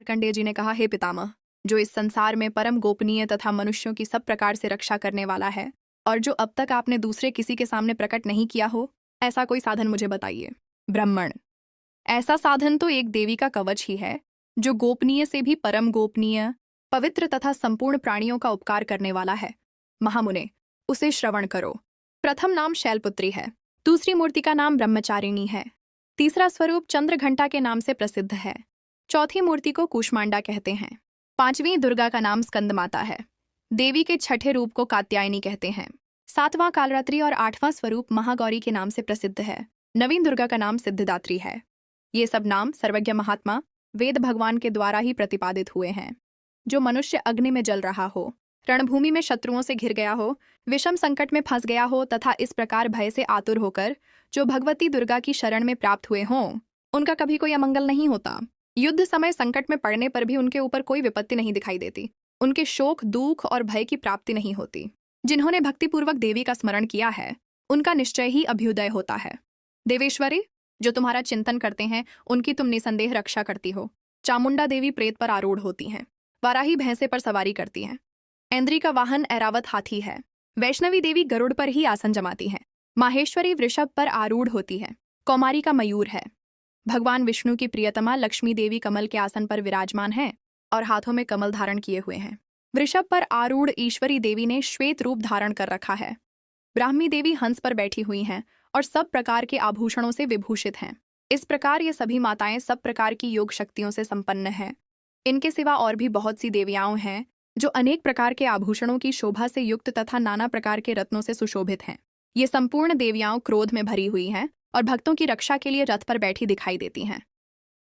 मार्कंडेय जी ने कहा, हे पितामह, जो इस संसार में परम गोपनीय तथा मनुष्यों की सब प्रकार से रक्षा करने वाला है और जो अब तक आपने दूसरे किसी के सामने प्रकट नहीं किया हो, ऐसा कोई साधन मुझे बताइए। ब्राह्मण, ऐसा साधन तो एक देवी का कवच ही है, जो गोपनीय से भी परम गोपनीय, पवित्र तथा संपूर्ण प्राणियों का उपकार करने वाला है। महामुने, उसे श्रवण करो। प्रथम नाम शैलपुत्री है, दूसरी मूर्ति का नाम ब्रह्मचारिणी है, तीसरा स्वरूप चंद्रघंटा के नाम से प्रसिद्ध है, चौथी मूर्ति को कूष्मांडा कहते हैं, पांचवीं दुर्गा का नाम स्कंद माता है, देवी के छठे रूप को कात्यायनी कहते हैं, सातवां कालरात्रि और आठवां स्वरूप महागौरी के नाम से प्रसिद्ध है, नवीं दुर्गा का नाम सिद्धिदात्री है। ये सब नाम सर्वज्ञ महात्मा वेद भगवान के द्वारा ही प्रतिपादित हुए हैं। जो मनुष्य अग्नि में जल रहा हो, रणभूमि में शत्रुओं से घिर गया हो, विषम संकट में फंस गया हो तथा इस प्रकार भय से आतुर होकर जो भगवती दुर्गा की शरण में प्राप्त हुए हों, उनका कभी कोई अमंगल नहीं होता। युद्ध समय संकट में पड़ने पर भी उनके ऊपर कोई विपत्ति नहीं दिखाई देती, उनके शोक, दुख और भय की प्राप्ति नहीं होती। जिन्होंने भक्तिपूर्वक देवी का स्मरण किया है, उनका निश्चय ही अभ्युदय होता है। देवेश्वरी, जो तुम्हारा चिंतन करते हैं, उनकी तुम निसंदेह रक्षा करती हो। चामुंडा देवी प्रेत पर आरूढ़ होती हैं, वाराही भैंसे पर सवारी करती हैं, ऐन्द्री का वाहन ऐरावत हाथी है, वैष्णवी देवी गरुड़ पर ही आसन जमाती हैं, माहेश्वरी वृषभ पर आरूढ़ होती है, कौमारी का मयूर है। भगवान विष्णु की प्रियतमा लक्ष्मी देवी कमल के आसन पर विराजमान है और हाथों में कमल धारण किए हुए हैं। वृषभ पर आरूढ़ ईश्वरी देवी ने श्वेत रूप धारण कर रखा है। ब्राह्मी देवी हंस पर बैठी हुई हैं और सब प्रकार के आभूषणों से विभूषित हैं। इस प्रकार ये सभी माताएं सब प्रकार की योग शक्तियों से संपन्न हैं। इनके सिवा और भी बहुत सी देवियाओं हैं जो अनेक प्रकार के आभूषणों की शोभा से युक्त तथा नाना प्रकार के रत्नों से सुशोभित हैं। ये संपूर्ण देवियाओं क्रोध में भरी हुई हैं और भक्तों की रक्षा के लिए रथ पर बैठी दिखाई देती हैं।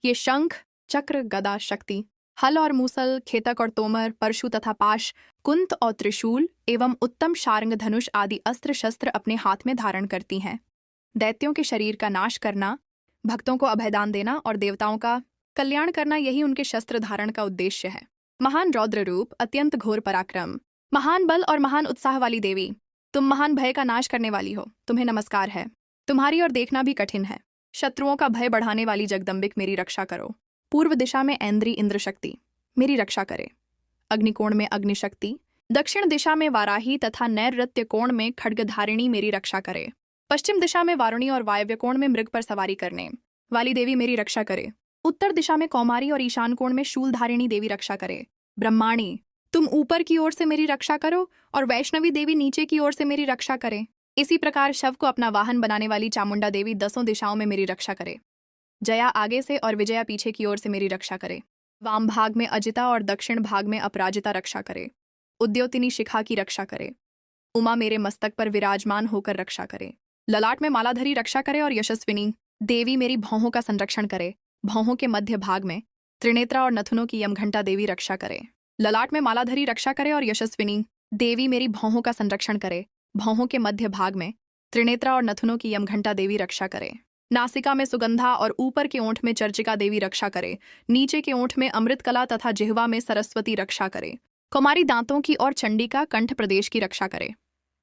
ये शंख, चक्र, गदा, शक्ति, हल और मूसल, खेतक और तोमर, परशु तथा पाश, कुंत और त्रिशूल एवं उत्तम शार्ंग, धनुष आदि अस्त्र शस्त्र अपने हाथ में धारण करती हैं। दैत्यों के शरीर का नाश करना, भक्तों को अभयदान देना और देवताओं का कल्याण करना, यही उनके शस्त्र धारण का उद्देश्य है। महान रौद्र रूप, अत्यंत घोर पराक्रम, महान बल और महान उत्साह वाली देवी, तुम महान भय का नाश करने वाली हो, तुम्हें नमस्कार है। तुम्हारी और देखना भी कठिन है। शत्रुओं का भय बढ़ाने वाली जगदम्बिक, मेरी रक्षा करो। पूर्व दिशा में ऐन्द्री इंद्र शक्ति, मेरी रक्षा करे। अग्निकोण में अग्निशक्ति, दक्षिण दिशा में वाराही तथा नैऋत्य कोण में खड्गधारिणी मेरी रक्षा करे। पश्चिम दिशा में वारुणी और वायव्य कोण में मृग पर सवारी करने वाली देवी मेरी रक्षा करे। उत्तर दिशा में कौमारी और ईशान कोण में शूलधारिणी देवी रक्षा करे। ब्रह्माणी, तुम ऊपर की ओर से मेरी रक्षा करो और वैष्णवी देवी नीचे की ओर से मेरी रक्षा करे। इसी प्रकार शव को अपना वाहन बनाने वाली चामुंडा देवी 10 दिशाओं में मेरी रक्षा करे। जया आगे से और विजया पीछे की ओर से मेरी रक्षा करे। वाम भाग में अजिता और दक्षिण भाग में अपराजिता रक्षा करे। उद्योतिनी शिखा की रक्षा करे। उमा मेरे मस्तक पर विराजमान होकर रक्षा करे। ललाट में मालाधरी रक्षा करे और यशस्विनी देवी मेरी भौहों का संरक्षण करे। भौहों के मध्य भाग में त्रिनेत्रा और नथुनों की यमघंटा देवी रक्षा करे। ललाट में मालाधरी रक्षा करे और यशस्विनी देवी मेरी भौहों का संरक्षण करे। भौहों के मध्य भाग में त्रिनेत्रा और नथुनों की यमघंटा देवी रक्षा करे। नासिका में सुगंधा और ऊपर के ओंठ में चर्चिका देवी रक्षा करे। नीचे के ओंठ में अमृतकला तथा जिह्वा में सरस्वती रक्षा करे। कुमारी दांतों की और चंडिका कंठ प्रदेश की रक्षा करे।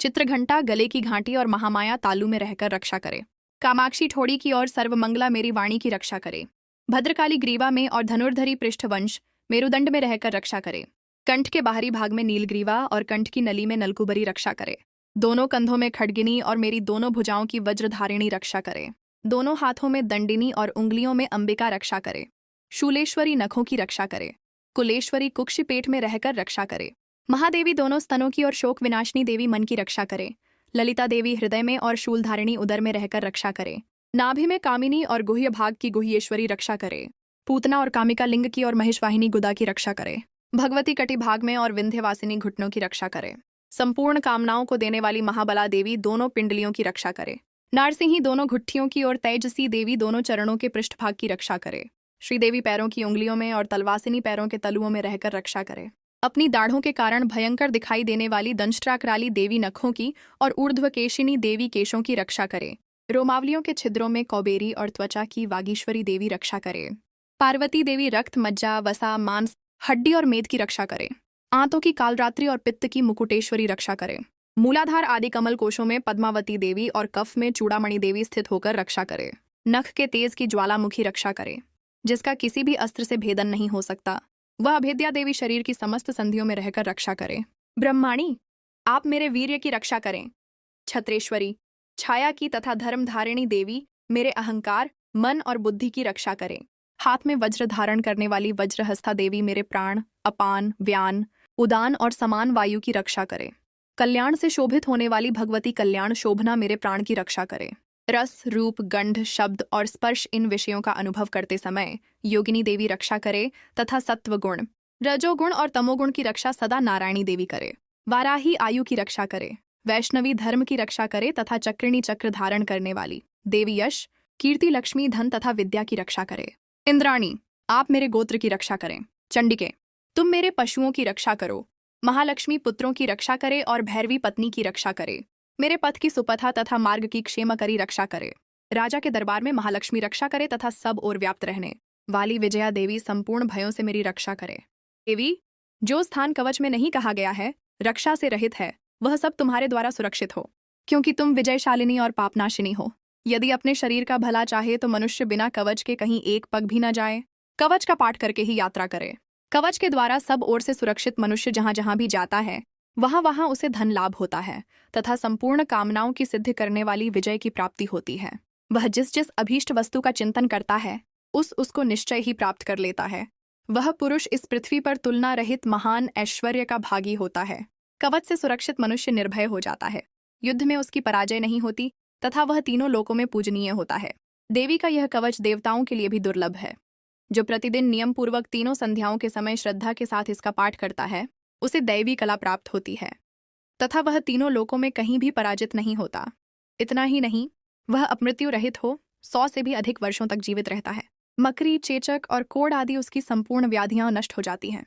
चित्रघंटा गले की घाटी और महामाया तालू में रहकर रक्षा करे। कामाक्षी ठोड़ी की और सर्वमंगला मेरी वाणी की रक्षा करे। भद्रकाली ग्रीवा में और धनुर्धरी पृष्ठवंश मेरुदंड में रहकर रक्षा करे। कंठ के बाहरी भाग में नीलग्रीवा और कंठ की नली में नलकुबरी रक्षा करे। दोनों कंधों में खड्गिनी और मेरी दोनों भुजाओं की वज्रधारिणी रक्षा करे। दोनों हाथों में दंडिनी और उंगलियों में अंबिका रक्षा करे। शूलेश्वरी नखों की रक्षा करे। कुलेश्वरी कुक्षि पेट में रहकर रक्षा करे। महादेवी दोनों स्तनों की और शोक विनाशिनी देवी मन की रक्षा करे। ललिता देवी हृदय में और शूलधारिणी उदर में रहकर रक्षा करे। नाभि में कामिनी और गुह्य भाग की गुह्येश्वरी रक्षा करे। पूतना और कामिका लिंग की और महेशवाहिनी गुदा की रक्षा करे। भगवती कटी भाग में और विंध्यवासिनी घुटनों की रक्षा करे। संपूर्ण कामनाओं को देने वाली महाबला देवी दोनों पिंडलियों की रक्षा करे। नारसिंही दोनों घुट्टियों की और तेजसी देवी दोनों चरणों के पृष्ठभाग की रक्षा करे। श्रीदेवी पैरों की उंगलियों में और तलवासिनी पैरों के तलुओं में रहकर रक्षा करे। अपनी दाढ़ों के कारण भयंकर दिखाई देने वाली दंष्ट्राकराली देवी नखों की और ऊर्ध्वकेशिनी देवी केशों की रक्षा करे। रोमावलियों के छिद्रों में कौबेरी और त्वचा की वागीश्वरी देवी रक्षा करे। पार्वती देवी रक्त, मज्जा, वसा, मांस, हड्डी और मेद की रक्षा करे। आंतों की कालरात्रि और पित्त की मुकुटेश्वरी रक्षा करे। मूलाधार आदि कमल कोशों में पद्मावती देवी और कफ में चूड़ामणि देवी स्थित होकर रक्षा करे। नख के तेज की ज्वालामुखी रक्षा करे। जिसका किसी भी अस्त्र से भेदन नहीं हो सकता। वह अभेद्या देवी शरीर की समस्त संधियों में रहकर रक्षा करे। ब्रह्माणी, आप मेरे वीर्य की रक्षा करें। छत्रेश्वरी, छाया की तथा धर्मधारिणी देवी मेरे अहंकार, मन और बुद्धि की रक्षा करें। हाथ में वज्र धारण करने वाली वज्रहस्ता देवी मेरे प्राण, अपान, व्यान, उदान और समान वायु की रक्षा करे। कल्याण से शोभित होने वाली भगवती कल्याण शोभना मेरे प्राण की रक्षा करे। रस, रूप, गंध, शब्द और स्पर्श इन विषयों का अनुभव करते समय योगिनी देवी रक्षा करे तथा सत्व गुण, रजोगुण और तमोगुण की रक्षा सदा नारायणी देवी करे। वाराही आयु की रक्षा करे, वैष्णवी धर्म की रक्षा करे तथा चक्रिणी चक्र धारण करने वाली देवी यश, कीर्ति, लक्ष्मी, धन तथा विद्या की रक्षा करे। इंद्राणी, आप मेरे गोत्र की रक्षा करें। चंडिके, तुम मेरे पशुओं की रक्षा करो। महालक्ष्मी पुत्रों की रक्षा करे और भैरवी पत्नी की रक्षा करे। मेरे पथ की सुपथा तथा मार्ग की क्षेमकरी रक्षा करे। राजा के दरबार में महालक्ष्मी रक्षा करे तथा सब ओर व्याप्त रहने वाली विजया देवी संपूर्ण भयों से मेरी रक्षा करे। देवी, जो स्थान कवच में नहीं कहा गया है, रक्षा से रहित है, वह सब तुम्हारे द्वारा सुरक्षित हो, क्योंकि तुम विजयशालिनी और पापनाशिनी हो। यदि अपने शरीर का भला चाहे तो मनुष्य बिना कवच के कहीं एक पग भी न जाए। कवच का पाठ करके ही यात्रा करे। कवच के द्वारा सब ओर से सुरक्षित मनुष्य जहां जहां भी जाता है, वहां वहां उसे धन लाभ होता है तथा संपूर्ण कामनाओं की सिद्धि करने वाली विजय की प्राप्ति होती है। वह जिस जिस अभीष्ट वस्तु का चिंतन करता है, उसको निश्चय ही प्राप्त कर लेता है। वह पुरुष इस पृथ्वी पर तुलना रहित महान ऐश्वर्य का भागी होता है। कवच से सुरक्षित मनुष्य निर्भय हो जाता है। युद्ध में उसकी पराजय नहीं होती तथा वह तीनों लोकों में पूजनीय होता है। देवी का यह कवच देवताओं के लिए भी दुर्लभ है। जो प्रतिदिन नियम पूर्वक तीनों संध्याओं के समय श्रद्धा के साथ इसका पाठ करता है, उसे दैवी कला प्राप्त होती है तथा वह तीनों लोकों में कहीं भी पराजित नहीं होता। इतना ही नहीं, वह अपमृत्यु रहित हो 100 से भी अधिक वर्षों तक जीवित रहता है। मकरी, चेचक और कोढ़ आदि उसकी संपूर्ण व्याधियां नष्ट हो जाती हैं।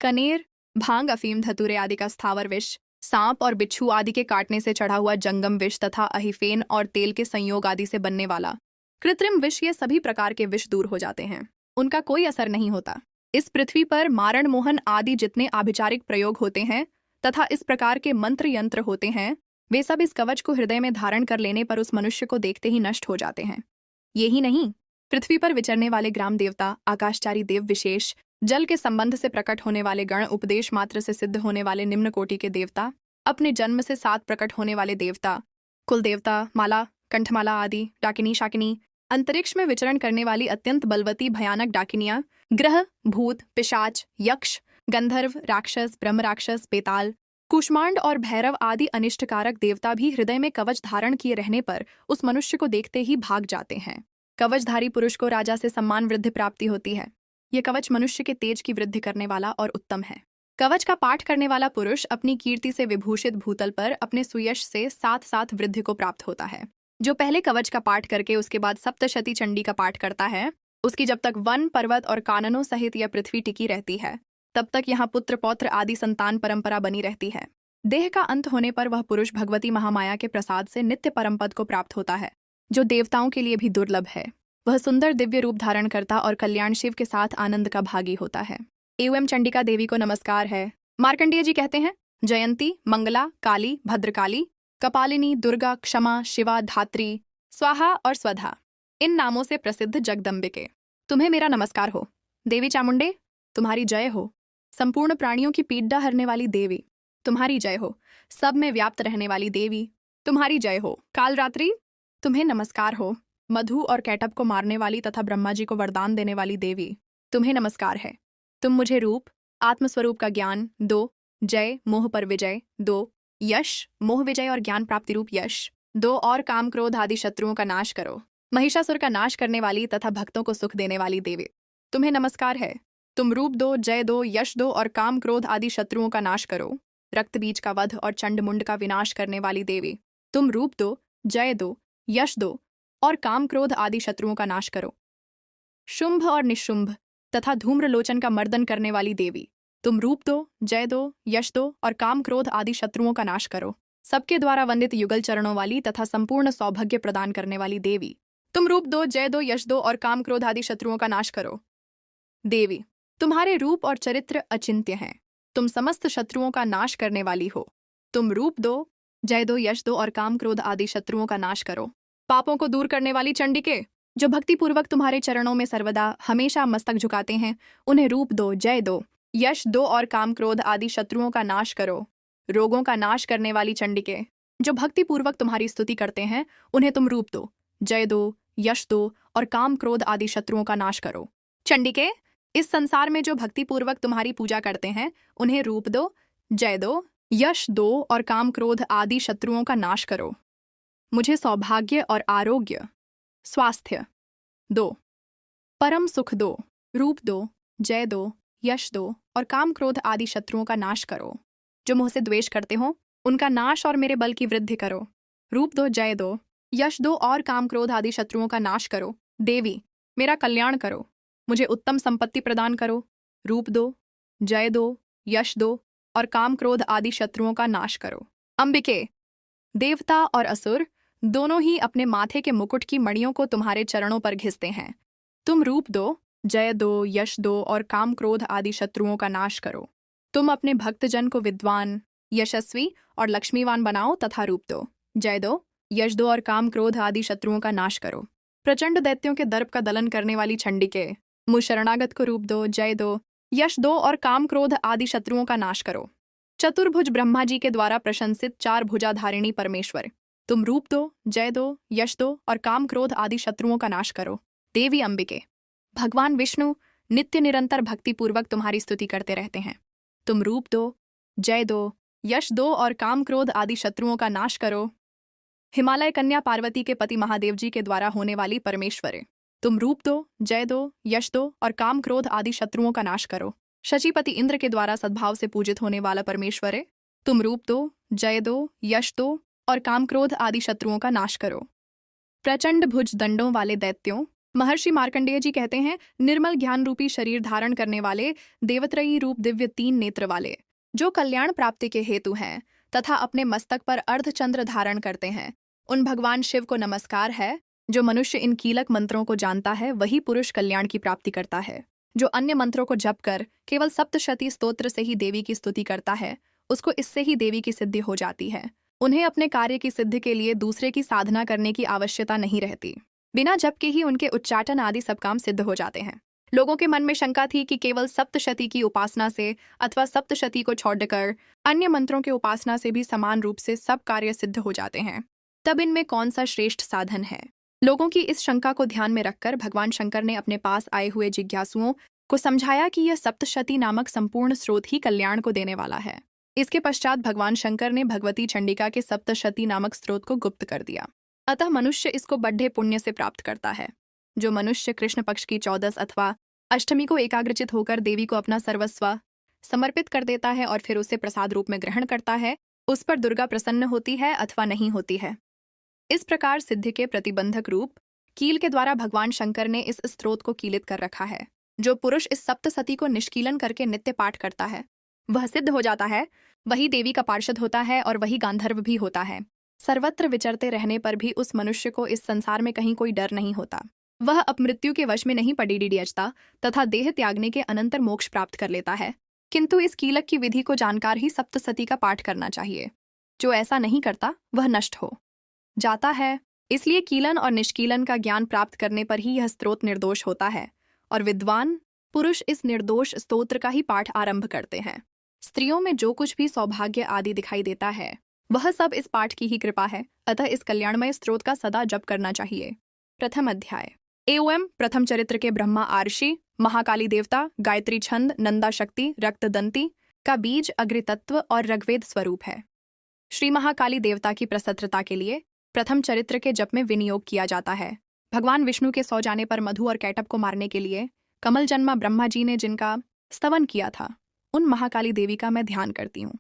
कनेर, भांग, अफीम, धतूरे आदि का स्थावर विष, सांप और बिच्छू आदि के काटने से चढ़ा हुआ जंगम विष तथा अहिफेन और तेल के संयोग आदि से बनने वाला कृत्रिम विष, ये सभी प्रकार के विष दूर हो जाते हैं। उनका कोई असर नहीं होता। इस पृथ्वी पर मारण, मोहन आदि जितने आभिचारिक प्रयोग होते हैं तथा इस प्रकार के मंत्र यंत्र होते हैं, वे सब इस कवच को हृदय में धारण कर लेने पर उस मनुष्य को देखते ही नष्ट हो जाते हैं। यही नहीं, पृथ्वी पर विचरने वाले ग्राम देवता, आकाशचारी देव विशेष, जल के संबंध से प्रकट होने वाले गण, उपदेश मात्र से सिद्ध होने वाले निम्न कोटि के देवता, अपने जन्म से 7 प्रकट होने वाले देवता, कुल देवता, माला, कंठमाला आदि, डाकिनी, शाकिनी, अंतरिक्ष में विचरण करने वाली अत्यंत बलवती भयानक डाकिनियां, ग्रह, भूत, पिशाच, यक्ष, गंधर्व, राक्षस, ब्रह्म राक्षस, बेताल, कुष्मांड और भैरव आदि अनिष्टकारक देवता भी हृदय में कवच धारण किए रहने पर उस मनुष्य को देखते ही भाग जाते हैं। कवचधारी पुरुष को राजा से सम्मान वृद्धि प्राप्ति होती है। यह कवच मनुष्य के तेज की वृद्धि करने वाला और उत्तम है। कवच का पाठ करने वाला पुरुष अपनी कीर्ति से विभूषित भूतल पर अपने सुयश से साथ साथ वृद्धि को प्राप्त होता है। जो पहले कवच का पाठ करके उसके बाद सप्तशती चंडी का पाठ करता है, उसकी जब तक वन, पर्वत और काननों सहित यह पृथ्वी टिकी रहती है, तब तक यहाँ पुत्र, पौत्र आदि संतान परंपरा बनी रहती है। देह का अंत होने पर वह पुरुष भगवती महामाया के प्रसाद से नित्य परम पद को प्राप्त होता है, जो देवताओं के लिए भी दुर्लभ है। वह सुंदर दिव्य रूप धारण करता और कल्याण शिव के साथ आनंद का भागी होता है। एवं चंडिका देवी को नमस्कार है। मार्कंडेय जी कहते हैं, जयंती, मंगला, काली, भद्रकाली, कपालिनी, दुर्गा, क्षमा, शिवा, धात्री, स्वाहा और स्वधा, इन नामों से प्रसिद्ध जगदम्बिके, तुम्हें मेरा नमस्कार हो। देवी चामुंडे, तुम्हारी जय हो। संपूर्ण प्राणियों की पीड़ा हरने वाली देवी, तुम्हारी जय हो। सब में व्याप्त रहने वाली देवी, तुम्हारी जय हो। कालरात्रि, तुम्हें नमस्कार हो। मधु और कैटब को मारने वाली तथा ब्रह्मा जी को वरदान देने वाली देवी, तुम्हें नमस्कार है। तुम मुझे रूप, आत्मस्वरूप का ज्ञान दो। जय, मोह पर विजय दो। यश, मोह विजय और ज्ञान प्राप्ति रूप यश दो। और काम, क्रोध आदि शत्रुओं का नाश करो। महिषासुर का नाश करने वाली तथा भक्तों को सुख देने वाली देवी, तुम्हें नमस्कार है। तुम रूप दो, जय दो, यश दो और काम, क्रोध आदि शत्रुओं का नाश करो। रक्त बीज का वध और चंड मुंड का विनाश करने वाली देवी, तुम रूप दो, जय दो, यश दो और काम, क्रोध आदि शत्रुओं का नाश करो। शुंभ और निशुंभ तथा धूम्रलोचन का मर्दन करने वाली देवी, तुम रूप दो, जय दो, यश दो और काम, क्रोध आदि शत्रुओं का नाश करो। सबके द्वारा वंदित युगल चरणों वाली तथा संपूर्ण सौभाग्य प्रदान करने वाली देवी, तुम रूप दो, जय दो, यश दो और काम, क्रोध आदि शत्रुओं का नाश करो। देवी, तुम्हारे रूप और चरित्र अचिंत्य हैं। तुम समस्त शत्रुओं का नाश करने वाली हो। तुम रूप दो, जय दो, यश दो और काम, क्रोध आदि शत्रुओं का नाश करो। पापों को दूर करने वाली चंडिके, जो भक्तिपूर्वक तुम्हारे चरणों में सर्वदा हमेशा मस्तक झुकाते हैं, उन्हें रूप दो, जय दो, यश दो और काम क्रोध आदि शत्रुओं का नाश करो। रोगों का नाश करने वाली चंडिके, जो भक्तिपूर्वक तुम्हारी स्तुति करते हैं, उन्हें तुम रूप दो, जय दो, यश दो और काम क्रोध आदि शत्रुओं का नाश करो। चंडिके, इस संसार में जो भक्तिपूर्वक तुम्हारी पूजा करते हैं, उन्हें रूप दो, जय दो, यश दो और काम क्रोध आदि शत्रुओं का नाश करो। मुझे सौभाग्य और आरोग्य, स्वास्थ्य दो, परम सुख दो, रूप दो, जय दो, यश दो और काम क्रोध आदि शत्रुओं का नाश करो। जो मुझसे द्वेष करते हो, उनका नाश और मेरे बल की वृद्धि करो। रूप दो, जय दो, यश दो और काम क्रोध आदि शत्रुओं का नाश करो। देवी, मेरा कल्याण करो, मुझे उत्तम संपत्ति प्रदान करो। रूप दो, जय दो, यश दो और काम क्रोध आदि शत्रुओं का नाश करो। अंबिके, देवता और असुर दोनों ही अपने माथे के मुकुट की मणियों को तुम्हारे चरणों पर घिसते हैं। तुम रूप दो, जय दो, यश दो और काम क्रोध आदि शत्रुओं का नाश करो। तुम अपने भक्तजन को विद्वान, यशस्वी और लक्ष्मीवान बनाओ तथा रूप दो, जय दो, यश दो और काम क्रोध आदि शत्रुओं का नाश करो। प्रचंड दैत्यों के दर्प का दलन करने वाली चंडिके, मुझ शरणागत को रूप दो, जय दो, यश दो और काम क्रोध आदि शत्रुओं का नाश करो। चतुर्भुज ब्रह्मा जी के द्वारा प्रशंसित 4 भुजाधारिणी परमेश्वर, तुम रूप दो, जय दो, यश दो और काम क्रोध आदि शत्रुओं का नाश करो। देवी अंबिके, भगवान विष्णु नित्य निरंतर भक्तिपूर्वक तुम्हारी स्तुति करते रहते हैं। तुम रूप दो, जय दो, यश दो और काम क्रोध आदि शत्रुओं का नाश करो। हिमालय कन्या पार्वती के पति महादेव जी के द्वारा होने वाली परमेश्वरे, तुम रूप दो, जय दो, यश दो और काम क्रोध आदि शत्रुओं का नाश करो। शचीपति इंद्र के द्वारा सद्भाव से पूजित होने वाला परमेश्वरे, तुम रूप दो, जय दो, यश दो और काम क्रोध आदि शत्रुओं का नाश करो। प्रचंड भुज दंडों वाले दैत्यों, महर्षि मार्कंडेय जी कहते हैं, निर्मल ज्ञान रूपी शरीर धारण करने वाले, देवत्रयी रूप दिव्य 3 नेत्र वाले, जो कल्याण प्राप्ति के हेतु हैं तथा अपने मस्तक पर अर्धचंद्र धारण करते हैं, उन भगवान शिव को नमस्कार है। जो मनुष्य इन कीलक मंत्रों को जानता है, वही पुरुष कल्याण की प्राप्ति करता है। जो अन्य मंत्रों को जप कर केवल सप्तशती स्तोत्र से ही देवी की स्तुति करता है, उसको इससे ही देवी की सिद्धि हो जाती है। उन्हें अपने कार्य की सिद्धि के लिए दूसरे की साधना करने की आवश्यकता नहीं रहती। बिना जप के ही उनके उच्चाटन आदि सब काम सिद्ध हो जाते हैं। लोगों के मन में शंका थी कि केवल सप्तशती की उपासना से अथवा सप्तशती को छोड़कर अन्य मंत्रों के उपासना से भी समान रूप से सब कार्य सिद्ध हो जाते हैं। तब इनमें कौन सा श्रेष्ठ साधन है? लोगों की इस शंका को ध्यान में रखकर भगवान शंकर ने अपने पास आए हुए जिज्ञासुओं को समझाया कि यह सप्तशती नामक संपूर्ण स्रोत ही कल्याण को देने वाला है। इसके पश्चात भगवान शंकर ने भगवती चंडिका के सप्तशती नामक स्रोत को गुप्त कर दिया। अतः मनुष्य इसको बढ़े पुण्य से प्राप्त करता है। जो मनुष्य कृष्ण पक्ष की 14 अथवा अष्टमी को एकाग्रचित होकर देवी को अपना सर्वस्व समर्पित कर देता है और फिर उसे प्रसाद रूप में ग्रहण करता है, उस पर दुर्गा प्रसन्न होती है अथवा नहीं होती है। इस प्रकार सिद्धि के प्रतिबंधक रूप कील के द्वारा भगवान शंकर ने इस स्रोत को कीलित कर रखा है। जो पुरुष इस सप्तसती को निष्कीलन करके नित्य पाठ करता है, वह सिद्ध हो जाता है, वही देवी का पार्षद होता है और वही गांधर्व भी होता है। सर्वत्र विचरते रहने पर भी उस मनुष्य को इस संसार में कहीं कोई डर नहीं होता। वह अपमृत्यु के वश में नहीं पड़ीडियचता तथा देह त्यागने के अनंतर मोक्ष प्राप्त कर लेता है। किंतु इस कीलक की विधि को जानकार ही सप्तसती का पाठ करना चाहिए। जो ऐसा नहीं करता वह नष्ट हो जाता है। इसलिए कीलन और निष्कीलन का ज्ञान प्राप्त करने पर ही यह स्तोत्र निर्दोष होता है और विद्वान पुरुष इस निर्दोष स्तोत्र का ही पाठ आरंभ करते हैं। स्त्रियों में जो कुछ भी सौभाग्य आदि दिखाई देता है, वह सब इस पाठ की ही कृपा है। अतः इस कल्याणमय स्त्रोत का सदा जप करना चाहिए। प्रथम अध्याय। एवं प्रथम चरित्र के ब्रह्मा आर्षि, महाकाली देवता, गायत्री छंद, नंदा शक्ति, रक्तदंती का बीज अग्रितत्व और ऋग्वेद स्वरूप है। श्री महाकाली देवता की प्रसत्रता के लिए प्रथम चरित्र के जप में विनियोग किया जाता है। भगवान विष्णु के सौ जाने पर मधु और कैटभ को मारने के लिए कमल जन्मा ब्रह्मा जी ने जिनका स्तवन किया था, उन महाकाली देवी का मैं ध्यान करती हूँ।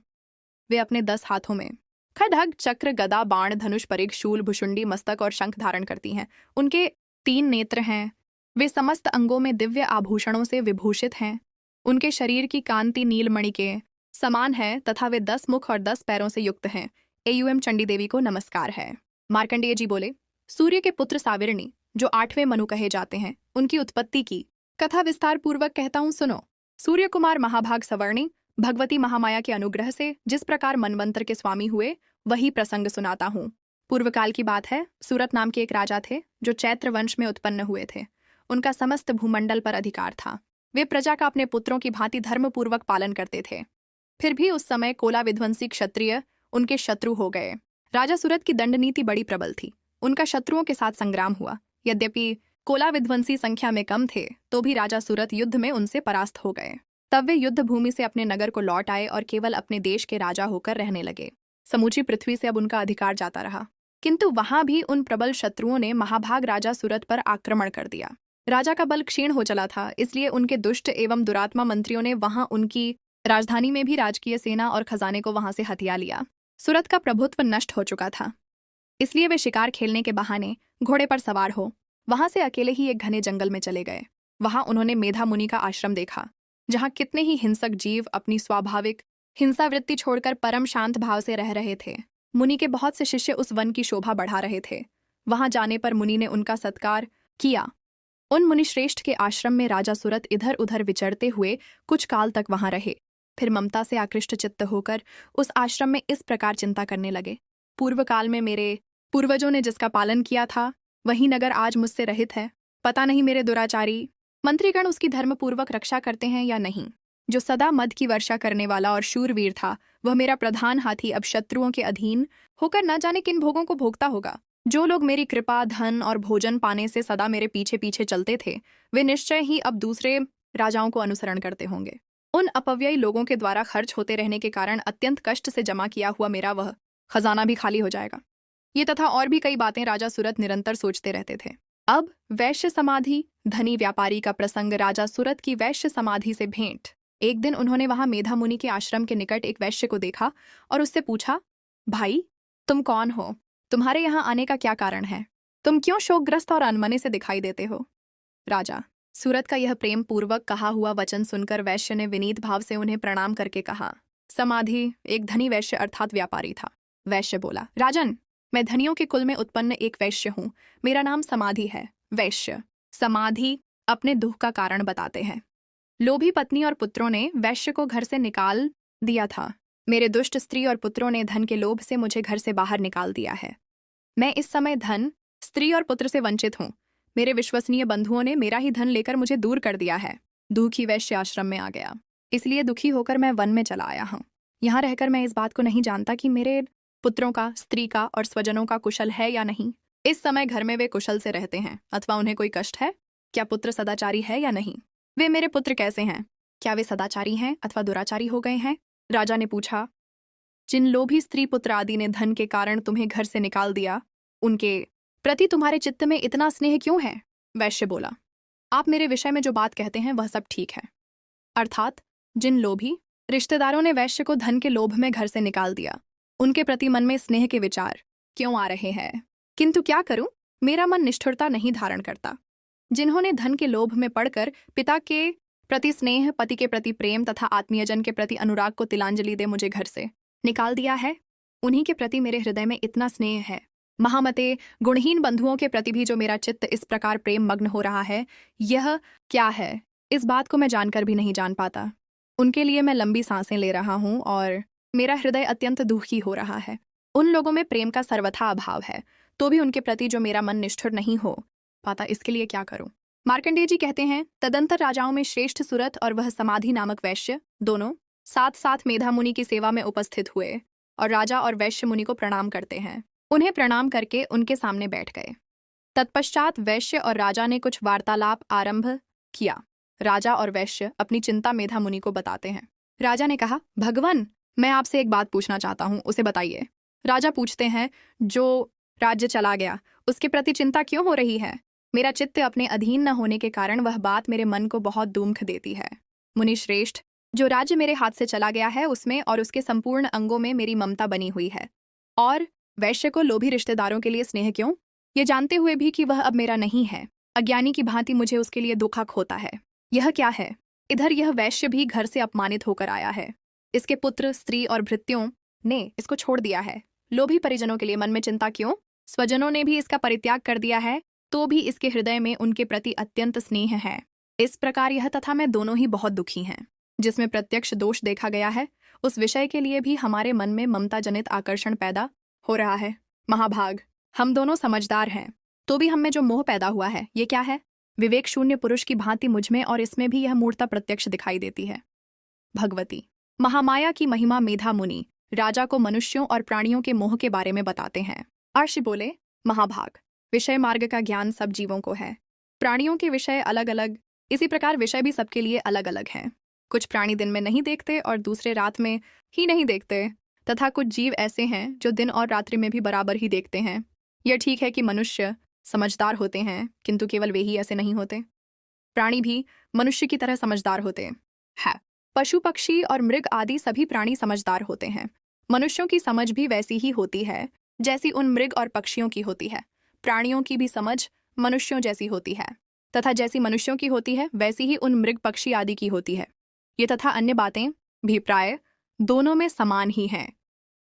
वे अपने 10 हाथों में खड्ग, चक्र, गदा, बाण, धनुष, परिघ, शूल, भुशुंडी, मस्तक और शंख धारण करती हैं। उनके 3 नेत्र हैं। वे समस्त अंगों में दिव्य आभूषणों से विभूषित हैं। उनके शरीर की कांति नीलमणि के समान है तथा वे 10 मुख और 10 पैरों से युक्त हैं। एवं चंडी देवी को नमस्कार है। मार्कंडेय जी बोले, सूर्य के पुत्र साविरणी, जो 8वें मनु कहे जाते हैं, उनकी उत्पत्ति की कथा विस्तार पूर्वक कहता हूँ, सुनो। सूर्य कुमार महाभाग सवर्णी भगवती महामाया के अनुग्रह से जिस प्रकार मनवंतर के स्वामी हुए, वही प्रसंग सुनाता हूँ। पूर्वकाल की बात है। सूरत नाम के एक राजा थे जो चैत्र वंश में उत्पन्न हुए थे। उनका समस्त भूमंडल पर अधिकार था। वे प्रजा का अपने पुत्रों की भांति धर्मपूर्वक पालन करते थे। फिर भी उस समय कोला विध्वंसी क्षत्रिय उनके शत्रु हो गए। राजा सूरत की दंड नीति बड़ी प्रबल थी। उनका शत्रुओं के साथ संग्राम हुआ। यद्यपि कोला विध्वंसी संख्या में कम थे तो भी राजा सूरत युद्ध में उनसे परास्त हो गए। तब वे युद्ध भूमि से अपने नगर को लौट आए और केवल अपने देश के राजा होकर रहने लगे। समूची पृथ्वी से अब उनका अधिकार जाता रहा, किंतु वहां भी उन प्रबल शत्रुओं ने महाभाग राजा सूरत पर आक्रमण कर दिया। राजा का बल क्षीण हो चला था, इसलिए उनके दुष्ट एवं दुरात्मा मंत्रियों ने वहां उनकी राजधानी में भी राजकीय सेना और खजाने को वहां से हथिया लिया। सूरत का प्रभुत्व नष्ट हो चुका था, इसलिए वे शिकार खेलने के बहाने घोड़े पर सवार हो वहां से अकेले ही एक घने जंगल में चले गए। वहां उन्होंने मेधा मुनि का आश्रम देखा, जहां कितने ही हिंसक जीव अपनी स्वाभाविक हिंसा वृत्ति छोड़कर परम शांत भाव से रह रहे थे। मुनि के बहुत से शिष्य उस वन की शोभा बढ़ा रहे थे। वहां जाने पर मुनि ने उनका सत्कार किया। उन मुनिश्रेष्ठ के आश्रम में राजा सूरत इधर उधर विचरते हुए कुछ काल तक वहां रहे। फिर ममता से आकृष्ट चित्त होकर उस आश्रम में इस प्रकार चिंता करने लगे, पूर्व काल में मेरे पूर्वजों ने जिसका पालन किया था वही नगर आज मुझसे रहित है। पता नहीं मेरे दुराचारी मंत्रीगण उसकी धर्मपूर्वक रक्षा करते हैं या नहीं। जो सदा मद की वर्षा करने वाला और शूरवीर था, वह मेरा प्रधान हाथी अब शत्रुओं के अधीन होकर न जाने किन भोगों को भोगता होगा। जो लोग मेरी कृपा, धन और भोजन पाने से सदा मेरे पीछे पीछे चलते थे, वे निश्चय ही अब दूसरे राजाओं को अनुसरण करते होंगे। उन अपव्ययी लोगों के द्वारा खर्च होते रहने के कारण अत्यंत कष्ट से जमा किया हुआ मेरा वह खजाना भी खाली हो जाएगा। ये तथा और भी कई बातें राजा सूरत निरंतर सोचते रहते थे। अब वैश्य समाधि, धनी व्यापारी का प्रसंग। राजा सूरत की वैश्य समाधि से भेंट। एक दिन उन्होंने वहां मेधा मुनि के आश्रम के निकट एक वैश्य को देखा और उससे पूछा, भाई तुम कौन हो? तुम्हारे यहाँ आने का क्या कारण है? तुम क्यों शोकग्रस्त और अनमने से दिखाई देते हो? राजा सूरत का यह प्रेम पूर्वक कहा हुआ वचन सुनकर वैश्य ने विनीत भाव से उन्हें प्रणाम करके कहा, समाधि एक धनी वैश्य अर्थात व्यापारी था। वैश्य बोला, राजन, मैं धनियों के कुल में उत्पन्न एक वैश्य हूँ। मेरा नाम समाधि है। वैश्य समाधि अपने दुख का कारण बताते हैं। लोभी पत्नी और पुत्रों ने वैश्य को घर से निकाल दिया था। मेरे दुष्ट स्त्री और पुत्रों ने धन के लोभ से मुझे घर से बाहर निकाल दिया है। मैं इस समय धन, स्त्री और पुत्र से वंचित हूँ। मेरे विश्वसनीय बंधुओं ने मेरा ही धन लेकर मुझे दूर कर दिया है। दुखी वैश्य आश्रम में आ गया, इसलिए दुखी होकर मैं वन में चला आया हूँ। यहाँ रहकर मैं इस बात को नहीं जानता कि मेरे पुत्रों का, स्त्री का और स्वजनों का कुशल है या नहीं। इस समय घर में वे कुशल से रहते हैं अथवा उन्हें कोई कष्ट है? क्या पुत्र सदाचारी है या नहीं? वे मेरे पुत्र कैसे हैं? क्या वे सदाचारी हैं अथवा दुराचारी हो गए हैं? राजा ने पूछा, जिन लोभी स्त्री पुत्र आदि ने धन के कारण तुम्हें घर से निकाल दिया, उनके प्रति तुम्हारे चित्त में इतना स्नेह क्यों है? वैश्य बोला, आप मेरे विषय में जो बात कहते हैं वह सब ठीक है। अर्थात जिन लोभी रिश्तेदारों ने वैश्य को धन के लोभ में घर से निकाल दिया, उनके प्रति मन में स्नेह के विचार क्यों आ रहे हैं? किंतु क्या करूं, मेरा मन निष्ठुरता नहीं धारण करता। जिन्होंने धन के लोभ में पड़कर पिता के प्रति स्नेह, पति के प्रति प्रेम तथा आत्मीयजन के प्रति अनुराग को तिलांजलि दे मुझे घर से निकाल दिया है, उन्हीं के प्रति मेरे हृदय में इतना स्नेह है। महामते, गुणहीन बंधुओं के प्रति भी जो मेरा चित्त इस प्रकार प्रेम मग्न हो रहा है, यह क्या है? इस बात को मैं जानकर भी नहीं जान पाता। उनके लिए मैं लंबी सांसें ले रहा हूँ और मेरा हृदय अत्यंत दुखी हो रहा है। उन लोगों में प्रेम का सर्वथा अभाव है, तो भी उनके प्रति जो मेरा मन निष्ठुर नहीं हो पाता, इसके लिए क्या करूं? मार्कंडेय जी कहते हैं, तदंतर राजाओं में श्रेष्ठ सूरत और वह समाधि नामक वैश्य दोनों साथ साथ मेधा मुनि की सेवा में उपस्थित हुए और राजा और वैश्य मुनि को प्रणाम करते हैं। उन्हें प्रणाम करके उनके सामने बैठ गए। तत्पश्चात वैश्य और राजा ने कुछ वार्तालाप आरंभ किया। राजा और वैश्य अपनी चिंता मेधा मुनि को बताते हैं। राजा ने कहा, भगवान, मैं आपसे एक बात पूछना चाहता हूँ, उसे बताइए। राजा पूछते हैं, जो राज्य चला गया उसके प्रति चिंता क्यों हो रही है? मेरा चित्त अपने अधीन न होने के कारण वह बात मेरे मन को बहुत दुख देती है। मुनि श्रेष्ठ, जो राज्य मेरे हाथ से चला गया है उसमें और उसके संपूर्ण अंगों में मेरी ममता बनी हुई है। और वैश्य को लोभी रिश्तेदारों के लिए स्नेह क्यों? ये जानते हुए भी कि वह अब मेरा नहीं है, अज्ञानी की भांति मुझे उसके लिए दुखक होता है। यह क्या है? इधर यह वैश्य भी घर से अपमानित होकर आया है। इसके पुत्र, स्त्री और भृत्यों ने इसको छोड़ दिया है। लोभी परिजनों के लिए मन में चिंता क्यों? स्वजनों ने भी इसका परित्याग कर दिया है, तो भी इसके हृदय में उनके प्रति अत्यंत स्नेह है। इस प्रकार यह तथा मैं दोनों ही बहुत दुखी हैं। जिसमें प्रत्यक्ष दोष देखा गया है, उस विषय के लिए भी हमारे मन में ममता जनित आकर्षण पैदा हो रहा है। महाभाग, हम दोनों समझदार हैं, तो भी हम में जो मोह पैदा हुआ है ये क्या है? विवेक शून्य पुरुष की भांति मुझमें और इसमें भी यह मूर्ता प्रत्यक्ष दिखाई देती है। भगवती, महामाया की महिमा मेधा मुनि राजा को मनुष्यों और प्राणियों के मोह के बारे में बताते हैं। अर्षि बोले, महाभाग, विषय मार्ग का ज्ञान सब जीवों को है। प्राणियों के विषय अलग अलग, इसी प्रकार विषय भी सबके लिए अलग अलग हैं। कुछ प्राणी दिन में नहीं देखते और दूसरे रात में ही नहीं देखते, तथा कुछ जीव ऐसे हैं जो दिन और रात्रि में भी बराबर ही देखते हैं। यह ठीक है कि मनुष्य समझदार होते हैं, किंतु केवल वे ही ऐसे नहीं होते। प्राणी भी मनुष्य की तरह समझदार होते हैं। पशु पक्षी और मृग आदि सभी प्राणी समझदार होते हैं। मनुष्यों की समझ भी वैसी ही होती है जैसी उन मृग और पक्षियों की होती है। प्राणियों की भी समझ मनुष्यों जैसी होती है, तथा जैसी मनुष्यों की होती है वैसी ही उन मृग पक्षी आदि की होती है। ये तथा अन्य बातें भी प्राय दोनों में समान ही हैं।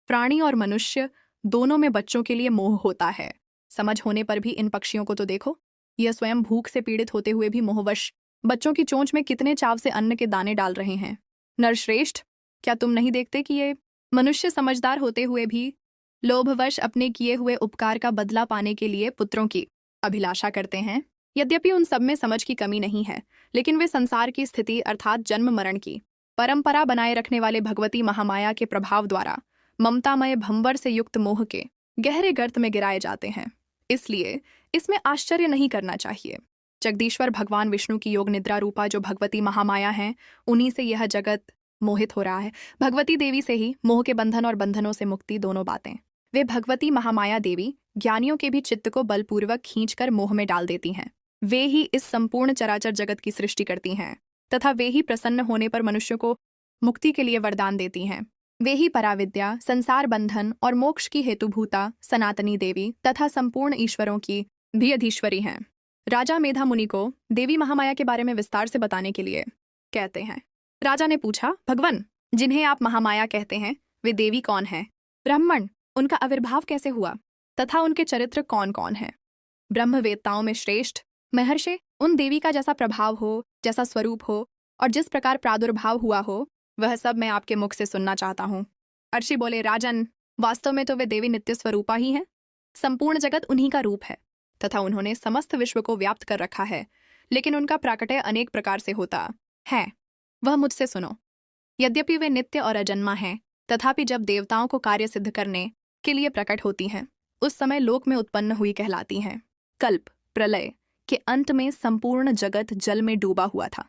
प्राणी और मनुष्य दोनों में बच्चों के लिए मोह होता है। समझ होने पर भी इन पक्षियों को तो देखो, यह स्वयं भूख से पीड़ित होते हुए भी मोहवश बच्चों की चोंच में कितने चाव से अन्न के दाने डाल रहे हैं। नरश्रेष्ठ, क्या तुम नहीं देखते कि ये मनुष्य समझदार होते हुए भी लोभवश अपने किए हुए उपकार का बदला पाने के लिए पुत्रों की अभिलाषा करते हैं? यद्यपि उन सब में समझ की कमी नहीं है, लेकिन वे संसार की स्थिति अर्थात जन्म मरण की परंपरा बनाए रखने वाले भगवती महामाया के प्रभाव द्वारा ममतामय भंवर से युक्त मोह के गहरे गर्त में गिराए जाते हैं। इसलिए इसमें आश्चर्य नहीं करना चाहिए। जगदीश्वर भगवान विष्णु की योग निद्रा रूपा जो भगवती महामाया हैं, उन्हीं से यह जगत मोहित हो रहा है। भगवती देवी से ही मोह के बंधन और बंधनों से मुक्ति दोनों बातें। वे भगवती महामाया देवी ज्ञानियों के भी चित्त को बलपूर्वक खींचकर मोह में डाल देती हैं। वे ही इस संपूर्ण चराचर जगत की सृष्टि करती हैं, तथा वे ही प्रसन्न होने पर मनुष्य को मुक्ति के लिए वरदान देती हैं। वे ही पराविद्या, संसार बंधन और मोक्ष की हेतुभूता सनातनी देवी तथा संपूर्ण ईश्वरों की भी अधीश्वरी हैं। राजा मेधा मुनि को देवी महामाया के बारे में विस्तार से बताने के लिए कहते हैं। राजा ने पूछा, भगवान, जिन्हें आप महामाया कहते हैं वे देवी कौन है? ब्राह्मण, उनका आविर्भाव कैसे हुआ तथा उनके चरित्र कौन कौन हैं? ब्रह्मवेत्ताओं में श्रेष्ठ महर्षि, उन देवी का जैसा प्रभाव हो, जैसा स्वरूप हो और जिस प्रकार प्रादुर्भाव हुआ हो, वह सब मैं आपके मुख से सुनना चाहता हूँ। अर्षि बोले, राजन, वास्तव में तो वे देवी नित्य स्वरूपा ही हैं। संपूर्ण जगत उन्हीं का रूप है तथा उन्होंने समस्त विश्व को व्याप्त कर रखा है, लेकिन उनका प्राकट्य अनेक प्रकार से होता है। वह मुझसे सुनो। यद्यपि वे नित्य और अजन्मा हैं, तथापि जब देवताओं को कार्य सिद्ध करने के लिए प्रकट होती हैं, उस समय लोक में उत्पन्न हुई कहलाती हैं। कल्प प्रलय के अंत में संपूर्ण जगत जल में डूबा हुआ था।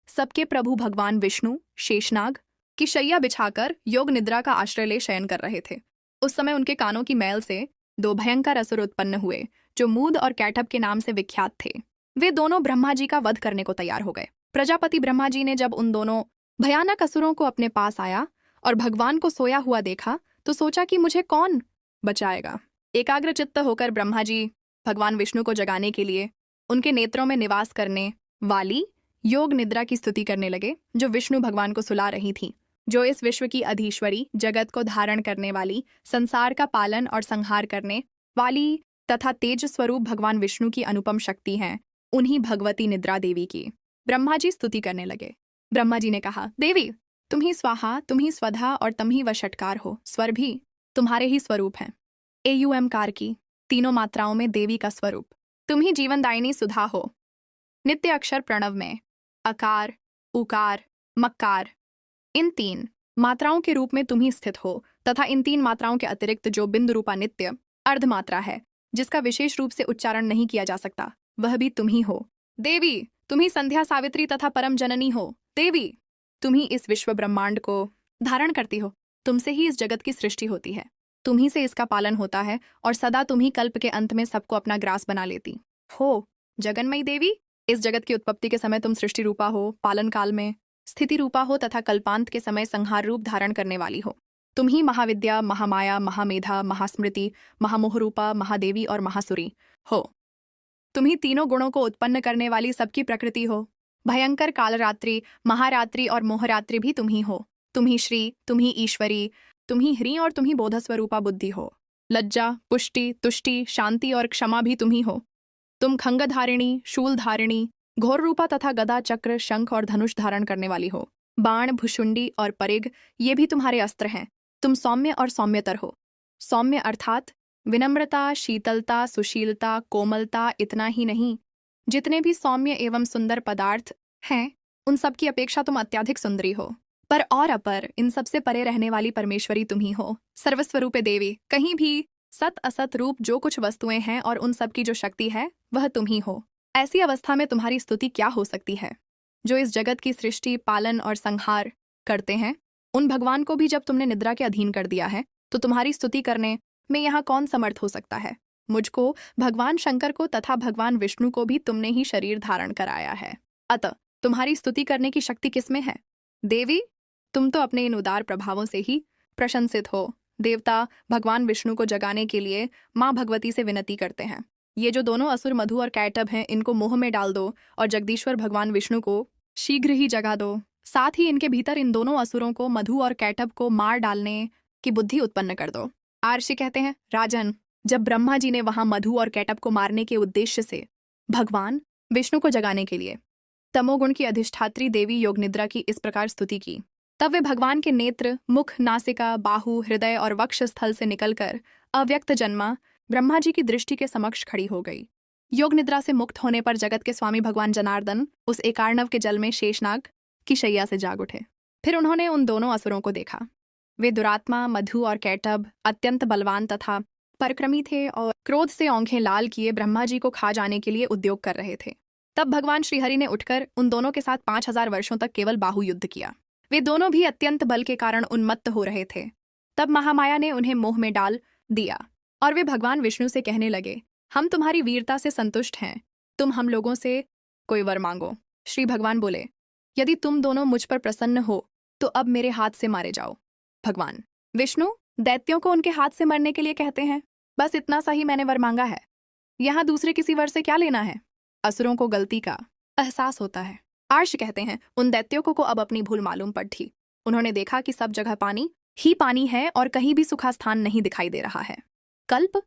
सबके प्रभु भगवान विष्णु शेषनाग की शैया बिछाकर योग निद्रा का आश्रय ले शयन कर रहे थे। उस समय उनके कानों की मैल से दो भयंकर असुर उत्पन्न हुए, जो मूद और कैटभ के नाम से विख्यात थे। वे दोनों ब्रह्मा जी का वध करने को तैयार हो गए। प्रजापति ब्रह्मा जी ने जब उन दोनों भयानक असुरों को अपने पास आया और भगवान को सोया हुआ देखा, तो सोचा कि मुझे कौन बचाएगा। एकाग्रचित्त होकर ब्रह्मा जी भगवान विष्णु को जगाने के लिए उनके नेत्रों में निवास करने वाली योग निद्रा की स्तुति करने लगे, जो विष्णु भगवान को सुला रही थी। जो इस विश्व की अधीश्वरी, जगत को धारण करने वाली, संसार का पालन और संहार करने वाली तथा तेज स्वरूप भगवान विष्णु की अनुपम शक्ति हैं, उन्हीं भगवती निद्रा देवी की ब्रह्मा जी स्तुति करने लगे। ब्रह्मा जी ने कहा, देवी, तुम ही स्वाहा, तुम ही स्वधा और तुम ही वषटकार हो। स्वर भी तुम्हारे ही स्वरूप हैं। एयुएमकार की तीनों मात्राओं में देवी का स्वरूप। तुम ही जीवनदायिनी सुधा हो। नित्य अक्षर प्रणव में अकार, उकार, मक्कार, इन तीन मात्राओं के रूप में तुम ही स्थित हो, तथा इन तीन मात्राओं के अतिरिक्त जो बिंदु रूपा नित्य अर्धमात्रा है, जिसका विशेष रूप से उच्चारण नहीं किया जा सकता, वह भी तुम ही हो। देवी, तुम ही संध्या सावित्री तथा परम जननी हो। देवी, तुम ही इस विश्व ब्रह्मांड को धारण करती हो। तुमसे ही इस जगत की सृष्टि होती है, तुम ही से इसका पालन होता है और सदा तुम ही कल्प के अंत में सबको अपना ग्रास बना लेती हो। जगन्मयी देवी, इस जगत की उत्पत्ति के समय तुम सृष्टि रूपा हो, पालन काल में स्थिति रूपा हो तथा कल्पांत के समय संहार रूप धारण करने वाली हो। तुम ही महाविद्या, महामाया, महामेधा, महास्मृति, महामोह रूपा, महादेवी और महासुरी हो। तुम ही तीनों गुणों को उत्पन्न करने वाली सबकी प्रकृति हो। भयंकर कालरात्रि, महारात्रि और मोहरात्रि भी तुम ही हो। तुम ही श्री, तुम ही ईश्वरी, तुम ही ह्री और तुम ही बोधस्वरूपा बुद्धि हो। लज्जा, पुष्टि, तुष्टि, शांति और क्षमा भी तुम ही हो। तुम खंगधारिणी, शूलधारिणी, घोर रूपा तथा गदा, चक्र, शंख और धनुष धारण करने वाली हो। बाण, भुषुंडी और परिग, ये भी तुम्हारे अस्त्र हैं। तुम सौम्य और सौम्यतर हो। सौम्य अर्थात विनम्रता, शीतलता, सुशीलता, कोमलता, इतना ही नहीं, जितने भी सौम्य एवं सुंदर पदार्थ हैं उन सब की अपेक्षा तुम अत्यधिक सुंदरी हो। पर और अपर इन सबसे परे रहने वाली परमेश्वरी तुम ही हो, सर्वस्वरूपे देवी। कहीं भी सत असत रूप जो कुछ वस्तुएं हैं और उन सब की जो शक्ति है वह तुम ही हो। ऐसी अवस्था में तुम्हारी स्तुति क्या हो सकती है? जो इस जगत की सृष्टि, पालन और संहार करते हैं, उन भगवान को भी जब तुमने निद्रा के अधीन कर दिया है तो तुम्हारी स्तुति करने में यहाँ कौन समर्थ हो सकता है? मुझको, भगवान शंकर को तथा भगवान विष्णु को भी तुमने ही शरीर धारण कराया है, अतः तुम्हारी स्तुति करने की शक्ति किसमें है? देवी, तुम तो अपने इन उदार प्रभावों से ही प्रशंसित हो। देवता भगवान विष्णु को जगाने के लिए माँ भगवती से विनती करते हैं, ये जो दोनों असुर मधु और कैटभ हैं इनको मोह में डाल दो और जगदीश्वर भगवान विष्णु को शीघ्र ही जगा दो। साथ ही इनके भीतर इन दोनों असुरों को, मधु और कैटभ को मार डालने की बुद्धि उत्पन्न कर दो। आर्षि कहते हैं, राजन, जब ब्रह्मा जी ने वहां मधु और कैटभ को मारने के उद्देश्य से भगवान विष्णु को जगाने के लिए तमोगुण की अधिष्ठात्री देवी योग निद्रा की इस प्रकार स्तुति की, तब वे भगवान के नेत्र, मुख, नासिका, बाहु, हृदय और वक्ष स्थल से निकलकर अव्यक्त जन्मा ब्रह्मा जी की दृष्टि के समक्ष खड़ी हो गई। योग निद्रा से मुक्त होने पर जगत के स्वामी भगवान जनार्दन उस एकार्णव के जल में शेषनाग की शैया से जाग उठे। फिर उन्होंने उन दोनों असुरों को देखा। वे दुरात्मा मधु और कैटभ अत्यंत बलवान तथा पराक्रमी थे और क्रोध से आंखें लाल किए ब्रह्मा जी को खा जाने के लिए उद्योग कर रहे थे। तब भगवान श्रीहरि ने उठकर उन दोनों के साथ 5000 वर्षों तक केवल बाहु युद्ध किया। वे दोनों भी अत्यंत बल के कारण उन्मत्त हो रहे थे। तब महामाया ने उन्हें मोह में डाल दिया और वे भगवान विष्णु से कहने लगे, हम तुम्हारी वीरता से संतुष्ट हैं, तुम हम लोगों से कोई वर मांगो। श्री भगवान बोले, यदि तुम दोनों मुझ पर प्रसन्न हो तो अब मेरे हाथ से मारे जाओ। भगवान विष्णु दैत्यों को उनके हाथ से मरने के लिए कहते हैं, बस इतना सा ही मैंने वर मांगा है, यहाँ दूसरे किसी वर से क्या लेना है? असुरों को गलती का एहसास होता है। आर्ष कहते हैं, उन दैत्यों को अब अपनी भूल मालूम पड़ थी। उन्होंने देखा कि सब जगह पानी ही पानी है और कहीं भी सूखा स्थान नहीं दिखाई दे रहा है। कल्प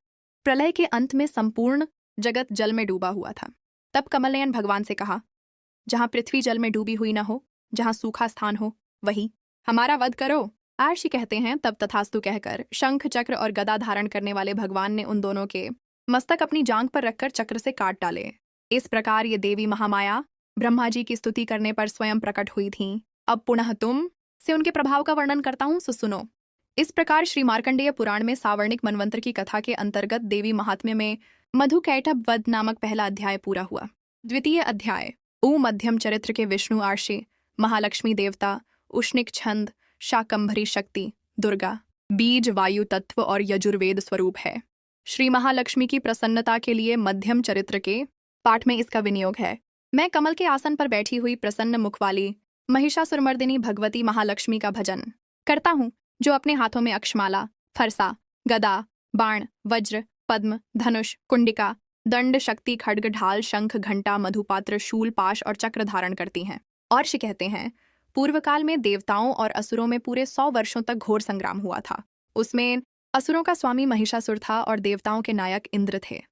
प्रलय के अंत में संपूर्ण जगत जल में डूबा हुआ था। तब कमलनयन भगवान से कहा, जहां पृथ्वी जल में डूबी हुई न हो, जहां सूखा स्थान हो, वही हमारा वध करो। आर्षि कहते हैं, तब तथास्तु कहकर शंख, चक्र और गदा धारण करने वाले भगवान ने उन दोनों के मस्तक अपनी जांघ पर रखकर चक्र से काट डाले। इस प्रकार ये देवी महामाया ब्रह्मा जी की स्तुति करने पर स्वयं प्रकट हुई थीं। अब पुनः तुम से उनके प्रभाव का वर्णन करता हूं, सो सुनो। इस प्रकार श्री मार्कंडेय पुराण में सावर्णिक मनवंतर की कथा के अंतर्गत देवी महात्म्य में मधु कैटभ वध नामक पहला अध्याय पूरा हुआ। द्वितीय अध्याय ऊ मध्यम चरित्र के विष्णु आर्षि, महालक्ष्मी देवता, उष्णिक छंद, शाकंभरी शक्ति, दुर्गा, बीज, वायु तत्व और यजुर्वेद स्वरूप है। श्री महालक्ष्मी की प्रसन्नता के लिए मध्यम चरित्र के पाठ में इसका विनियोग है। मैं कमल के आसन पर बैठी हुई प्रसन्न मुख वाली महिषासुरमर्दिनी भगवती महालक्ष्मी का भजन करता हूँ, जो अपने हाथों में अक्षमाला, फरसा, गदा, बाण, वज्र, पद्म, धनुष, कुंडिका, दंड, शक्ति, खड्ग, ढाल, शंख, घंटा, मधुपात्र, शूल, पाश और चक्र धारण करती हैं। और श्री कहते हैं, पूर्व काल में देवताओं और असुरों में पूरे 100 वर्षों तक घोर संग्राम हुआ था। उसमें असुरों का स्वामी महिषासुर था और देवताओं के नायक इंद्र थे।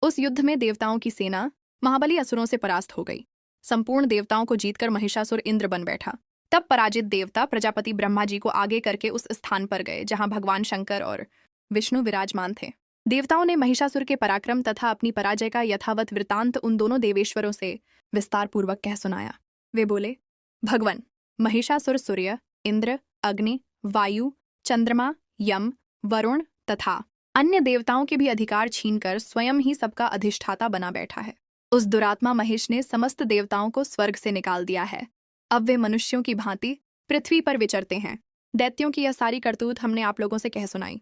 उस युद्ध में देवताओं की सेना महाबली असुरों से परास्त हो गई। संपूर्ण देवताओं को जीतकर महिषासुर इंद्र बन बैठा। तब पराजित देवता प्रजापति ब्रह्मा जी को आगे करके उस स्थान पर गए जहां भगवान शंकर और विष्णु विराजमान थे। देवताओं ने महिषासुर के पराक्रम तथा अपनी पराजय का यथावत वृतांत उन दोनों देवेश्वरों से विस्तार पूर्वक कह सुनाया। वे बोले, भगवन, महिषासुर सूर्य, इंद्र, अग्नि, वायु, चंद्रमा, यम, वरुण तथा अन्य देवताओं के भी अधिकार छीनकर स्वयं ही सबका अधिष्ठाता बना बैठा है। उस दुरात्मा महेश ने समस्त देवताओं को स्वर्ग से निकाल दिया है। अब वे मनुष्यों की भांति पृथ्वी पर विचरते हैं। दैत्यों की यह सारी करतूत हमने आप लोगों से कह सुनाई।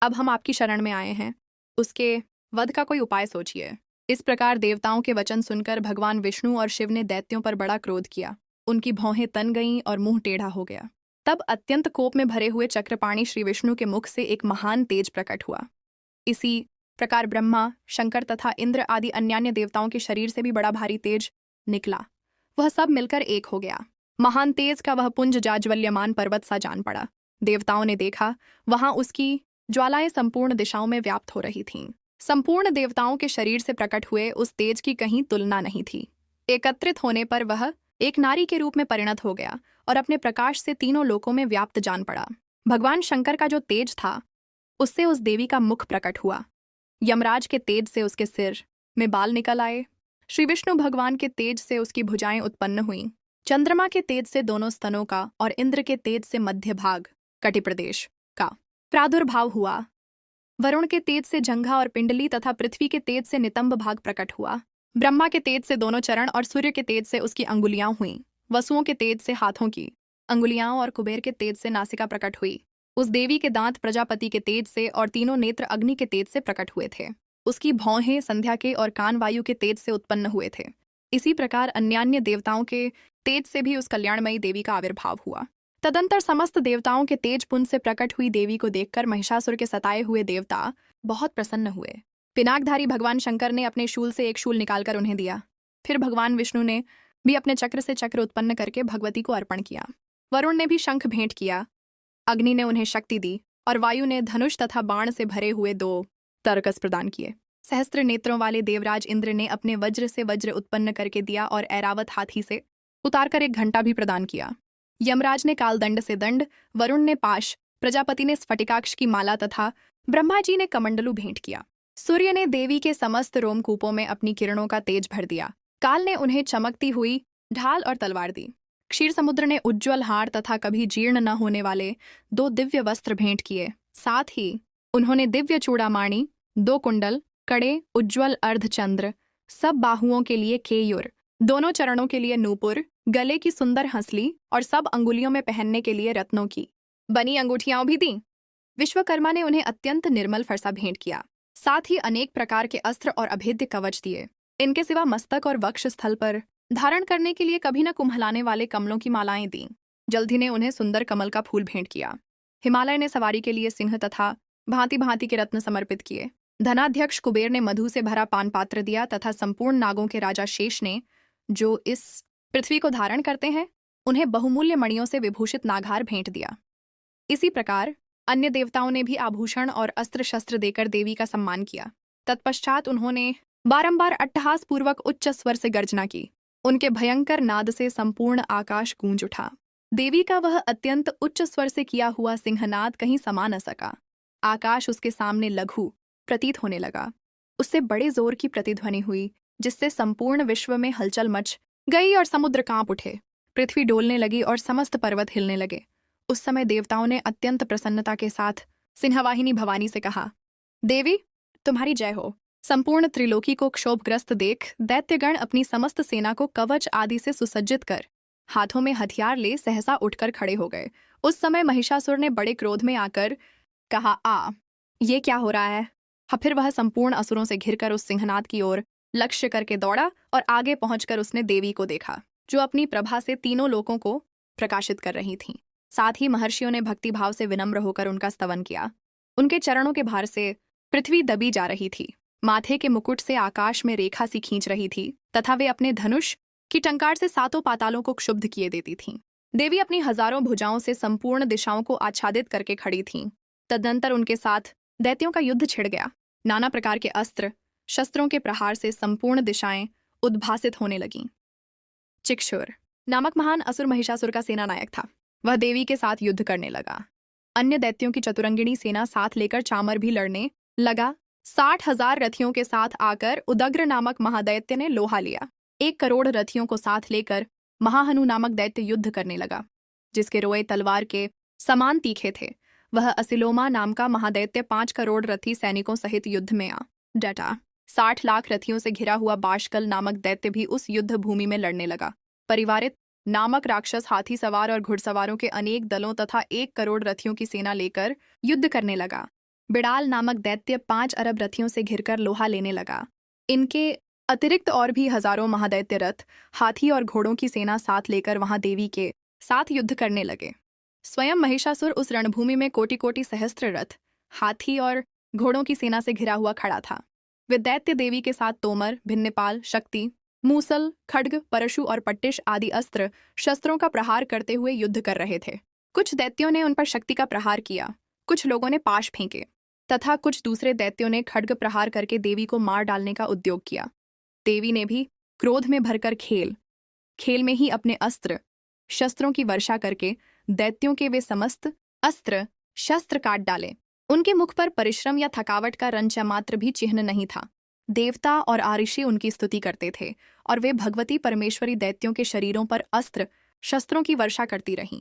अब हम आपकी शरण में आए हैं, उसके वध का कोई उपाय सोचिए। इस प्रकार देवताओं के वचन सुनकर भगवान विष्णु और शिव ने दैत्यों पर बड़ा क्रोध किया। उनकी भौहें तन गईं और मुंह टेढ़ा हो गया। तब अत्यंत कोप में भरे हुए चक्रपाणी श्री विष्णु के मुख से एक महान तेज प्रकट हुआ। इसी प्रकार ब्रह्मा, शंकर तथा इंद्र आदि अन्यान्य देवताओं के शरीर से भी बड़ा भारी तेज निकला। वह सब मिलकर एक हो गया। महान तेज का वह पुंज जाज्वल्यमान पर्वत सा जान पड़ा। देवताओं ने देखा, वहां उसकी ज्वालाएं संपूर्ण दिशाओं में व्याप्त हो रही थीं। संपूर्ण देवताओं के शरीर से प्रकट हुए उस तेज की कहीं तुलना नहीं थी। एकत्रित होने पर वह एक नारी के रूप में परिणत हो गया और अपने प्रकाश से तीनों लोकों में व्याप्त जान पड़ा। भगवान शंकर का जो तेज था उससे उस देवी का मुख प्रकट हुआ। यमराज के तेज से उसके सिर में बाल निकल आए। श्री विष्णु भगवान के तेज से उसकी भुजाएं उत्पन्न हुईं। चंद्रमा के तेज से दोनों स्तनों का और इंद्र के तेज से मध्य भाग कटि प्रदेश का प्रादुर्भाव हुआ। वरुण के तेज से जंघा और पिंडली तथा पृथ्वी के तेज से नितंब भाग प्रकट हुआ। ब्रह्मा के तेज से दोनों चरण और सूर्य के तेज से उसकी अंगुलियां हुईं। वसुओं के तेज से हाथों की अंगुलियां और कुबेर के तेज से नासिका प्रकट हुई। उस देवी के दांत प्रजापति के तेज से और तीनों नेत्र अग्नि के तेज से प्रकट हुए थे। उसकी भौहें संध्या के और कान वायु के तेज से उत्पन्न हुए थे। इसी प्रकार अन्यान्य देवताओं के तेज से भी उस कल्याणमयी देवी का आविर्भाव हुआ। तदंतर समस्त देवताओं के तेज पुंज से प्रकट हुई देवी को देखकर महिषासुर के सताए हुए देवता बहुत प्रसन्न हुए। पिनाकधारी भगवान शंकर ने अपने शूल से एक शूल निकालकर उन्हें दिया। फिर भगवान विष्णु ने भी अपने चक्र से चक्र उत्पन्न करके भगवती को अर्पण किया। वरुण ने भी शंख भेंट किया। अग्नि ने उन्हें शक्ति दी और वायु ने धनुष तथा बाण से भरे हुए 2 तरकस प्रदान किए। सहस्त्र नेत्रों वाले देवराज इंद्र ने अपने वज्र से वज्र उत्पन्न करके दिया और ऐरावत हाथी से उतारकर एक घंटा भी प्रदान किया। यमराज ने कालदंड से दंड, वरुण ने पाश, प्रजापति ने स्फटिकाक्ष की माला तथा ब्रह्मा जी ने कमंडलू भेंट किया। सूर्य ने देवी के समस्त रोमकूपों में अपनी किरणों का तेज भर दिया। काल ने उन्हें चमकती हुई ढाल और तलवार दी। क्षीर समुद्र ने उज्ज्वल हार तथा कभी जीर्ण न होने वाले 2 दिव्य वस्त्र भेंट किए। साथ ही उन्होंने दिव्य चूड़ामाणी, 2 कुंडल, कड़े, उज्ज्वल अर्धचंद्र, सब बाहुओं के लिए केयूर, दोनों चरणों के लिए नूपुर, गले की सुंदर हंसली और सब अंगुलियों में पहनने के लिए रत्नों की बनी अंगूठियां भी दी। विश्वकर्मा ने उन्हें अत्यंत निर्मल फरसा भेंट किया। साथ ही अनेक प्रकार के अस्त्र और अभेद्य कवच दिए। इनके सिवा मस्तक और वक्ष स्थल पर धारण करने के लिए कभी न कुम्हलाने वाले कमलों की मालाएं दी। जल्दी ने उन्हें सुंदर कमल का फूल भेंट किया। हिमालय ने सवारी के लिए सिंह तथा भांति भांति के रत्न समर्पित किए। धनाध्यक्ष कुबेर ने मधु से भरा पान पात्र दिया तथा संपूर्ण नागों के राजा शेष ने, जो इस पृथ्वी को धारण करते हैं, उन्हें बहुमूल्य मणियों से विभूषित नागहार भेंट दिया। इसी प्रकार अन्य देवताओं ने भी आभूषण और अस्त्र शस्त्र देकर देवी का सम्मान किया। तत्पश्चात उन्होंने बारंबार अट्टहास पूर्वक उच्च स्वर से गर्जना की। उनके भयंकर नाद से संपूर्ण आकाश गूंज उठा। देवी का वह अत्यंत उच्च स्वर से किया हुआ सिंहनाद कहीं समा न सका। आकाश उसके सामने लघु प्रतीत होने लगा। उससे बड़े जोर की प्रतिध्वनि हुई, जिससे संपूर्ण विश्व में हलचल मच गई और समुद्र कांप उठे। पृथ्वी डोलने लगी और समस्त पर्वत हिलने लगे। उस समय देवताओं ने अत्यंत प्रसन्नता के साथ सिंहवाहिनी भवानी से कहा, देवी तुम्हारी जय हो। संपूर्ण त्रिलोकी को क्षोभग्रस्त देख दैत्यगण अपनी समस्त सेना को कवच आदि से सुसज्जित कर हाथों में हथियार ले सहसा उठकर खड़े हो गए। उस समय महिषासुर ने बड़े क्रोध में आकर कहा, ये क्या हो रहा है? फिर वह संपूर्ण असुरों से घिरकर उस सिंहनाद की ओर लक्ष्य करके दौड़ा और आगे पहुंचकर उसने देवी को देखा, जो अपनी प्रभा से तीनों लोकों को प्रकाशित कर रही थीं। साथ ही महर्षियों ने भक्तिभाव से विनम्र होकर उनका स्तवन किया। उनके चरणों के भार से पृथ्वी दबी जा रही थी। माथे के मुकुट से आकाश में रेखा सी खींच रही थी तथा वे अपने धनुष की टंकार से सातों पातालों को क्षुब्ध किए देती थीं। देवी अपनी हजारों भुजाओं से संपूर्ण दिशाओं को आच्छादित करके खड़ी थीं। तदनंतर उनके साथ दैत्यों का युद्ध छिड़ गया। नाना प्रकार के अस्त्र शस्त्रों के प्रहार से संपूर्ण दिशाएं उद्भासित होने लगीं। चिक्षुर नामक महान असुर महिषासुर का सेनानायक था। वह देवी के साथ युद्ध करने लगा। अन्य दैत्यों की चतुरंगिणी सेना साथ लेकर चामर भी लड़ने लगा। 60,000 रथियों के साथ आकर उदग्र नामक महादैत्य ने लोहा लिया। 1 करोड़ रथियों को साथ लेकर महाहनु नामक दैत्य युद्ध करने लगा, जिसके रोए तलवार के समान तीखे थे। वह असिलोमा नाम का महादैत्य 5 करोड़ रथी सैनिकों सहित युद्ध में आ डटा। 60 लाख रथियों से घिरा हुआ बाशकल नामक दैत्य भी उस युद्ध भूमि में लड़ने लगा। परिवारित नामक राक्षस हाथी सवार और घुड़सवारों के अनेक दलों तथा 1 करोड़ रथियों की सेना लेकर युद्ध करने लगा। बिड़ाल नामक दैत्य 5 अरब रथियों से घिरकर लोहा लेने लगा। इनके अतिरिक्त और भी हजारों महादैत्य रथ, हाथी और घोड़ों की सेना साथ लेकर वहां देवी के साथ युद्ध करने लगे। स्वयं महिषासुर उस रणभूमि में कोटि कोटि सहस्त्र रथ, हाथी और घोड़ों की सेना से घिरा हुआ खड़ा था। वे दैत्य देवी के साथ तोमर, भिन्नपाल, शक्ति, मूसल, खड्ग, परशु और पट्टिश आदि अस्त्र शस्त्रों का प्रहार करते हुए युद्ध कर रहे थे। कुछ दैत्यों ने उन पर शक्ति का प्रहार किया, कुछ लोगों ने पाश फेंके तथा कुछ दूसरे दैत्यों ने खड्ग प्रहार करके देवी को मार डालने का उद्योग किया। देवी ने भी क्रोध में भरकर खेल में ही अपने अस्त्र शस्त्रों की वर्षा करके दैत्यों के वे समस्त अस्त्र शस्त्र काट डाले उनके मुख पर परिश्रम या थकावट का रंचा मात्र भी चिन्ह नहीं था। देवता और आऋषि उनकी स्तुति करते थे और वे भगवती परमेश्वरी दैत्यों के शरीरों पर अस्त्र शस्त्रों की वर्षा करती रहीं।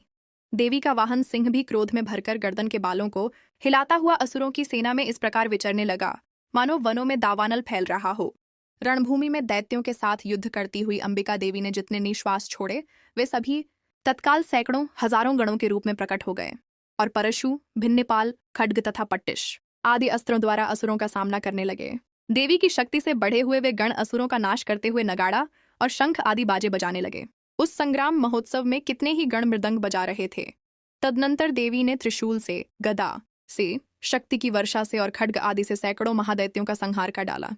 देवी का वाहन सिंह भी क्रोध में भरकर गर्दन के बालों को हिलाता हुआ असुरों की सेना में इस प्रकार विचरने लगा मानो वनों में दावानल फैल रहा हो। रणभूमि में दैत्यों के साथ युद्ध करती हुई अंबिका देवी ने जितने निश्वास छोड़े वे सभी तत्काल सैकड़ों हजारों गणों के रूप में प्रकट हो गए और परशु, भिन्नपाल, खड्ग तथा पट्टिश आदि अस्त्रों द्वारा असुरों का सामना करने लगे। देवी की शक्ति से बढ़े हुए वे गण असुरों का नाश करते हुए नगाड़ा और शंख आदि बाजे बजाने लगे। उस संग्राम महोत्सव में कितने ही गण मृदंग बजा रहे थे। तदनंतर देवी ने त्रिशूल से, गदा से, शक्ति की वर्षा से और खड्ग आदि से सैकड़ों महादैत्यों का संहार कर डाला।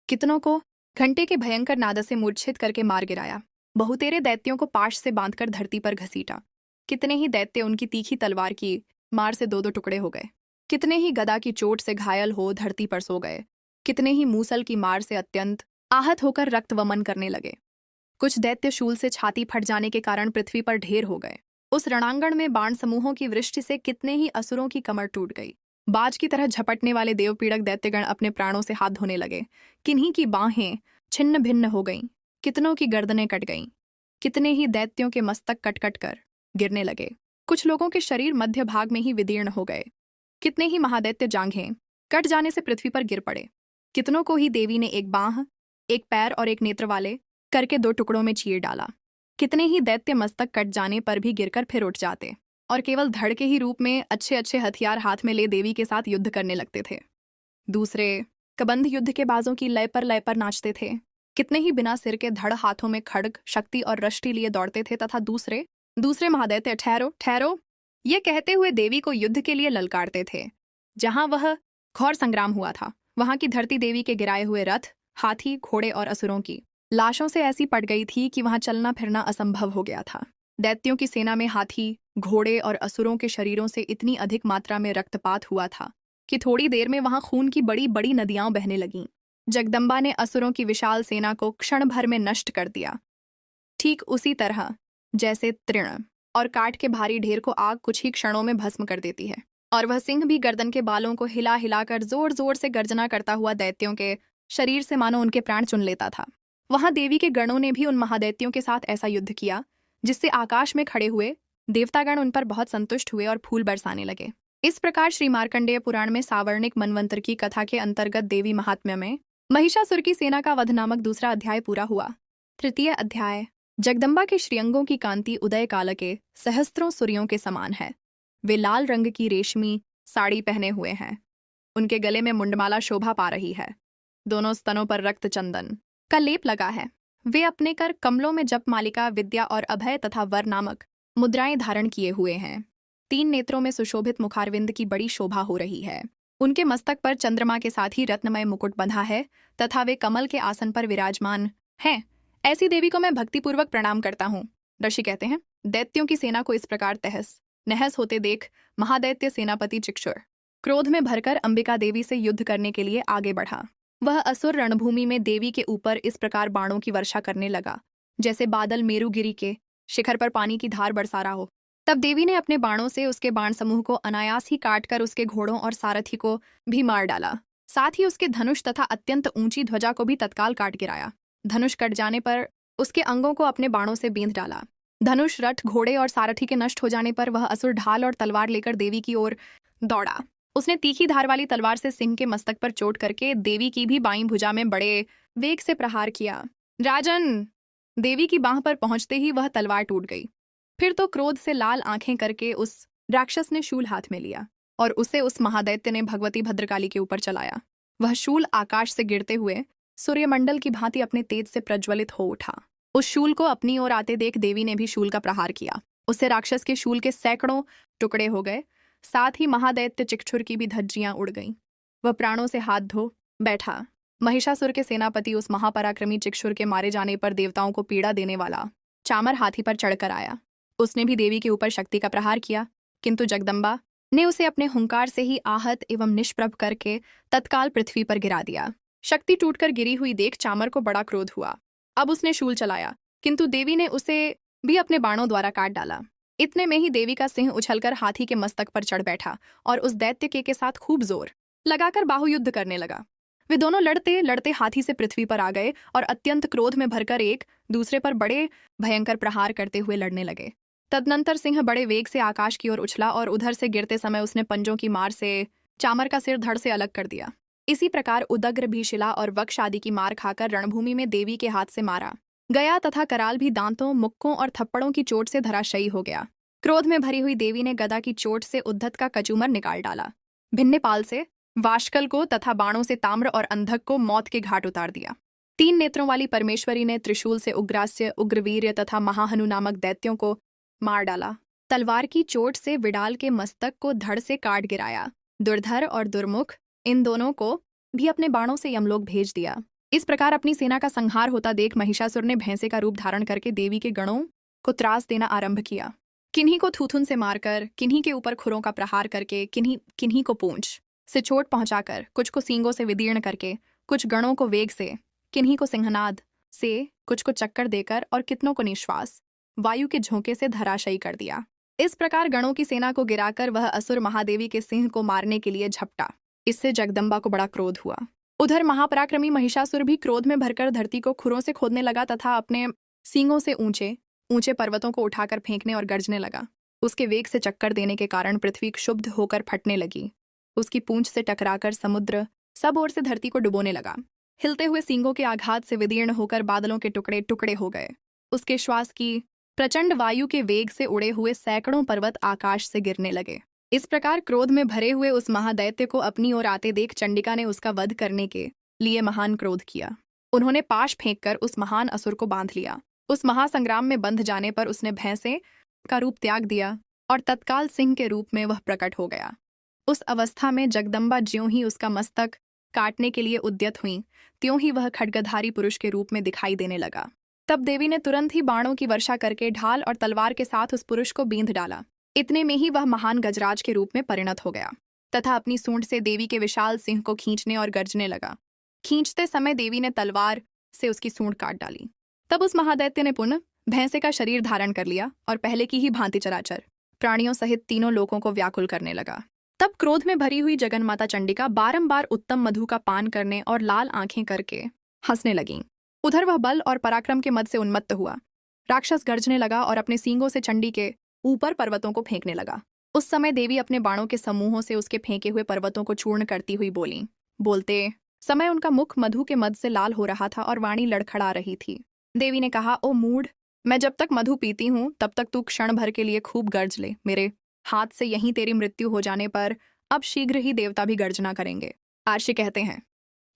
कितनों को घंटे के भयंकर नाद से मूर्छित करके मार गिराया। बहुतेरे दैत्यों को पाश से बांधकर धरती पर घसीटा। कितने ही दैत्य उनकी तीखी तलवार की मार से दो दो टुकड़े हो गए। कितने ही गदा की चोट से घायल हो धरती पर सो गए। कितने ही मूसल की मार से अत्यंत आहत होकर रक्त वमन करने लगे। कुछ दैत्य शूल से छाती फट जाने के कारण पृथ्वी पर ढेर हो गए। उस रणांगण में बाण समूहों की वृष्टि से कितने ही असुरों की कमर टूट गई। बाज की तरह झपटने वाले देवपीड़क दैत्यगण अपने प्राणों से हाथ धोने लगे। किन्हीं की बाहें छिन्न भिन्न हो गईं, कितनों की गर्दनें कट गईं। कितने ही दैत्यों के मस्तक कट कट कर गिरने लगे। कुछ लोगों के शरीर मध्य भाग में ही विदीर्ण हो गए। कितने ही महादैत्य जांघें कट जाने से पृथ्वी पर गिर पड़े। कितनों को ही देवी ने एक बांह, एक पैर और एक नेत्र वाले करके दो टुकड़ों में चीर डाला। कितने ही दैत्य मस्तक कट जाने पर भी गिरकर फिर उठ जाते और केवल धड़ के ही रूप में अच्छे अच्छे हथियार हाथ में ले देवी के साथ युद्ध करने लगते थे। दूसरे कबंध युद्ध के बाजों की लय पर नाचते थे। कितने ही बिना सिर के धड़ हाथों में खड्ग, शक्ति और रष्टि लिए दौड़ते थे तथा दूसरे महादैत्य ठहरो ठहरो ये कहते हुए देवी को युद्ध के लिए ललकारते थे। जहां वह घोर संग्राम हुआ था वहां की धरती देवी के गिराए हुए रथ, हाथी, घोड़े और असुरों की लाशों से ऐसी पड़ गई थी कि वहां चलना फिरना असंभव हो गया था। दैत्यों की सेना में हाथी, घोड़े और असुरों के शरीरों से इतनी अधिक मात्रा में रक्तपात हुआ था कि थोड़ी देर में वहां खून की बड़ी बड़ी नदियां बहने लगीं। जगदम्बा ने असुरों की विशाल सेना को क्षण भर में नष्ट कर दिया। ठीक उसी तरह जैसे तृण और काठ के भारी ढेर को आग कुछ ही क्षणों में भस्म कर देती है। और वह सिंह भी गर्दन के बालों को हिला हिलाकर जोर जोर से गर्जना करता हुआ दैत्यों के शरीर से मानो उनके प्राण चुन लेता था। वहां देवी के गणों ने भी उन महादैत्यों के साथ ऐसा युद्ध किया जिससे आकाश में खड़े हुए देवतागण उन पर बहुत संतुष्ट हुए और फूल बरसाने लगे। इस प्रकार श्री मार्कंडेय पुराण में सावर्णिक मनवंतर की कथा के अंतर्गत देवी महात्म्य में महिषासुर की सेना का वध नामक दूसरा अध्याय पूरा हुआ। तृतीय अध्याय। जगदम्बा के श्रीअंगों की कांति उदय काल के सहस्त्रों सूर्यों के समान है। वे लाल रंग की रेशमी साड़ी पहने हुए हैं। उनके गले में मुंडमाला शोभा पा रही है। दोनों स्तनों पर रक्त चंदन का लेप लगा है। वे अपने कर कमलों में जप मालिका, विद्या और अभय तथा वर नामक मुद्राएं धारण किए हुए हैं। 3 नेत्रों में सुशोभित मुखारविंद की बड़ी शोभा हो रही है। उनके मस्तक पर चंद्रमा के साथ ही रत्नमय मुकुट बंधा है तथा वे कमल के आसन पर विराजमान हैं। ऐसी देवी को मैं भक्तिपूर्वक प्रणाम करता हूँ। ऋषि कहते हैं, दैत्यों की सेना को इस प्रकार तहस नहस होते देख महादैत्य सेनापति चिक्षुर क्रोध में भरकर अंबिका देवी से युद्ध करने के लिए आगे बढ़ा। वह असुर रणभूमि में देवी के ऊपर इस प्रकार बाणों की वर्षा करने लगा जैसे बादल मेरुगिरी के शिखर पर पानी की धार बरसा रहा हो। तब देवी ने अपने बाणों से उसके बाण समूह को अनायास ही काटकर उसके घोड़ों और सारथी को भी मार डाला। साथ ही उसके धनुष तथा अत्यंत ऊंची ध्वजा को भी तत्काल काट गिराया। धनुष कट जाने पर उसके अंगों को अपने बाणों से बेंध डाला। धनुष, रथ, घोड़े और सारथी के नष्ट हो जाने पर वह असुर ढाल और तलवार लेकर देवी की ओर दौड़ा। उसने तीखी धार वाली तलवार से सिंह के मस्तक पर चोट करके देवी की भी बाईं भुजा में बड़े वेग से प्रहार किया। राजन! देवी की बांह पर पहुंचते ही वह तलवार टूट गई। फिर तो क्रोध से लाल आंखें करके उस राक्षस ने शूल हाथ में लिया और उसे उस महादैत्य ने भगवती भद्रकाली के ऊपर चलाया। वह शूल आकाश से गिरते हुए सूर्यमंडल की भांति अपने तेज से प्रज्वलित हो उठा। उस शूल को अपनी ओर आते देख देवी ने भी शूल का प्रहार किया। उससे राक्षस के शूल के सैकड़ों टुकड़े हो गए। साथ ही महादैत्य चिक्षुर की भी धज्जियां उड़ गईं। वह प्राणों से हाथ धो बैठा। महिषासुर के सेनापति उस महापराक्रमी चिक्षुर के मारे जाने पर देवताओं को पीड़ा देने वाला चामर हाथी पर चढ़कर आया। उसने भी देवी के ऊपर शक्ति का प्रहार किया, किंतु जगदम्बा ने उसे अपने हुंकार से ही आहत एवं निष्प्रभ करके तत्काल पृथ्वी पर गिरा दिया। शक्ति टूटकर गिरी हुई देख चामर को बड़ा क्रोध हुआ। अब उसने शूल चलाया, किंतु देवी ने उसे भी अपने बाणों द्वारा काट डाला। इतने में ही देवी का सिंह उछलकर हाथी के मस्तक पर चढ़ बैठा और उस दैत्य के साथ खूब जोर लगाकर बाहुयुद्ध करने लगा। वे दोनों लड़ते लड़ते हाथी से पृथ्वी पर आ गए और अत्यंत क्रोध में भरकर एक दूसरे पर बड़े भयंकर प्रहार करते हुए लड़ने लगे। तदनंतर सिंह बड़े वेग से आकाश की ओर उछला और उधर से गिरते समय उसने पंजों की मार से चामर का सिर धड़ से अलग कर दिया। इसी प्रकार उदग्र भी शिला और वक्ष आदि की मार खाकर रणभूमि में देवी के हाथ से मारा गया तथा कराल भी दांतों, मुक्कों और थप्पड़ों की चोट से धराशायी हो गया। क्रोध में भरी हुई देवी ने गदा की चोट से उद्धत का कचूमर निकाल डाला, भिन्नपाल से वाशकल को तथा बाणों से ताम्र और अंधक को मौत के घाट उतार दिया। 3 नेत्रों वाली परमेश्वरी ने त्रिशूल से उग्रास्य, उग्रवीर्य तथा महाहनु नामक दैत्यों को मार डाला। तलवार की चोट से विडाल के मस्तक को धड़ से काट गिराया। दुर्धर और दुर्मुख इन दोनों को भी अपने बाणों से यमलोक भेज दिया। इस प्रकार अपनी सेना का संहार होता देख महिषासुर ने भैंसे का रूप धारण करके देवी के गणों को त्रास देना आरंभ किया। किन्हीं को थूथुन से मारकर, किन्हीं के ऊपर खुरों का प्रहार करके, किन्हीं को पूंछ से चोट पहुंचाकर, कुछ को सींगों से विदीर्ण करके, कुछ गणों को वेग से, किन्हीं को सिंहनाद से, कुछ को चक्कर देकर और कितनों को निश्वास वायु के झोंके से धराशायी कर दिया। इस प्रकार गणों की सेना को गिराकर वह असुर महादेवी के सिंह को मारने के लिए झपटा। इससे जगदम्बा को बड़ा क्रोध हुआ। उधर महापराक्रमी महिषासुर भी क्रोध में भरकर धरती को खुरों से खोदने लगा तथा अपने सींगों से ऊंचे ऊंचे पर्वतों को उठाकर फेंकने और गर्जने लगा। उसके वेग से चक्कर देने के कारण पृथ्वी क्षुब्ध होकर फटने लगी। उसकी पूंछ से टकराकर समुद्र सब ओर से धरती को डुबोने लगा। हिलते हुए सींगों के आघात से विदीर्ण होकर बादलों के टुकड़े टुकड़े हो गए। उसके श्वास की प्रचंड वायु के वेग से उड़े हुए सैकड़ों पर्वत आकाश से गिरने लगे। इस प्रकार क्रोध में भरे हुए उस महादैत्य को अपनी ओर आते देख चंडिका ने उसका वध करने के लिए महान क्रोध किया। उन्होंने पाश फेंककर उस महान असुर को बांध लिया। उस महासंग्राम में बंध जाने पर उसने भैंसे का रूप त्याग दिया और तत्काल सिंह के रूप में वह प्रकट हो गया। उस अवस्था में जगदम्बा ज्यों ही उसका मस्तक काटने के लिए उद्यत हुई, त्यों ही वह खड्गधारी पुरुष के रूप में दिखाई देने लगा। तब देवी ने तुरंत ही बाणों की वर्षा करके ढाल और तलवार के साथ उस पुरुष को बींध डाला। इतने में ही वह महान गजराज के रूप में परिणत हो गया तथा अपनी सूंड से देवी के विशाल सिंह को खींचने और गर्जने लगा। खींचते समय देवी ने तलवार से उसकी सूंड काट डाली। तब उस महादैत्य ने पुनः भैंसे का शरीर धारण कर लिया और पहले की ही भांति चराचर प्राणियों सहित तीनों लोगों को व्याकुल करने लगा। तब क्रोध में भरी हुई जगन्माता चंडिका बारंबार उत्तम मधु का पान करने और लाल आंखें करके हंसने लगीं। उधर वह बल और पराक्रम के मद से उन्मत्त हुआ। राक्षस गर्जने लगा और अपने सींगों से चंडी के ऊपर पर्वतों को फेंकने लगा। उस समय देवी अपने बाणों के समूहों से उसके फेंके हुए पर्वतों को चूर्ण करती हुई बोली। बोलते समय उनका मुख मधु के मद से लाल हो रहा था और वाणी लड़खड़ा रही थी। देवी ने कहा, ओ मूढ़, मैं जब तक मधु पीती हूँ तब तक तू क्षण भर के लिए खूब गर्ज ले। मेरे हाथ से यहीं तेरी मृत्यु हो जाने पर अब शीघ्र ही देवता भी गर्जना करेंगे। आर्षि कहते हैं,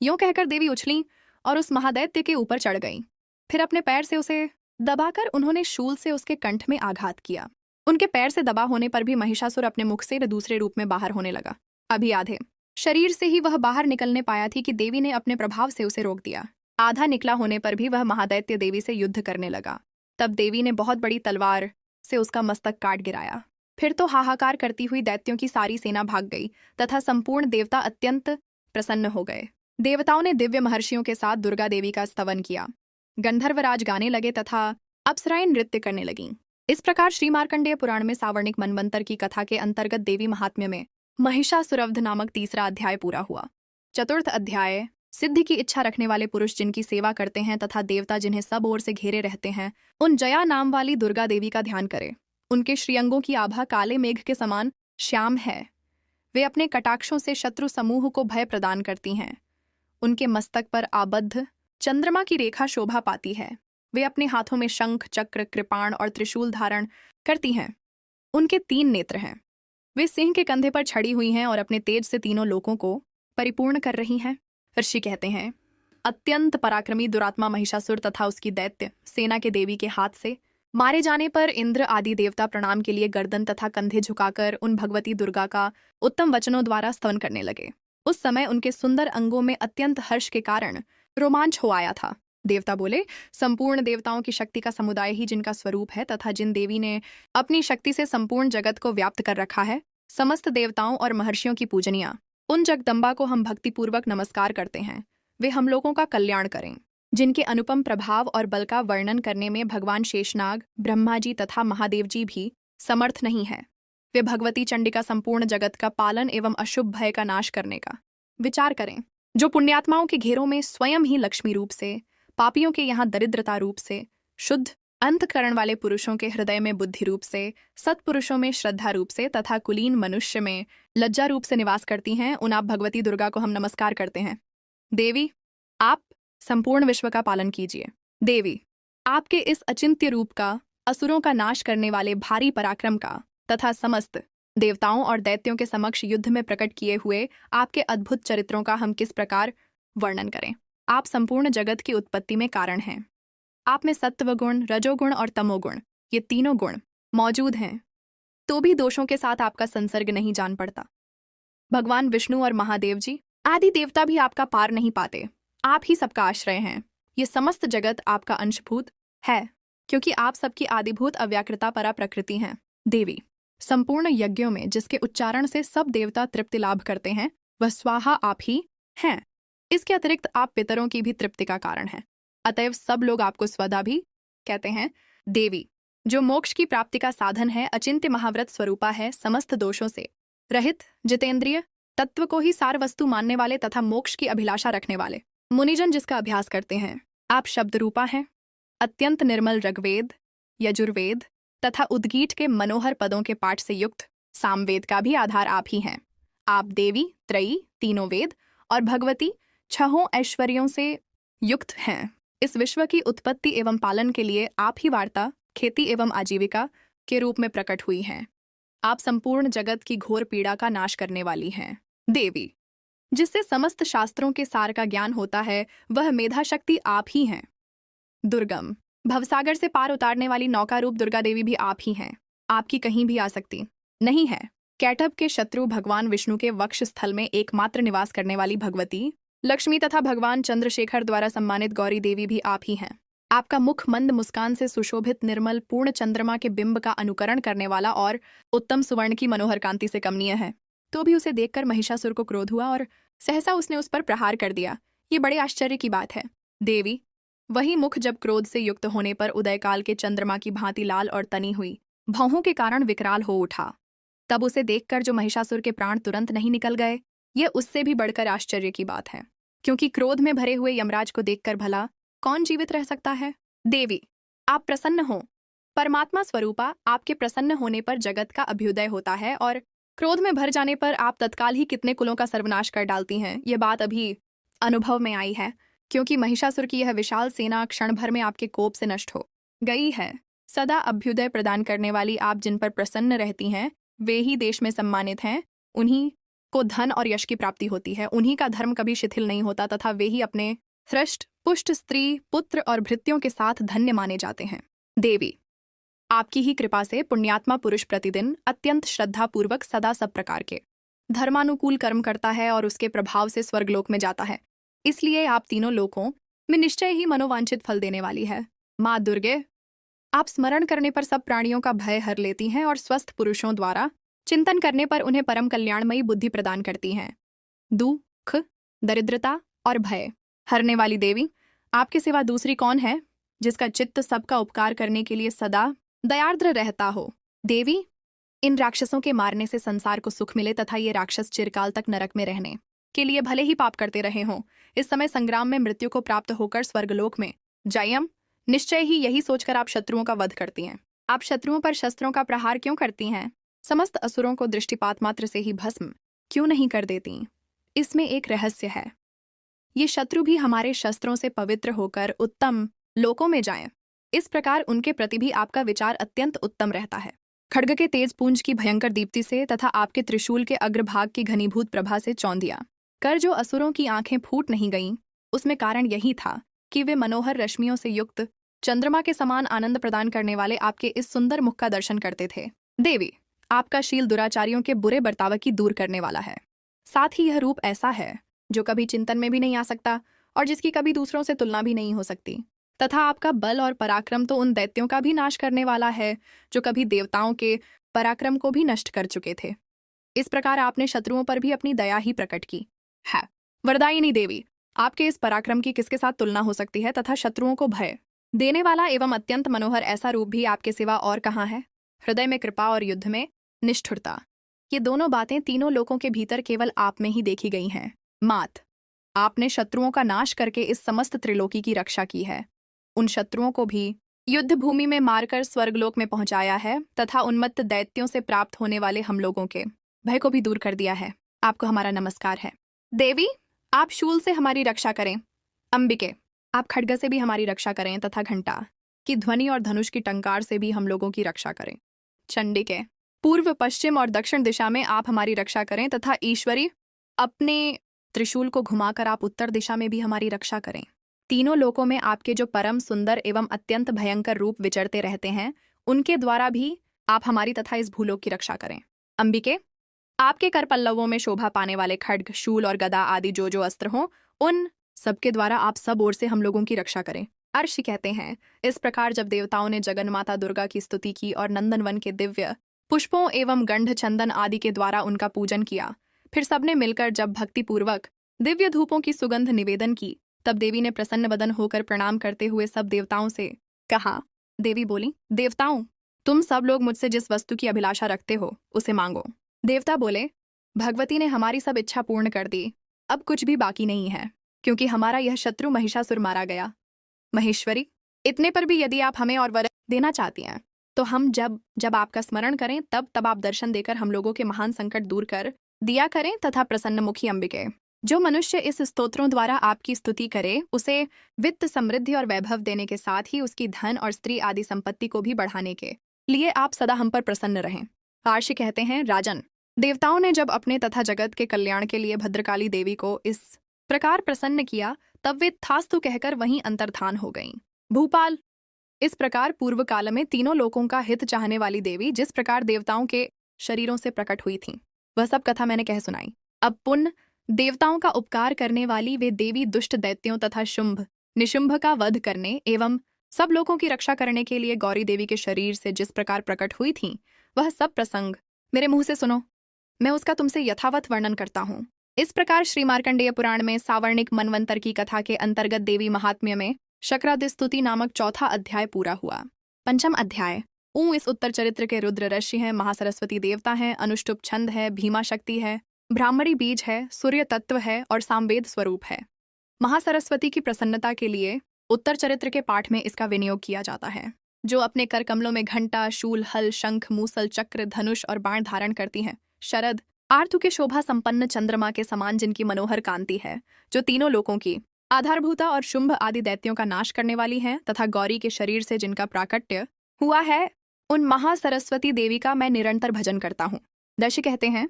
यूं कहकर देवी उछली और उस महादैत्य के ऊपर चढ़ गई। फिर अपने पैर से उसे दबाकर उन्होंने शूल से उसके कंठ में आघात किया। उनके पैर से दबा होने पर भी महिषासुर अपने मुख से दूसरे रूप में बाहर होने लगा। अभी आधे शरीर से ही वह बाहर निकलने पाया थी कि देवी ने अपने प्रभाव से उसे रोक दिया। आधा निकला होने पर भी वह महादैत्य देवी से युद्ध करने लगा। तब देवी ने बहुत बड़ी तलवार से उसका मस्तक काट गिराया। फिर तो हाहाकार करती हुई दैत्यों की सारी सेना भाग गई तथा संपूर्ण देवता अत्यंत प्रसन्न हो गए। देवताओं ने दिव्य महर्षियों के साथ दुर्गा देवी का स्तवन किया। गंधर्वराज गाने लगे तथा अप्सराएं नृत्य करने लगीं। इस प्रकार श्री मार्कंडेय पुराण में सावर्णिक मनवंतर की कथा के अंतर्गत देवी महात्म्य में महिषासुरवध नामक तीसरा अध्याय पूरा हुआ। चतुर्थ अध्याय सिद्धि की इच्छा रखने वाले पुरुष जिनकी सेवा करते हैं तथा देवता जिन्हें सब ओर से घेरे रहते हैं, उन जया नाम वाली दुर्गा देवी का ध्यान करें। उनके श्रीअंगों की आभा काले मेघ के समान श्याम है। वे अपने कटाक्षों से शत्रु समूह को भय प्रदान करती हैं। उनके मस्तक पर आबद्ध चंद्रमा की रेखा शोभा पाती है। वे अपने हाथों में शंख, चक्र, कृपाण और त्रिशूल धारण करती हैं। उनके 3 नेत्र हैं। वे सिंह के कंधे पर छड़ी हुई हैं और अपने तेज से तीनों लोकों को परिपूर्ण कर रही हैं। ऋषि कहते हैं, अत्यंत पराक्रमी दुरात्मा महिषासुर तथा उसकी दैत्य सेना के देवी के हाथ से मारे जाने पर इंद्र आदि देवता प्रणाम के लिए गर्दन तथा कंधे झुकाकर उन भगवती दुर्गा का उत्तम वचनों द्वारा स्तवन करने लगे। उस समय उनके सुंदर अंगों में अत्यंत हर्ष के कारण रोमांच हो आया था। देवता बोले, संपूर्ण देवताओं की शक्ति का समुदाय ही जिनका स्वरूप है तथा जिन देवी ने अपनी शक्ति से संपूर्ण जगत को व्याप्त कर रखा है, समस्त देवताओं और महर्षियों की पूजनिया, उन जगदम्बा को हम भक्तिपूर्वक नमस्कार करते हैं। वे हम लोगों का कल्याण करें। जिनके अनुपम प्रभाव और बल का वर्णन करने में भगवान शेषनाग, ब्रह्मा जी तथा महादेव जी भी समर्थ नहीं है। वे भगवती चंडिका संपूर्ण जगत का पालन एवं अशुभ भय का नाश करने का विचार करें। जो पुण्यात्माओं के घेरों में स्वयं ही लक्ष्मी रूप से, पापियों के यहाँ दरिद्रता रूप से, शुद्ध अंतःकरण वाले पुरुषों के हृदय में बुद्धि रूप से, सत्पुरुषों में श्रद्धा रूप से तथा कुलीन मनुष्य में लज्जा रूप से निवास करती हैं, उन आप भगवती दुर्गा को हम नमस्कार करते हैं। देवी, आप संपूर्ण विश्व का पालन कीजिए। देवी, आपके इस अचिंत्य रूप का, असुरों का नाश करने वाले भारी पराक्रम का तथा समस्त देवताओं और दैत्यों के समक्ष युद्ध में प्रकट किए हुए आपके अद्भुत चरित्रों का हम किस प्रकार वर्णन करें। आप संपूर्ण जगत की उत्पत्ति में कारण हैं। आप में सत्व गुण, रजोगुण और तमोगुण, ये तीनों गुण मौजूद हैं, तो भी दोषों के साथ आपका संसर्ग नहीं जान पड़ता। भगवान विष्णु और महादेव जी आदि देवता भी आपका पार नहीं पाते। आप ही सबका आश्रय हैं। ये समस्त जगत आपका अंशभूत है, क्योंकि आप सबकी आदिभूत अव्याकृता परा प्रकृति हैं। देवी, संपूर्ण यज्ञों में जिसके उच्चारण से सब देवता तृप्ति लाभ करते हैं, वह स्वाहा आप ही हैं। इसके अतिरिक्त आप पितरों की भी तृप्ति का कारण हैं। अतएव सब लोग आपको स्वदा भी कहते हैं। देवी, जो मोक्ष की प्राप्ति का साधन है, अचिंत्य महाव्रत स्वरूपा है, समस्त दोषों से रहित, जितेंद्रिय, तत्व को ही सार वस्तु मानने वाले तथा मोक्ष की अभिलाषा रखने वाले मुनिजन जिसका अभ्यास करते हैं। आप शब्द रूपा हैं। अत्यंत निर्मल ऋग्वेद, यजुर्वेद तथा उद्गीत के मनोहर पदों के पाठ से युक्त सामवेद का भी आधार आप ही हैं। आप देवी, त्रयी, तीनों वेद और भगवती छहों ऐश्वर्यों से युक्त हैं। इस विश्व की उत्पत्ति एवं पालन के लिए आप ही वार्ता, खेती एवं आजीविका के रूप में प्रकट हुई हैं। आप संपूर्ण जगत की घोर पीड़ा का नाश करने वाली हैं। देवी, जिससे समस्त शास्त्रों के सार का ज्ञान होता है, वह मेधा शक्ति आप ही हैं। दुर्गम, भवसागर से पार उतारने वाली नौका रूप दुर्गा देवी भी आप ही हैं। आपकी कहीं भी आसक्ति नहीं है। कैटभ के शत्रु भगवान विष्णु के वक्ष स्थल में एकमात्र निवास करने वाली भगवती लक्ष्मी तथा भगवान चंद्रशेखर द्वारा सम्मानित गौरी देवी भी आप ही हैं। आपका मुख मंद मुस्कान से सुशोभित निर्मल पूर्ण चंद्रमा के बिंब का अनुकरण करने वाला और उत्तम सुवर्ण की मनोहर कांति से कमनीय है। तो भी उसे देखकर महिषासुर को क्रोध हुआ और सहसा उसने उस पर प्रहार कर दिया। ये बड़े आश्चर्य की बात है। देवी, वही मुख जब क्रोध से युक्त होने पर उदयकाल के चंद्रमा की भांति लाल और तनी हुई भौहों के कारण विकराल हो उठा, तब उसे देखकर जो महिषासुर के प्राण तुरंत नहीं निकल गए, यह उससे भी बढ़कर आश्चर्य की बात है, क्योंकि क्रोध में भरे हुए यमराज को देखकर भला कौन जीवित रह सकता है। देवी, आप प्रसन्न हो। परमात्मा स्वरूपा आपके प्रसन्न होने पर जगत का अभ्युदय होता है और क्रोध में भर जाने पर आप तत्काल ही कितने कुलों का सर्वनाश कर डालती हैं। ये बात अभी अनुभव में आई है, क्योंकि महिषासुर की यह विशाल सेना क्षण भर में आपके कोप से नष्ट हो गई है। सदा अभ्युदय प्रदान करने वाली आप जिन पर प्रसन्न रहती हैं, वे ही देश में सम्मानित हैं। उन्हीं को धन और यश की प्राप्ति होती है। उन्हीं का धर्म कभी शिथिल नहीं होता तथा वे ही अपने हृष्ट पुष्ट स्त्री, पुत्र और भृत्यों के साथ धन्य माने जाते हैं। देवी, आपकी ही कृपा से पुण्यात्मा पुरुष प्रतिदिन अत्यंत श्रद्धापूर्वक सदा सब प्रकार के धर्मानुकूल कर्म करता है और उसके प्रभाव से स्वर्गलोक में जाता है। इसलिए आप तीनों लोकों में निश्चय ही मनोवांछित फल देने वाली है। माँ दुर्गे, आप स्मरण करने पर सब प्राणियों का भय हर लेती हैं और स्वस्थ पुरुषों द्वारा चिंतन करने पर उन्हें परम कल्याणमयी बुद्धि प्रदान करती हैं। दुख, दरिद्रता और भय हरने वाली देवी, आपके सिवा दूसरी कौन है जिसका चित्त सबका उपकार करने के लिए सदा दयार्द्र रहता हो। देवी, इन राक्षसों के मारने से संसार को सुख मिले तथा ये राक्षस चिरकाल तक नरक में रहने के लिए भले ही पाप करते रहे हों, इस समय संग्राम में मृत्यु को प्राप्त होकर स्वर्गलोक में जयम निश्चय ही यही सोचकर आप शत्रुओं का वध करती हैं। आप शत्रुओं पर शस्त्रों का प्रहार क्यों करती हैं? समस्त असुरों को दृष्टिपात मात्र से ही भस्म क्यों नहीं कर देती? इसमें एक रहस्य है। ये शत्रु भी हमारे शस्त्रों से पवित्र होकर उत्तम लोकों में जाएं। इस प्रकार उनके प्रति भी आपका विचार अत्यंत उत्तम रहता है। खड्ग के तेज पूंज की भयंकर दीप्ति से तथा आपके त्रिशूल के अग्रभाग की घनीभूत प्रभा से चौंधिया कर जो असुरों की आंखें फूट नहीं गईं, उसमें कारण यही था कि वे मनोहर रश्मियों से युक्त चंद्रमा के समान आनंद प्रदान करने वाले आपके इस सुंदर मुख का दर्शन करते थे। देवी, आपका शील दुराचारियों के बुरे बर्ताव की दूर करने वाला है। साथ ही यह रूप ऐसा है जो कभी चिंतन में भी नहीं आ सकता और जिसकी कभी दूसरों से तुलना भी नहीं हो सकती, तथा आपका बल और पराक्रम तो उन दैत्यों का भी नाश करने वाला है जो कभी देवताओं के पराक्रम को भी नष्ट कर चुके थे। इस प्रकार आपने शत्रुओं पर भी अपनी दया ही प्रकट की है। वरदायिनी देवी, आपके इस पराक्रम की किसके साथ तुलना हो सकती है तथा शत्रुओं को भय देने वाला एवं अत्यंत मनोहर ऐसा रूप भी आपके सिवा और कहाँ है? हृदय में कृपा और युद्ध में निष्ठुरता। ये दोनों बातें तीनों लोकों के भीतर केवल आप में ही देखी गई हैं। मात, आपने शत्रुओं का नाश करके इस समस्त त्रिलोकी की रक्षा की है। उन शत्रुओं को भी युद्ध भूमि में मारकर स्वर्गलोक में पहुंचाया है तथा उन्मत्त दैत्यों से प्राप्त होने वाले हम लोगों के भय को भी दूर कर दिया है। आपको हमारा नमस्कार है। देवी, आप शूल से हमारी रक्षा करें। अंबिके, आप खड्ग से भी हमारी रक्षा करें तथा घंटा की ध्वनि और धनुष की टंकार से भी हम लोगों की रक्षा करें। चंडिके, पूर्व, पश्चिम और दक्षिण दिशा में आप हमारी रक्षा करें तथा ईश्वरी, अपने त्रिशूल को घुमाकर आप उत्तर दिशा में भी हमारी रक्षा करें। तीनों लोकों में आपके जो परम सुंदर एवं अत्यंत भयंकर रूप विचरते रहते हैं, उनके द्वारा भी आप हमारी तथा इस भूलोक की रक्षा करें। अंबिके, आपके कर पल्लवों में शोभा पाने वाले खड्ग, शूल और गदा आदि जो जो अस्त्र हों, उन सबके द्वारा आप सब ओर से हम लोगों की रक्षा करें। अर्षि कहते हैं, इस प्रकार जब देवताओं ने जगन्माता दुर्गा की स्तुति की और नंदनवन के दिव्य पुष्पों एवं गंध चंदन आदि के द्वारा उनका पूजन किया, फिर सबने मिलकर जब भक्तिपूर्वक दिव्य धूपों की सुगंध निवेदन की, तब देवी ने प्रसन्न वदन होकर प्रणाम करते हुए सब देवताओं से कहा। देवी बोली, देवताओं, तुम सब लोग मुझसे जिस वस्तु की अभिलाषा रखते हो उसे मांगो। देवता बोले, भगवती ने हमारी सब इच्छा पूर्ण कर दी, अब कुछ भी बाकी नहीं है, क्योंकि हमारा यह शत्रु महिषासुर मारा गया। महेश्वरी, इतने पर भी यदि आप हमें और वर देना चाहती हैं, तो हम जब जब आपका स्मरण करें तब आप दर्शन देकर हम लोगों के महान संकट दूर कर दिया करें तथा प्रसन्नमुखी अंबिके, जो मनुष्य इस स्तोत्रों द्वारा आपकी स्तुति करे, उसे वित्त, समृद्धि और वैभव देने के साथ ही उसकी धन और स्त्री आदि संपत्ति को भी बढ़ाने के लिए आप सदा हम पर प्रसन्न रहें। आर्षि कहते हैं, राजन, देवताओं ने जब अपने तथा जगत के कल्याण के लिए भद्रकाली देवी को इस प्रकार प्रसन्न किया, तब वे थास्तु कहकर वहीं अंतर्धान हो गईं। भूपाल, इस प्रकार पूर्व काल में तीनों लोकों का हित चाहने वाली देवी जिस प्रकार देवताओं के शरीरों से प्रकट हुई थी, वह सब कथा मैंने कह सुनाई। अब पुण्य देवताओं का उपकार करने वाली वे देवी दुष्ट दैत्यों तथा शुंभ निशुंभ का वध करने एवं सब लोगों की रक्षा करने के लिए गौरी देवी के शरीर से जिस प्रकार प्रकट हुई थी, वह सब प्रसंग मेरे मुंह से सुनो, मैं उसका तुमसे यथावत वर्णन करता हूँ। इस प्रकार श्री मार्कंडेय पुराण में सावर्णिक मनवंतर की कथा के अंतर्गत देवी महात्म्य में शक्रादि स्तुति नामक चौथा अध्याय पूरा हुआ। पंचम अध्याय। इस उत्तर चरित्र के रुद्र ऋषि हैं, महासरस्वती देवता हैं, अनुष्टुप छंद है, भीमा शक्ति है, ब्राह्मणी बीज है, सूर्य तत्व है और सामवेद स्वरूप है। महासरस्वती की प्रसन्नता के लिए उत्तर चरित्र के पाठ में इसका विनियोग किया जाता है। जो अपने कर कमलों में घंटा, शूल, हल, शंख, मूसल, चक्र, धनुष और बाण धारण करती हैं। शरद आर्थु के शोभा संपन्न चंद्रमा के समान जिनकी मनोहर कांति है, जो तीनों लोकों की आधारभूता और शुंभ आदि दैत्यों का नाश करने वाली है, तथा गौरी के शरीर से जिनका प्राकट्य हुआ है, उन महासरस्वती देवी का मैं निरंतर भजन करता हूँ। दर्शी कहते हैं,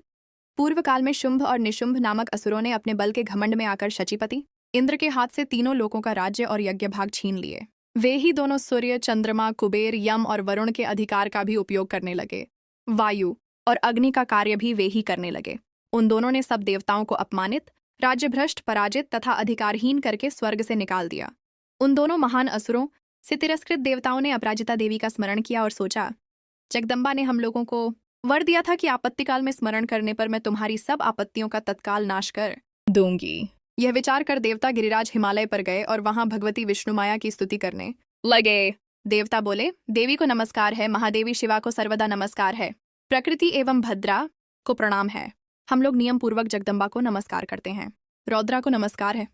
पूर्व काल में शुंभ और निशुंभ नामक असुरों ने अपने बल के घमंड में आकर शचीपति इंद्र के हाथ से तीनों लोकों का राज्य और यज्ञ भाग छीन लिए। वे ही दोनों सूर्य, चंद्रमा, कुबेर, यम और वरुण के अधिकार का भी उपयोग करने लगे। वायु और अग्नि का कार्य भी वे ही करने लगे। उन दोनों ने सब देवताओं को अपमानित, राज्यभ्रष्ट, पराजित तथा अधिकारहीन करके स्वर्ग से निकाल दिया। उन दोनों महान असुरों से तिरस्कृत देवताओं ने अपराजिता देवी का स्मरण किया और सोचा, जगदम्बा ने हम लोगों को वर दिया था कि आपत्ति काल में स्मरण करने पर मैं तुम्हारी सब आपत्तियों का तत्काल नाश कर दूंगी। यह विचार कर देवता गिरिराज हिमालय पर गए और वहां भगवती विष्णु माया की स्तुति करने लगे। देवता बोले, देवी को नमस्कार है, महादेवी शिवा को सर्वदा नमस्कार है, प्रकृति एवं भद्रा को प्रणाम है। हम लोग नियम पूर्वक जगदम्बा को नमस्कार करते हैं। रौद्रा को नमस्कार है,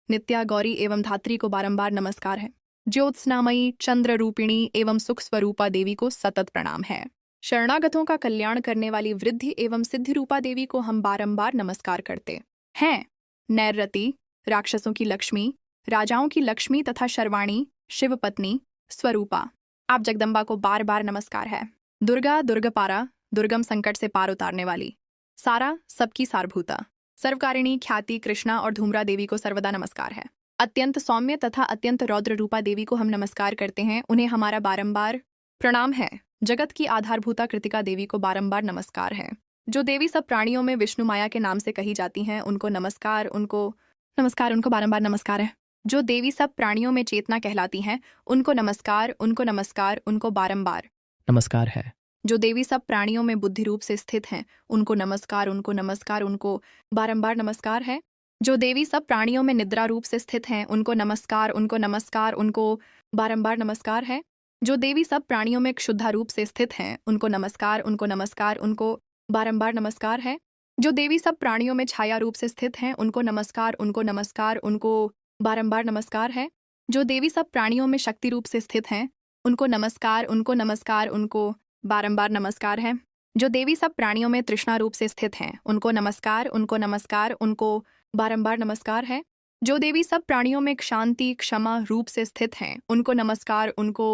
नित्या, गौरी एवं धात्री को बारंबार नमस्कार है, ज्योत्स्नामयी, चंद्र रूपिणी एवं सुख स्वरूपा देवी को सतत प्रणाम है। शरणागतों का कल्याण करने वाली वृद्धि एवं सिद्धि रूपा देवी को हम बारंबार नमस्कार करते हैं। नैरति, राक्षसों की लक्ष्मी, राजाओं की लक्ष्मी तथा शर्वाणी, शिव पत्नी स्वरूपा, आप जगदम्बा को बार बार नमस्कार है। दुर्गा, दुर्गपारा, दुर्गम संकट से पार उतारने वाली, सारा, सबकी सारभूता, सर्वकारिणी, ख्याति, कृष्णा और धूम्रा देवी को सर्वदा नमस्कार है। अत्यंत सौम्य तथा अत्यंत रौद्र रूपा देवी को हम नमस्कार करते हैं, उन्हें हमारा बारंबार प्रणाम है। जगत की आधारभूता कृतिका देवी को बारंबार नमस्कार है। जो देवी सब प्राणियों में विष्णु माया के नाम से कही जाती हैं, उनको नमस्कार, उनको बारंबार नमस्कार है। जो देवी सब प्राणियों में चेतना कहलाती हैं, उनको नमस्कार, उनको बारंबार नमस्कार है। जो देवी सब प्राणियों में बुद्धि रूप से स्थित हैं, उनको नमस्कार, उनको बारंबार नमस्कार है। जो देवी सब प्राणियों में निद्रा रूप से स्थित हैं, उनको नमस्कार, उनको बारंबार नमस्कार है। जो देवी सब प्राणियों में क्षुद्धा रूप से स्थित हैं उनको नमस्कार, उनको नमस्कार, उनको बारंबार नमस्कार है। जो देवी सब प्राणियों में छाया रूप से स्थित हैं उनको नमस्कार, उनको नमस्कार, उनको बारंबार नमस्कार है। जो देवी सब प्राणियों में शक्ति रूप से स्थित हैं उनको नमस्कार, उनको नमस्कार, उनको बारंबार नमस्कार है। जो देवी सब प्राणियों में तृष्णा रूप से स्थित हैं उनको नमस्कार, उनको नमस्कार, उनको बारंबार नमस्कार है। जो देवी सब प्राणियों में शांति क्षमा रूप से स्थित हैं उनको नमस्कार, उनको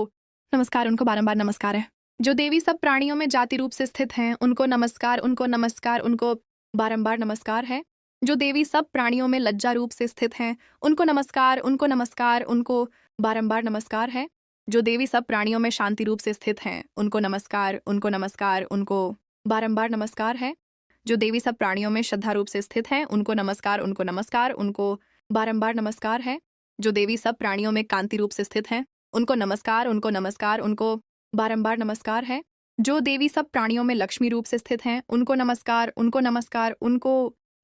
नमस्कार, उनको बारंबार नमस्कार है। जो देवी सब प्राणियों में जाति रूप से स्थित हैं उनको नमस्कार, उनको नमस्कार, उनको बारंबार नमस्कार है। जो देवी सब प्राणियों में लज्जा रूप से स्थित हैं उनको नमस्कार, उनको नमस्कार, उनको बारंबार नमस्कार है। जो देवी सब प्राणियों में शांति रूप से स्थित हैं उनको नमस्कार, उनको नमस्कार, उनको बारंबार नमस्कार है। जो देवी सब प्राणियों में श्रद्धा रूप से स्थित हैं उनको नमस्कार, उनको नमस्कार, उनको बारंबार नमस्कार है। जो देवी सब प्राणियों में कांति रूप से स्थित हैं उनको नमस्कार, उनको नमस्कार, उनको बारंबार नमस्कार है। जो देवी सब प्राणियों में लक्ष्मी रूप से स्थित हैं उनको नमस्कार, उनको नमस्कार, उनको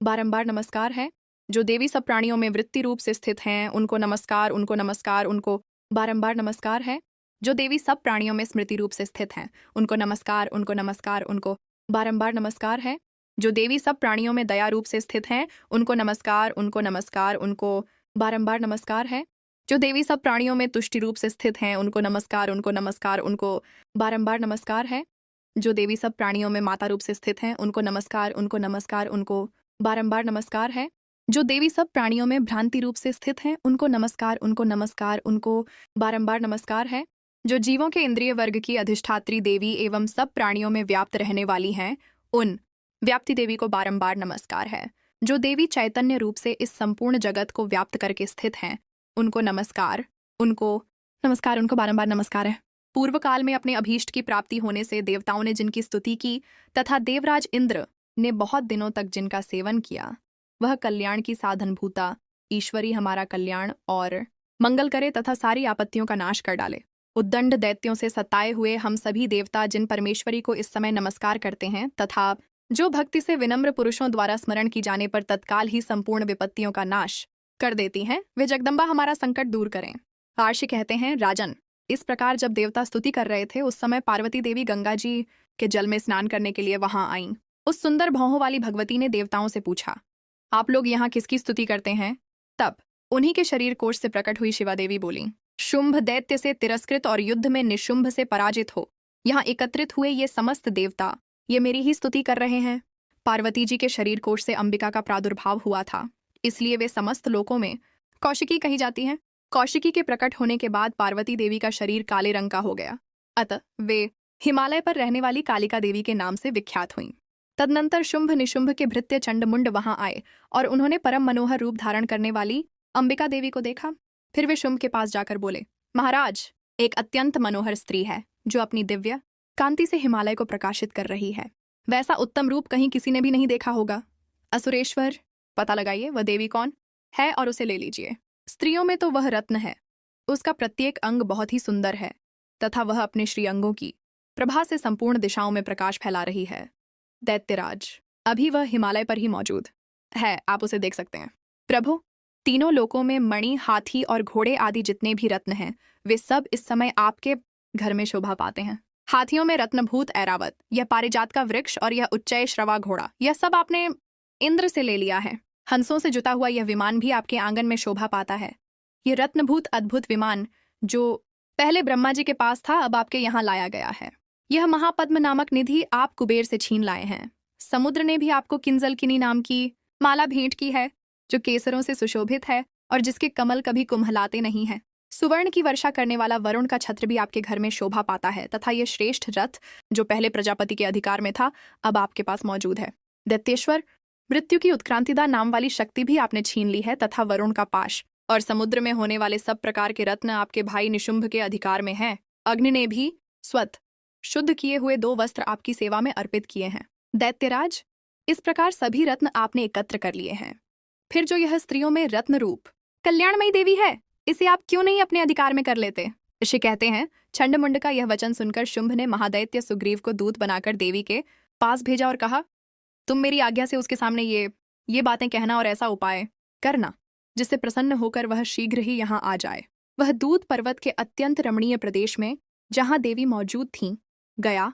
बारंबार नमस्कार है। जो देवी सब प्राणियों में वृत्ति रूप से स्थित हैं उनको नमस्कार, उनको नमस्कार, उनको बारंबार नमस्कार है। जो देवी सब प्राणियों में स्मृति रूप से स्थित हैं उनको नमस्कार, उनको नमस्कार, उनको बारंबार नमस्कार है। जो देवी सब प्राणियों में दया रूप से स्थित हैं उनको नमस्कार, उनको नमस्कार, उनको बारंबार नमस्कार है। जो देवी सब प्राणियों में तुष्टि रूप से स्थित हैं उनको नमस्कार, उनको नमस्कार, उनको बारंबार नमस्कार है। जो देवी सब प्राणियों में माता रूप से स्थित हैं उनको नमस्कार, उनको नमस्कार, उनको बारंबार नमस्कार है। जो देवी सब प्राणियों में भ्रांति रूप से स्थित हैं उनको नमस्कार, उनको नमस्कार, उनको बारंबार नमस्कार है। जो जीवों के इंद्रिय वर्ग की अधिष्ठात्री देवी एवं सब प्राणियों में व्याप्त रहने वाली हैं उन व्याप्ति देवी को बारंबार नमस्कार है। जो देवी चैतन्य रूप से इस संपूर्ण जगत को व्याप्त करके स्थित हैं उनको नमस्कार, उनको नमस्कार, उनको बारंबार नमस्कार है। पूर्व काल में अपने अभीष्ट की प्राप्ति होने से देवताओं ने जिनकी स्तुति की तथा देवराज इंद्र ने बहुत दिनों तक जिनका सेवन किया वह कल्याण की साधनभूता ईश्वरी हमारा कल्याण और मंगल करे तथा सारी आपत्तियों का नाश कर डाले। उद्दंड दैत्यों से सताए हुए हम सभी देवता जिन परमेश्वरी को इस समय नमस्कार करते हैं तथा जो भक्ति से विनम्र पुरुषों द्वारा स्मरण की जाने पर तत्काल ही संपूर्ण विपत्तियों का नाश कर देती हैं, वे जगदम्बा हमारा संकट दूर करें। आर्षि कहते हैं, राजन, इस प्रकार जब देवता स्तुति कर रहे थे उस समय पार्वती देवी गंगा जी के जल में स्नान करने के लिए वहां आईं। उस सुंदर भौहों वाली भगवती ने देवताओं से पूछा, आप लोग यहाँ किसकी स्तुति करते हैं? तब उन्हीं के शरीर कोश से प्रकट हुई शिवा देवी बोली, शुंभ दैत्य से तिरस्कृत और युद्ध में निशुंभ से पराजित हो यहाँ एकत्रित हुए ये समस्त देवता ये मेरी ही स्तुति कर रहे हैं। पार्वती जी के शरीर कोश से अंबिका का प्रादुर्भाव हुआ था, इसलिए वे समस्त लोकों में कौशिकी कही जाती हैं। कौशिकी के प्रकट होने के बाद पार्वती देवी का शरीर काले रंग का हो गया, अतः वे हिमालय पर रहने वाली कालिका देवी के नाम से विख्यात हुईं। तदनंतर शुंभ निशुंभ के भृत्य चंडमुंड वहां आए और उन्होंने परम मनोहर रूप धारण करने वाली अंबिका देवी को देखा। फिर वे शुंभ के पास जाकर बोले, महाराज, एक अत्यंत मनोहर स्त्री है जो अपनी दिव्य कांति से हिमालय को प्रकाशित कर रही है। वैसा उत्तम रूप कहीं किसी ने भी नहीं देखा होगा। असुरेश्वर, पता लगाइए वह देवी कौन है और उसे ले लीजिए। स्त्रियों में तो वह रत्न है, उसका प्रत्येक अंग बहुत ही सुंदर है तथा वह अपने श्रीअंगों की प्रभा से संपूर्ण दिशाओं में प्रकाश फैला रही है। दैत्यराज, अभी वह हिमालय पर ही मौजूद है, आप उसे देख सकते हैं। प्रभु, तीनों लोकों में मणि, हाथी और घोड़े आदि जितने भी रत्न हैं वे सब इस समय आपके घर में शोभा पाते हैं। हाथियों में रत्नभूत ऐरावत, यह पारिजात का वृक्ष और यह उच्चय श्रवा घोड़ा, यह सब आपने इंद्र से ले लिया है। हंसों से जुटा हुआ यह विमान भी आपके आंगन में शोभा पाता है। यह रत्नभूत अद्भुत विमान जो पहले ब्रह्मा जी के पास था अब आपके यहाँ लाया गया है। यह महापद्म नामक निधि आप कुबेर से छीन लाए हैं। समुद्र ने भी आपको किंजलकिनी नाम की माला भेंट की है जो केसरों से सुशोभित है और जिसके कमल कभी कुम्हलाते नहीं हैं। सुवर्ण की वर्षा करने वाला वरुण का छत्र भी आपके घर में शोभा पाता है तथा यह श्रेष्ठ रथ जो पहले प्रजापति के अधिकार में था अब आपके पास मौजूद है। दैत्येश्वर, मृत्यु की उत्क्रांतिदा नाम वाली शक्ति भी आपने छीन ली है तथा वरुण का पाश और समुद्र में होने वाले सब प्रकार के रत्न आपके भाई निशुंभ के अधिकार में हैं। अग्नि ने भी स्वत शुद्ध किए हुए 2 वस्त्र आपकी सेवा में अर्पित किए हैं। दैत्यराज, इस प्रकार सभी रत्न आपने एकत्र कर लिए हैं। फिर जो यह स्त्रियों में रत्न रूप कल्याणमयी देवी है, इसे आप क्यों नहीं अपने अधिकार में कर लेते? ऋषि कहते हैं, चंडमुंड का यह वचन सुनकर शुंभ ने महादैत्य सुग्रीव को दूत बनाकर देवी के पास भेजा और कहा, तुम मेरी आज्ञा से उसके सामने ये बातें कहना और ऐसा उपाय करना जिससे प्रसन्न होकर वह शीघ्र ही यहाँ आ जाए। वह दूत पर्वत के अत्यंत रमणीय प्रदेश में जहां देवी मौजूद थीं, गया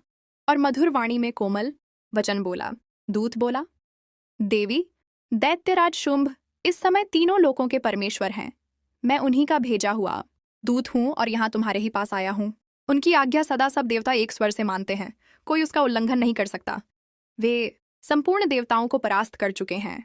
और मधुर वाणी में कोमल वचन बोला। दूत बोला, देवी, दैत्यराज शुंभ इस समय तीनों लोकों के परमेश्वर हैं। मैं उन्हीं का भेजा हुआ दूत हूं और यहाँ तुम्हारे ही पास आया हूं। उनकी आज्ञा सदा सब देवता एक स्वर से मानते हैं, कोई उसका उल्लंघन नहीं कर सकता। वे संपूर्ण देवताओं को परास्त कर चुके हैं।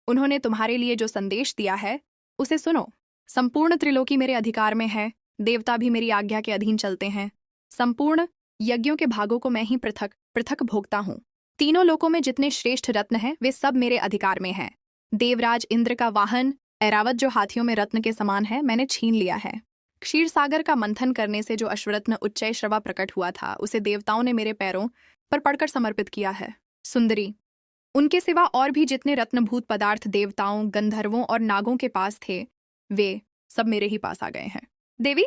उन्होंने तुम्हारे लिए जो संदेश दिया है उसे सुनो। संपूर्ण त्रिलोकी मेरे अधिकार में है, देवता भी मेरी आज्ञा के अधीन चलते हैं। संपूर्ण यज्ञों के भागों को मैं ही पृथक पृथक भोगता हूँ। तीनों लोकों में जितने श्रेष्ठ रत्न हैं वे सब मेरे अधिकार में हैं। देवराज इंद्र का वाहन ऐरावत जो हाथियों में रत्न के समान है, मैंने छीन लिया है। क्षीर सागर का मंथन करने से जो अश्वरत्न उच्चय श्रवा प्रकट हुआ था, उसे देवताओं ने मेरे पैरों पर पड़कर समर्पित किया है। सुंदरी, उनके सिवा और भी जितने रत्नभूत पदार्थ देवताओं, गंधर्वों और नागों के पास थे, वे सब मेरे ही पास आ गए हैं। देवी,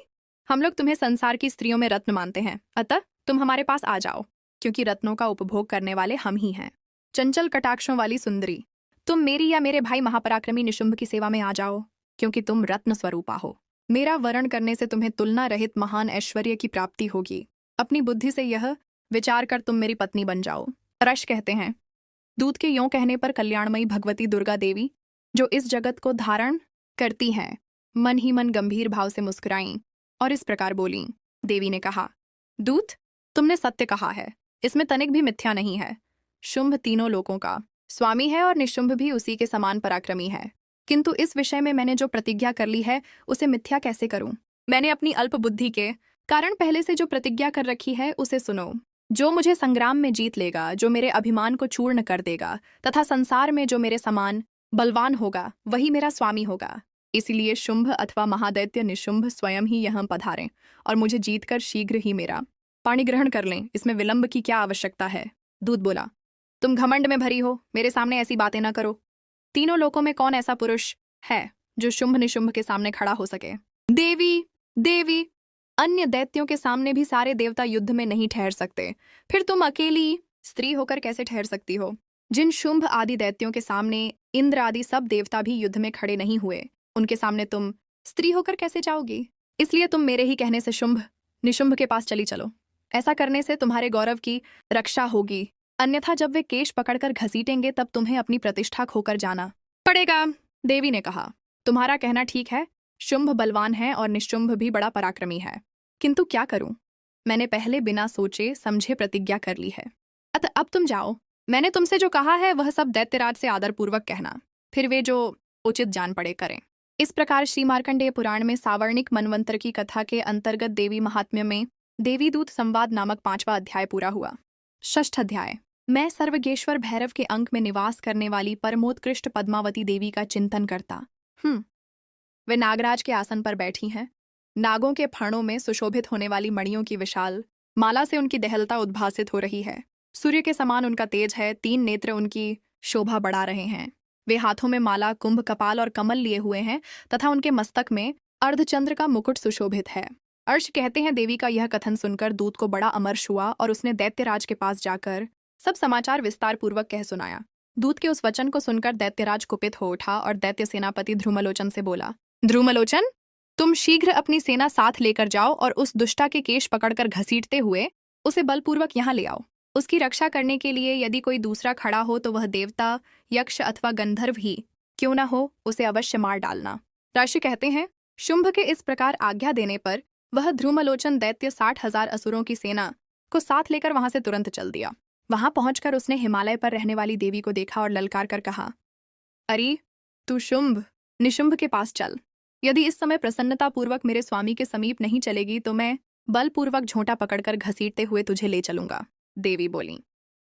हम लोग तुम्हें संसार की स्त्रियों में रत्न मानते हैं, अतः तुम हमारे पास आ जाओ, क्योंकि रत्नों का उपभोग करने वाले हम ही हैं। चंचल कटाक्षों वाली सुंदरी, तुम मेरी या मेरे भाई महापराक्रमी निशुंभ की सेवा में आ जाओ, क्योंकि तुम रत्न स्वरूपा हो। मेरा वरण करने से तुम्हें तुलना रहित महान ऐश्वर्य की प्राप्ति होगी। अपनी बुद्धि से यह विचार कर तुम मेरी पत्नी बन जाओ। रश कहते हैं, दूत के यों कहने पर कल्याणमयी भगवती दुर्गा देवी, जो इस जगत को धारण करती हैं, मन ही मन गंभीर भाव से मुस्कुराईं और इस प्रकार बोलीं। देवी ने कहा, दूत, तुमने सत्य कहा है, इसमें तनिक भी मिथ्या नहीं है। शुंभ तीनों लोकों का स्वामी है और निशुंभ भी उसी के समान पराक्रमी है। किंतु इस विषय में मैंने जो प्रतिज्ञा कर ली है उसे मिथ्या कैसे करूं? मैंने अपनी अल्प बुद्धि के कारण पहले से जो प्रतिज्ञा कर रखी है उसे सुनो। जो मुझे संग्राम में जीत लेगा, जो मेरे अभिमान को चूर्ण कर देगा तथा संसार में जो मेरे समान बलवान होगा, वही मेरा स्वामी होगा। इसलिए शुंभ अथवा महादैत्य निशुंभ स्वयं ही यहाँ पधारें और मुझे जीतकर शीघ्र ही मेरा पाणी ग्रहण कर लें। इसमें विलंब की क्या आवश्यकता है? दूत बोला, तुम घमंड में भरी हो, मेरे सामने ऐसी बातें न करो। तीनों लोकों में कौन ऐसा पुरुष है जो शुंभ निशुंभ के सामने खड़ा हो सके? देवी, देवी, अन्य दैत्यों के सामने भी सारे देवता युद्ध में नहीं ठहर सकते, फिर तुम अकेली स्त्री होकर कैसे ठहर सकती हो? जिन शुंभ आदि दैत्यों के सामने इंद्र आदि सब देवता भी युद्ध में खड़े नहीं हुए, उनके सामने तुम स्त्री होकर कैसे जाओगी? इसलिए तुम मेरे ही कहने से शुंभ निशुंभ के पास चली चलो। ऐसा करने से तुम्हारे गौरव की रक्षा होगी, अन्यथा जब वे केश पकड़कर घसीटेंगे तब तुम्हें अपनी प्रतिष्ठा खोकर जाना पड़ेगा। देवी ने कहा, तुम्हारा कहना ठीक है, शुंभ बलवान है और निशुंभ भी बड़ा पराक्रमी है, किंतु क्या करूं? मैंने पहले बिना सोचे समझे प्रतिज्ञा कर ली है, अतः अब तुम जाओ। मैंने तुमसे जो कहा है वह सब दैत्यराज से आदरपूर्वक कहना, फिर वे जो उचित जान पड़े करें। इस प्रकार श्री मार्कंडेय पुराण में सावर्णिक मनवंतर की कथा के अंतर्गत देवी महात्म्य में देवी दूत संवाद नामक 5वां अध्याय पूरा हुआ। षष्ठ अध्याय। मैं सर्वगेश्वर भैरव के अंक में निवास करने वाली परमोत्कृष्ट पद्मावती देवी का चिंतन करता। वे नागराज के आसन पर बैठी हैं। नागों के फणों में सुशोभित होने वाली मणियों की विशाल माला से उनकी दहलता उद्भासित हो रही है। सूर्य के समान उनका तेज है, 3 नेत्र उनकी शोभा बढ़ा रहे हैं। वे हाथों में माला, कुंभ, कपाल और कमल लिए हुए हैं तथा उनके मस्तक में अर्धचंद्र का मुकुट सुशोभित है। अर्श कहते हैं, देवी का यह कथन सुनकर दूत को बड़ा अमर्ष हुआ और उसने दैत्यराज के पास जाकर सब समाचार विस्तार पूर्वक कह सुनाया। दूत के उस वचन को सुनकर दैत्यराज कुपित हो उठा और दैत्य सेनापति ध्रुमलोचन से बोला, ध्रुमलोचन, तुम शीघ्र अपनी सेना साथ लेकर जाओ और उस दुष्टा के केश पकड़कर घसीटते हुए उसे बलपूर्वक यहाँ ले आओ। उसकी रक्षा करने के लिए यदि कोई दूसरा खड़ा हो तो वह देवता, यक्ष अथवा गंधर्व ही क्यों न हो, उसे अवश्य मार डालना। ऋषि कहते हैं, शुंभ के इस प्रकार आज्ञा देने पर वह ध्रुमलोचन दैत्य 60,000 असुरों की सेना को साथ लेकर वहां से तुरंत चल दिया। वहां पहुंचकर उसने हिमालय पर रहने वाली देवी को देखा और ललकार कर कहा, अरे तू शुंभ निशुंभ के पास चल। यदि इस समय प्रसन्नतापूर्वक मेरे स्वामी के समीप नहीं चलेगी तो मैं बलपूर्वक झोंटा पकड़कर घसीटते हुए तुझे ले चलूंगा। देवी बोली,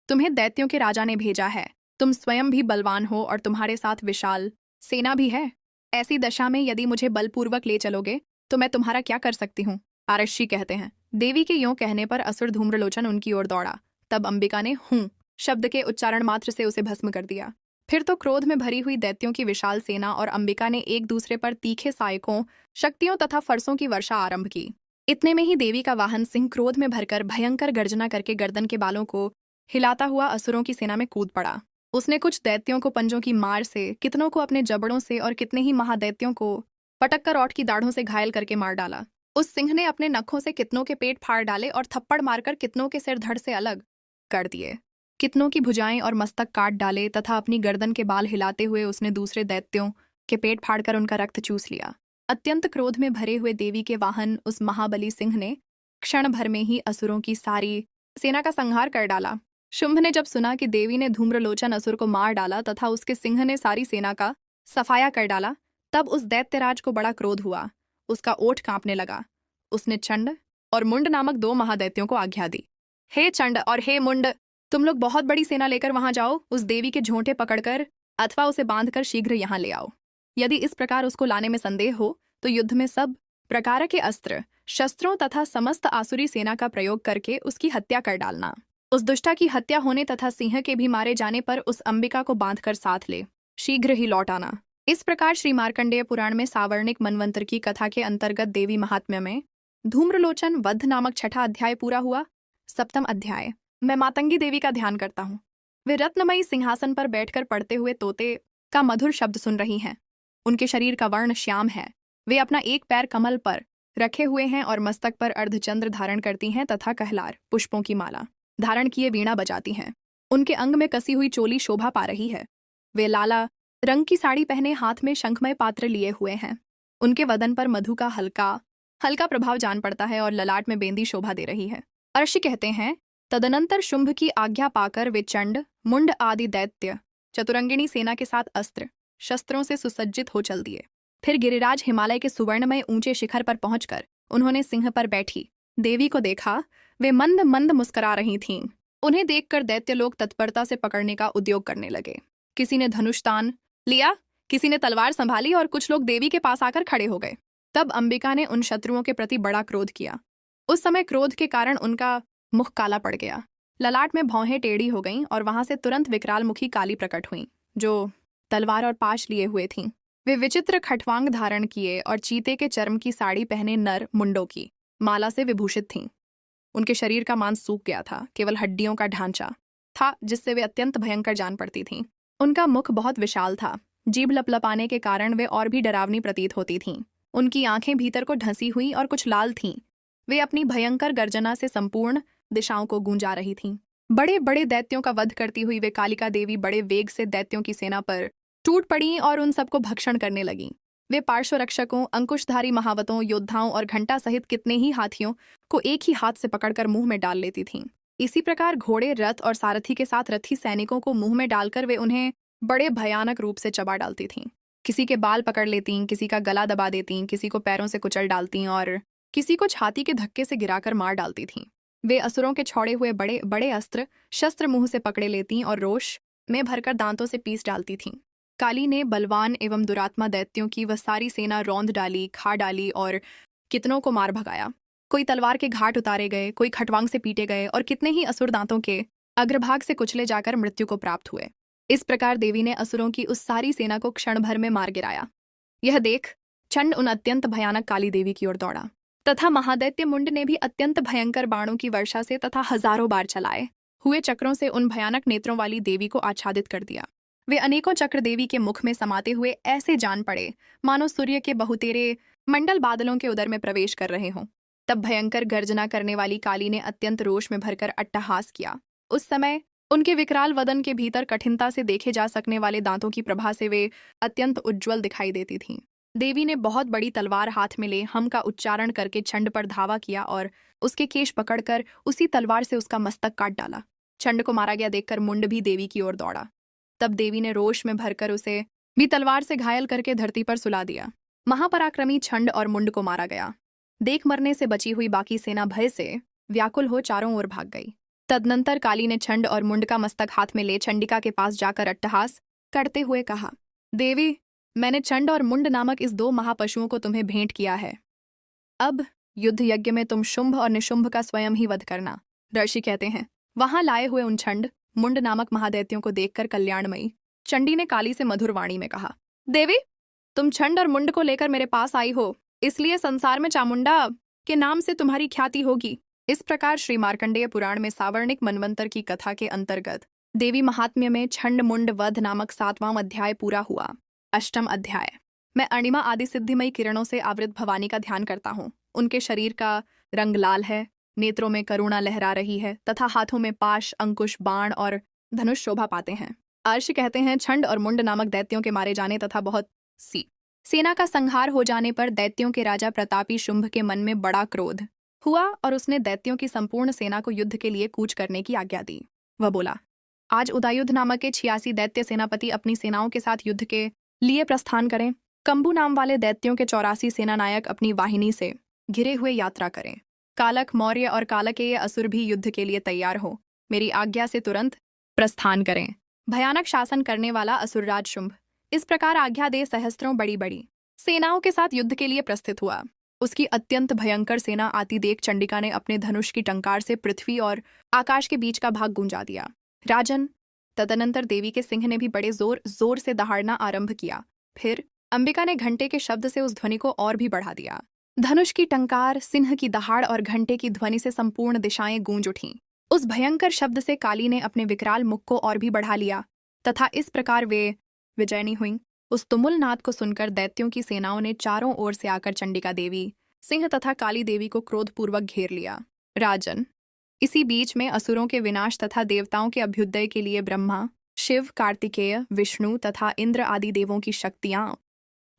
तुम्हें दैत्यों के राजा ने भेजा है, तुम स्वयं भी बलवान हो और तुम्हारे साथ विशाल सेना भी है। ऐसी दशा में यदि मुझे बलपूर्वक ले चलोगे तो मैं तुम्हारा क्या कर सकती हूँ? आरक्षी कहते हैं, देवी के यों कहने पर असुर धूम्रलोचन उनकी ओर दौड़ा। तब अंबिका ने हूं शब्द के उच्चारण मात्र से उसे भस्म कर दिया। फिर तो क्रोध में भरी हुई दैत्यों की विशाल सेना और अंबिका ने एक दूसरे पर तीखे सायकों, शक्तियों तथा फरसों की वर्षा आरंभ की। इतने में ही देवी का वाहन सिंह क्रोध में भरकर भयंकर गर्जना करके गर्दन के बालों को हिलाता हुआ असुरों की सेना में कूद पड़ा। उसने कुछ दैत्यों को पंजों की मार से, कितनों को अपने जबड़ों से और कितने ही महादैत्यों को पटक कर ओठ की दाढ़ों से घायल करके मार डाला। उस सिंह ने अपने नखों से कितनों के पेट फाड़ डाले और थप्पड़ मारकर कितनों के सिर धड़ से अलग कर दिए। कितनों की भुजाएं और मस्तक काट डाले तथा अपनी गर्दन के बाल हिलाते हुए उसने दूसरे दैत्यों के पेट फाड़कर उनका रक्त चूस लिया। अत्यंत क्रोध में भरे हुए देवी के वाहन उस महाबली सिंह ने क्षण भर में ही असुरों की सारी सेना का संहार कर डाला। शुंभ ने जब सुना कि देवी ने धूम्रलोचन असुर को मार डाला तथा उसके सिंह ने सारी सेना का सफाया कर डाला, तब उस दैत्यराज को बड़ा क्रोध हुआ। उसका ओठ कांपने लगा। उसने चंड और मुंड नामक 2 महादैत्यों को आज्ञा दी, हे चंड और हे मुंड, तुम लोग बहुत बड़ी सेना लेकर वहां जाओ, उस देवी के झोंटे पकड़कर अथवा उसे बांधकर शीघ्र यहाँ ले आओ। यदि इस प्रकार उसको लाने में संदेह हो तो युद्ध में सब प्रकार के अस्त्र शस्त्रों तथा समस्त आसुरी सेना का प्रयोग करके उसकी हत्या कर डालना। उस दुष्टा की हत्या होने तथा सिंह के भी मारे जाने पर उस अंबिका को बांधकर साथ ले शीघ्र ही लौट आना। इस प्रकार श्री मार्कंडेय पुराण में सावर्णिक मनवंतर की कथा के अंतर्गत देवी महात्म्य में धूम्रलोचन वध नामक 6ठा अध्याय पूरा हुआ। 7वां अध्याय। मैं मातंगी देवी का ध्यान करता हूँ। वे रत्नमयी सिंहासन पर बैठकर पढ़ते हुए तोते का मधुर शब्द सुन रही हैं। उनके शरीर का वर्ण श्याम है। वे अपना एक पैर कमल पर रखे हुए हैं और मस्तक पर अर्धचंद्र धारण करती हैं तथा कहलार पुष्पों की माला धारण किए वीणा बजाती हैं। उनके अंग में कसी हुई चोली शोभा पा रही है। वे लाला रंग की साड़ी पहने हाथ में शंखमय पात्र लिए हुए हैं। उनके वदन पर मधु का हल्का हल्का प्रभाव जान पड़ता है और ललाट में बेंदी शोभा दे रही है। अर्षि कहते हैं, तदनंतर शुंभ की आज्ञा पाकर वे चंड मुंड आदि दैत्य चतुरंगिणी सेना के साथ अस्त्र शस्त्रों से सुसज्जित हो चल दिए। फिर गिरिराज हिमालय के सुवर्णमय ऊंचे शिखर पर पहुंचकर उन्होंने सिंह पर बैठी देवी को देखा। वे मंद मंद मुस्कुरा रही थीं। उन्हें देखकर दैत्य लोग तत्परता से पकड़ने का उद्योग करने लगे। किसी ने धनुष तान लिया, किसी ने तलवार संभाली और कुछ लोग देवी के पास आकर खड़े हो गए। तब अंबिका ने उन शत्रुओं के प्रति बड़ा क्रोध किया। उस समय क्रोध के कारण उनका मुख काला पड़ गया, ललाट में भौहें टेढ़ी हो गईं और वहां से तुरंत विकराल मुखी काली प्रकट हुईं, जो तलवार और पाश लिए हुए थीं। वे विचित्र खटवांग धारण किए और चीते के चर्म की साड़ी पहने नर मुंडों की माला से विभूषित थीं। उनके शरीर का मांस सूख गया था, केवल हड्डियों का ढांचा था जिससे वे अत्यंत भयंकर जान पड़ती थीं। उनका मुख बहुत विशाल था। जीभ लपलपाने के कारण वे और भी डरावनी प्रतीत होती थीं। उनकी आंखें भीतर को ढंसी हुई और कुछ लाल थीं। वे अपनी भयंकर गर्जना से संपूर्ण दिशाओं को गूंजा रही थीं। बड़े बड़े दैत्यों का वध करती हुई वे कालिका देवी बड़े वेग से दैत्यों की सेना पर टूट पड़ी और उन सबको भक्षण करने लगीं। वे पार्श्व रक्षकों, अंकुशधारी महावतों, योद्धाओं और घंटा सहित कितने ही हाथियों को एक ही हाथ से पकड़कर मुंह में डाल लेती थीं। इसी प्रकार घोड़े, रथ और सारथी के साथ रथी सैनिकों को मुंह में डालकर वे उन्हें बड़े भयानक रूप से चबा डालती थीं। किसी के बाल पकड़ लेतीं, किसी का गला दबा देतीं, किसी को पैरों से कुचल डालतीं और किसी को छाती के धक्के से गिराकर मार डालती थीं। वे असुरों के छोड़े हुए बड़े बड़े अस्त्र शस्त्र मुंह से पकड़े लेतीं और रोष में भरकर दांतों से पीस डालती थीं। काली ने बलवान एवं दुरात्मा दैत्यों की वह सारी सेना रौंद डाली, खा डाली और कितनों को मार भगाया। कोई तलवार के घाट उतारे गए, कोई खटवांग से पीटे गए और कितने ही असुर दांतों के अग्रभाग से कुचले जाकर मृत्यु को प्राप्त हुए। इस प्रकार देवी ने असुरों की उस सारी सेना को क्षण भर में मार गिराया। यह देख चंड उन अत्यंत भयानक काली देवी की ओर दौड़ा तथा महादैत्य मुंड ने भी अत्यंत भयंकर बाणों की वर्षा से तथा हजारों बार चलाए हुए चक्रों से उन भयानक नेत्रों वाली देवी को आच्छादित कर दिया। वे अनेकों चक्र देवी के मुख में समाते हुए ऐसे जान पड़े मानो सूर्य के बहुतेरे मंडल बादलों के उदर में प्रवेश कर रहे हों। तब भयंकर गर्जना करने वाली काली ने अत्यंत रोष में भरकर अट्टहास किया। उस समय उनके विकराल वदन के भीतर कठिनता से देखे जा सकने वाले दांतों की प्रभा से वे अत्यंत उज्ज्वल दिखाई देती थीं। देवी ने बहुत बड़ी तलवार हाथ में ले हम का उच्चारण करके चंड पर धावा किया और उसके केश पकड़कर उसी तलवार से उसका मस्तक काट डाला। चंड को मारा गया देखकर मुंड भी देवी की ओर दौड़ा। तब देवी ने रोष में भरकर उसे भी तलवार से घायल करके धरती पर सुला दिया। महापराक्रमी चंड और मुंड को मारा गया। देख मरने से बची हुई बाकी सेना भय से व्याकुल हो चारों ओर भाग गई। तदनंतर काली ने चंड और मुंड का मस्तक हाथ में ले चंडिका के पास जाकर अट्टहास करते हुए कहा, देवी, मैंने चंड और मुंड नामक इस 2 महापशुओं को तुम्हें भेंट किया है। अब युद्ध यज्ञ में तुम शुंभ और निशुंभ का स्वयं ही वध करना। ऋषि कहते हैं, वहां लाए हुए उन चंड मुंड नामक महादैत्यों को देखकर कल्याणमयी चंडी ने काली से मधुर वाणी में कहा, देवी, तुम चंड और मुंड को लेकर मेरे पास आई हो, इसलिए संसार में चामुंडा के नाम से तुम्हारी ख्याति होगी। इस प्रकार श्री मार्कंडेय पुराण में सावर्णिक मनवंतर की कथा के अंतर्गत देवी महात्म्य में छंड मुंड वध नामक 7वां अध्याय पूरा हुआ। 8वां अध्याय। मैं अणिमा आदि सिद्धिमयी किरणों से आवृत भवानी का ध्यान करता हूँ। उनके शरीर का रंग लाल है, नेत्रों में करुणा लहरा रही है तथा हाथों में पाश, अंकुश, बाण और धनुष शोभा पाते हैं। अर्श कहते हैं छंड और मुंड नामक दैत्यों के मारे जाने तथा बहुत सी सेना का संहार हो जाने पर दैत्यों के राजा प्रतापी शुंभ के मन में बड़ा क्रोध हुआ और उसने दैत्यों की संपूर्ण सेना को युद्ध के लिए कूच करने की आज्ञा दी। वह बोला, आज उदयुद्ध नामक के 86 दैत्य सेनापति अपनी सेनाओं के साथ युद्ध के लिए प्रस्थान करें। कंबू नाम वाले दैत्यों के 84 सेनानायक अपनी वाहिनी से घिरे हुए यात्रा करें। कालक, मौर्य और कालकेय असुर भी युद्ध के लिए तैयार हो मेरी आज्ञा से तुरंत प्रस्थान करें। भयानक शासन करने वाला असुरराज शुंभ इस प्रकार आज्ञा दे सहस्त्रों बड़ी बड़ी सेनाओं के साथ युद्ध के लिए प्रस्थित हुआ। उसकी अत्यंत भयंकर सेना आती देख चंडिका ने अपने धनुष की टंकार से पृथ्वी और आकाश के बीच का भाग गुंजा दिया। राजन, तदनंतर देवी के सिंह ने भी बड़े जोर जोर से दहाड़ना आरंभ किया। फिर अंबिका ने घंटे के शब्द से उस ध्वनि को और भी बढ़ा दिया। धनुष की टंकार, सिंह की दहाड़ और घंटे की ध्वनि से संपूर्ण दिशाएं गूंज उठीं। उस भयंकर शब्द से काली ने अपने विकराल मुख को और भी बढ़ा लिया तथा इस प्रकार वे विजयनी हुईं। उस तुमुल नाद को सुनकर दैत्यों की सेनाओं ने चारों ओर से आकर चंडिका देवी, सिंह तथा काली देवी को क्रोधपूर्वक घेर लिया। राजन, इसी बीच में असुरों के विनाश तथा देवताओं के अभ्युदय के लिए ब्रह्मा, शिव, कार्तिकेय, विष्णु तथा इंद्र आदि देवों की शक्तियां,